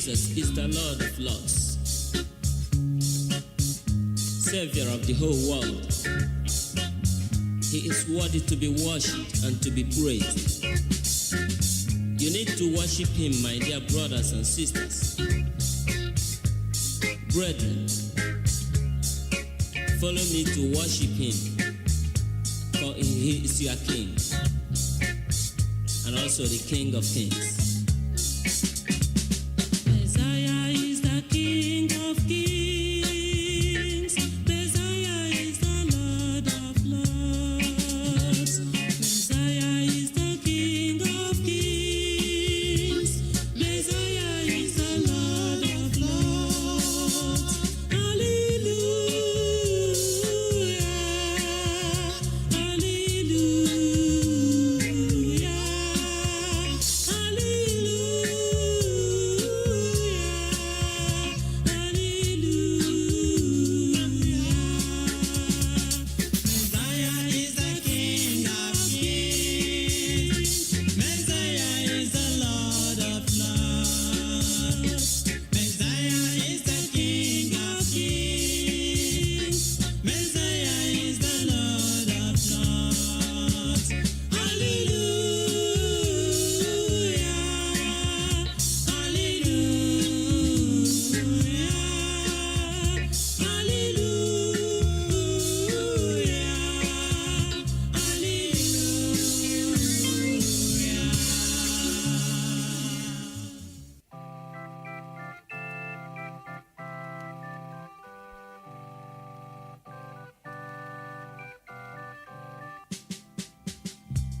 Jesus is the Lord of Lords, Savior of the whole world. He is worthy to be worshipped and to be praised. You need to worship him, my dear brothers and sisters. Brethren, follow me to worship him, for he is your King, and also the King of Kings. Messiah is the King of Kings. Messiah is the Lord of Lords. Messiah is the King of Kings. Messiah is the Lord of Lords. Hallelujah. Hallelujah.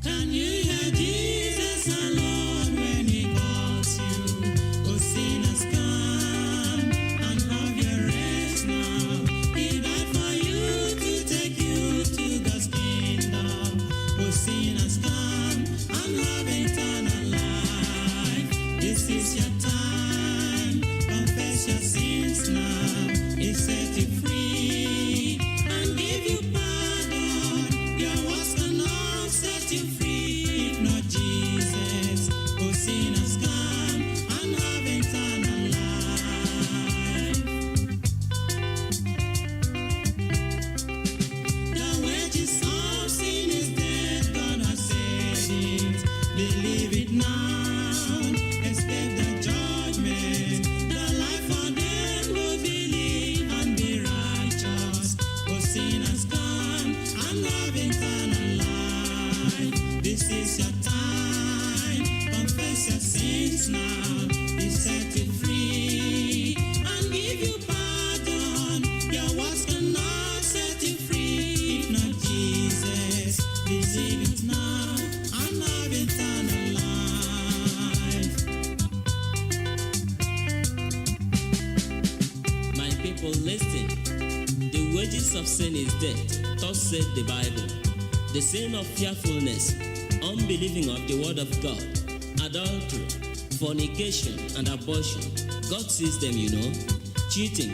Can you hear Jesus our Lord when he calls you? Oh, sinners, come and have your rest now. He died for you to take you to God's kingdom. Oh, sinners, come and have eternal life. This is your time. Confess your sins now. He set you free and give you pardon. Your words cannot set you free. If not Jesus, oh sinners, come and have eternal life. The wages of sin is death, God has said it. Believe it now, escape the judgment. The life for them who believe and be righteous. Oh sinners, come and have eternal life. This is your time. Confess your sins now. He set you free and give you pardon. Your words cannot set you free. If not Jesus, receive it now and have eternal life. My people, listen. The wages of sin is death. Thus said the Bible. The sin of fearfulness, unbelieving of the word of God, adultery, fornication, and abortion. God sees them, you know. Cheating,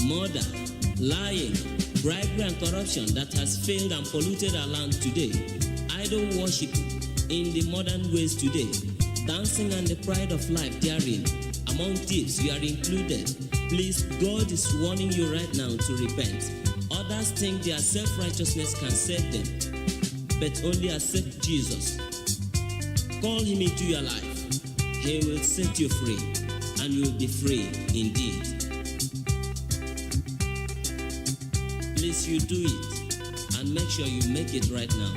murder, lying, bribery, and corruption that has failed and polluted our land today. Idol worship in the modern ways today. Dancing and the pride of life therein. Among thieves, you are included. Please, God is warning you right now to repent. Others think their self-righteousness can save them, but only accept Jesus. Call him into your life. He will set you free, and you will be free indeed. Please, you do it, and make sure you make it right now.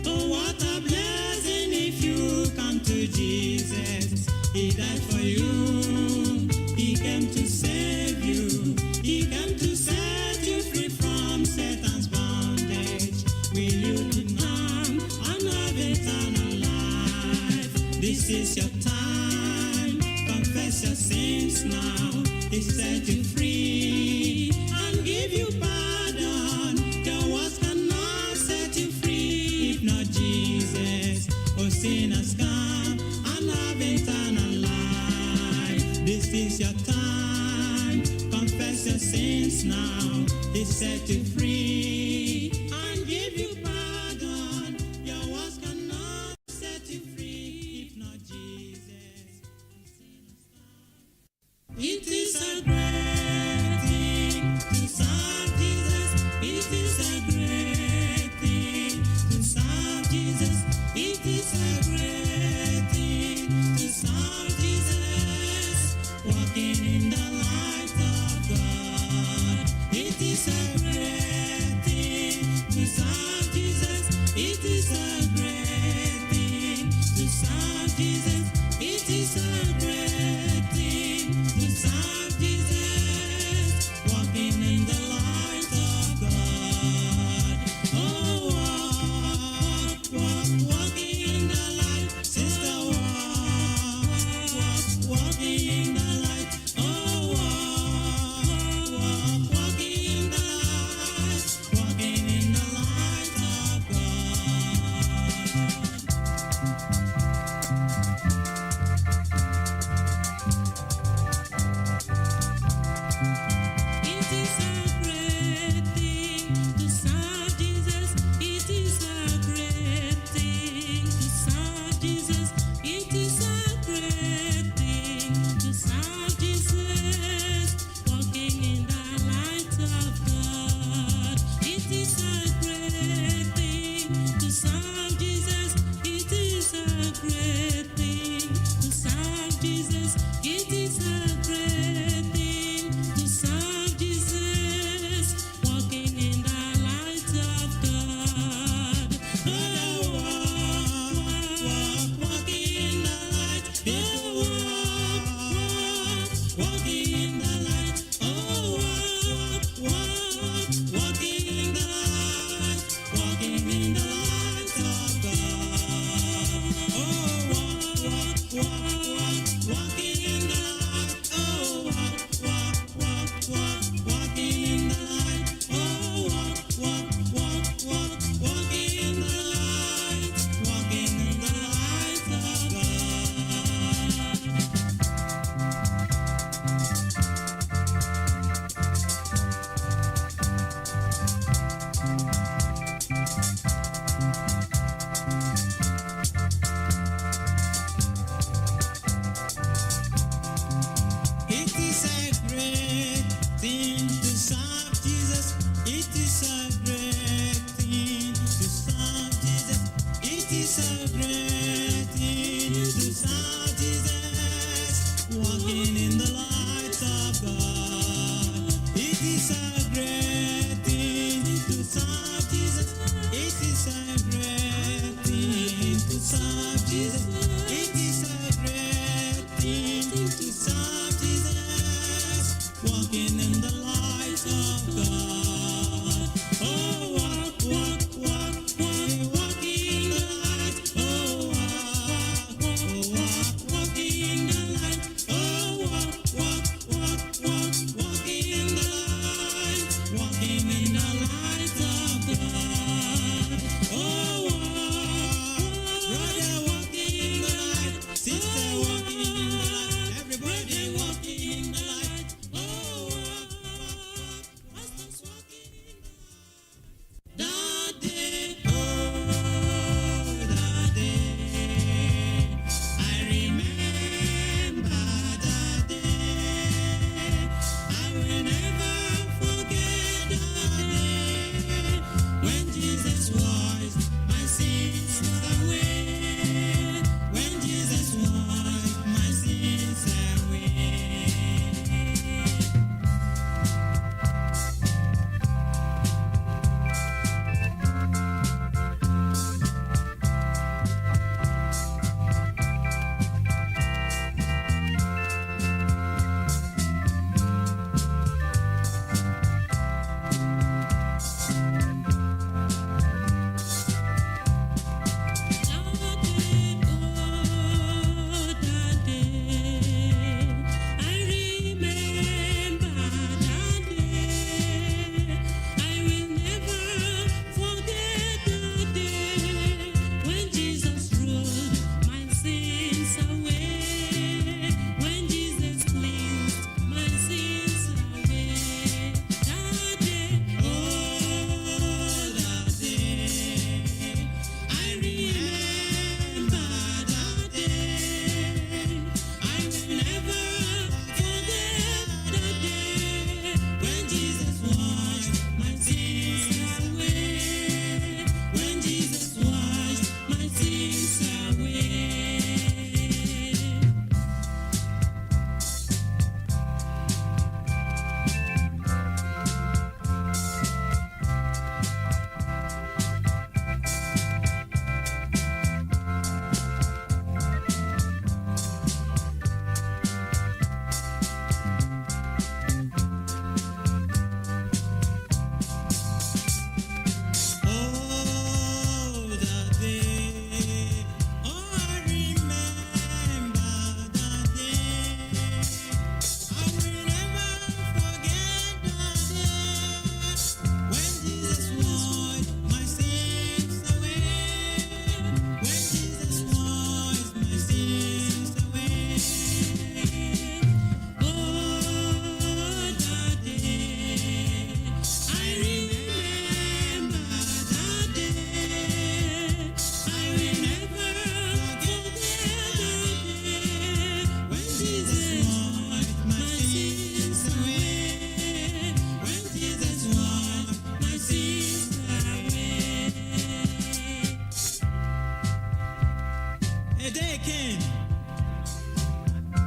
Oh, what a blessing if you come to Jesus. He died for you. He came to save you. He came to set you free from Satan's bondage. Will you come and have eternal life? This is your time. Confess your sins now. He set you free and give you pardon. Your words cannot set you free. If not Jesus, oh sinners, come and have eternal life. This is your time. Confess your sins now. He set you free and give you pardon. Your words cannot set you free. If not Jesus.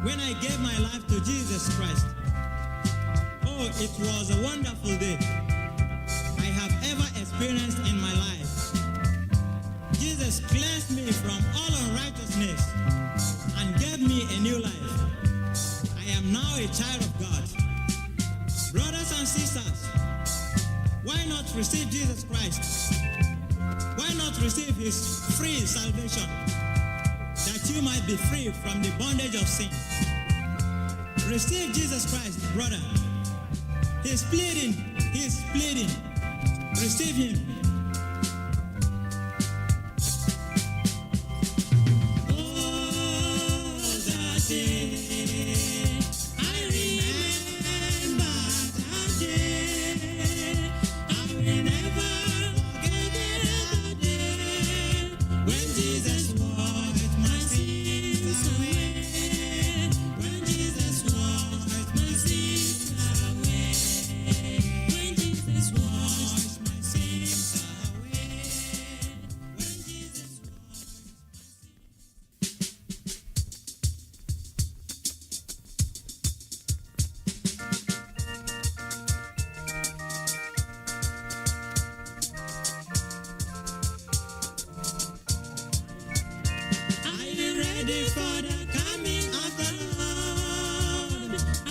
when I gave my life to Jesus Christ. Oh, it was a wonderful day I have ever experienced in my life. Jesus cleansed me from all unrighteousness and gave me a new life. I am now a child of God. Brothers and sisters, why not receive Jesus Christ? Why not receive his free salvation, that you might be free from the bondage of sin? Receive Jesus Christ, brother. He's pleading. Receive him. Oh, that day, I remember that day. I will never forget that day when Jesus washed my sins away. When Jesus washed my sins away. When Jesus washed my sins away. When Jesus Are you ready for the coming of the Lord? A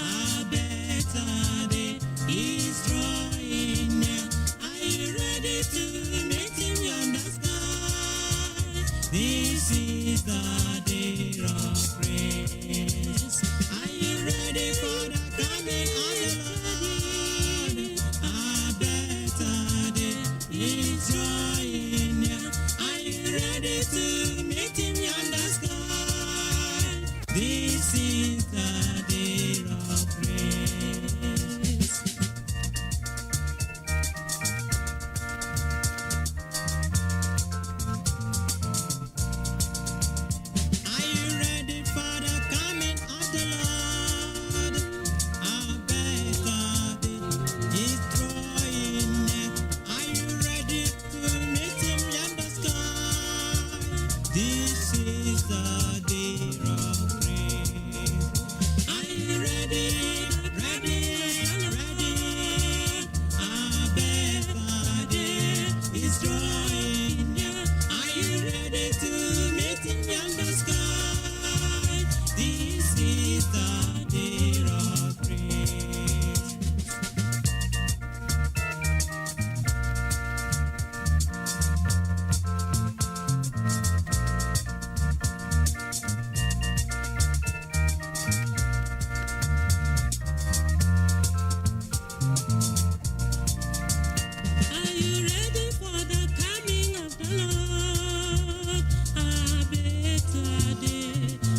better day is drawing near. Are you ready to meet him yonder sky? This is the day of grace. Are you ready for the coming of the Lord? A better day is drawing near. Are you ready to meet him yonder sky? This is the day of grace. Are you ready for the coming of the Lord? A better day is drawing near. Are you ready to meet him yonder sky? This is the day of grace. Are you ready? A better day is drawing near. Are you ready to meet him yonder sky? This is the day of grace. Are you ready for the coming of the Lord? A better day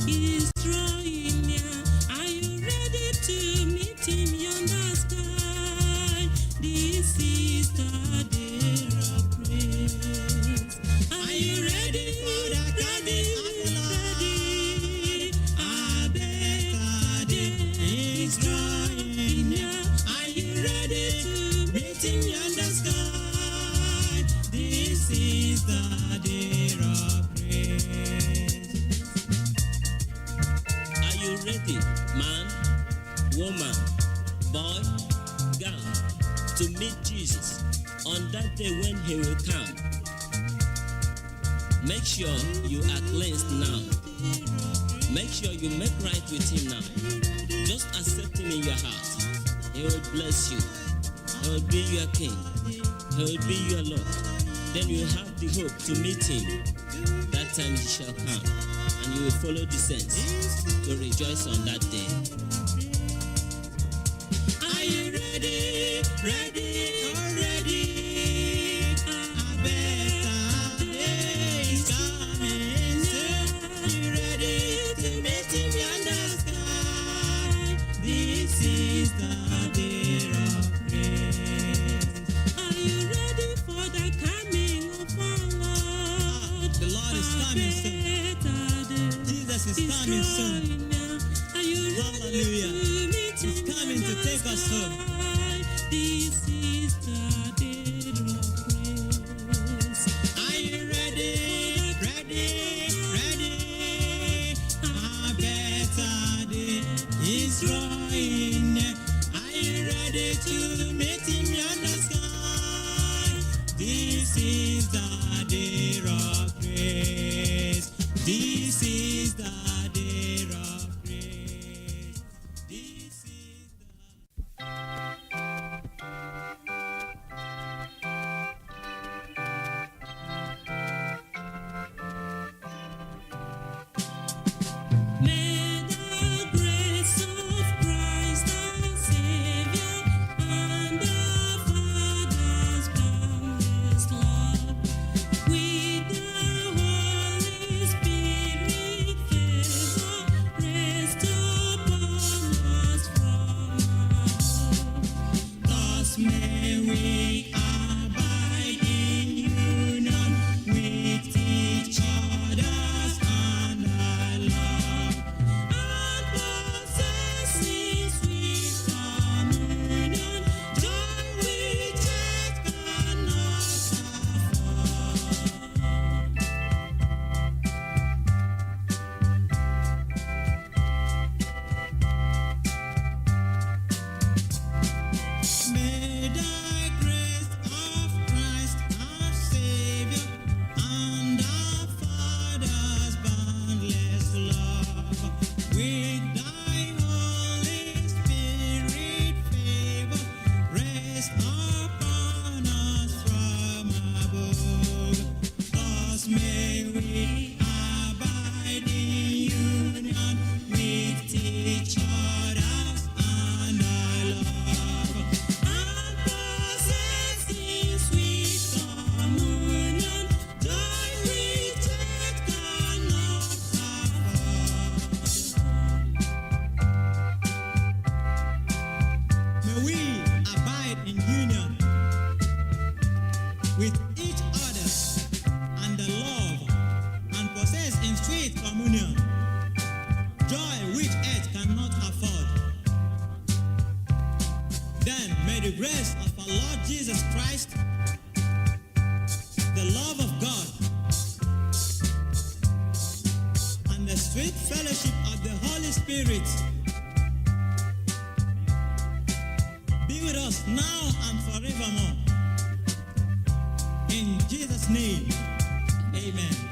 is drawing near. Are you ready to meet him yonder sky? This is the day of grace. Are you ready for the coming of the Lord? A better day is drawing near. Are you ready to meet him yonder sky? This is the day of grace. Are you ready, man, woman, boy, girl, to meet Jesus on that day when he will come? Make sure you are cleansed now. Make sure you make right with him now. Just accept him in your heart. He will bless you. He will be your king. He will be your Lord. Then you have the hope to meet him. That time he shall come, and you will follow the saints to rejoice on that day. Are you ready? A better day is coming soon. Are you ready to meet him yonder sky? This is the day of grace. Are you ready for the coming of our Lord? The Lord is coming soon. Jesus is coming soon. Hallelujah. He's coming to take us home. This is the day of grace. Are you ready? A better day is drawing near. Are you ready to meet him on the sky? This is the day of grace. This is the day of grace. This is May the grace of Christ our Savior and the Father's boundless love with the Holy Spirit favor rest upon us from above. Thus may we abide in union with each other and our love, and possessing sweet communion, joy which earth cannot afford. May the grace of Christ our Savior and our Father's boundless love with thy Holy Spirit favor rest upon us from above. Thus may we abide in union with each other and our love, and possessing sweet communion, joy which earth cannot afford. May we abide in union with each other and the love, and possess in sweet communion, joy which earth cannot afford. Then may the grace of our Lord Jesus Christ, the love of God, and the sweet fellowship of the Holy Spirit be with us now and forevermore. In Jesus' name, amen.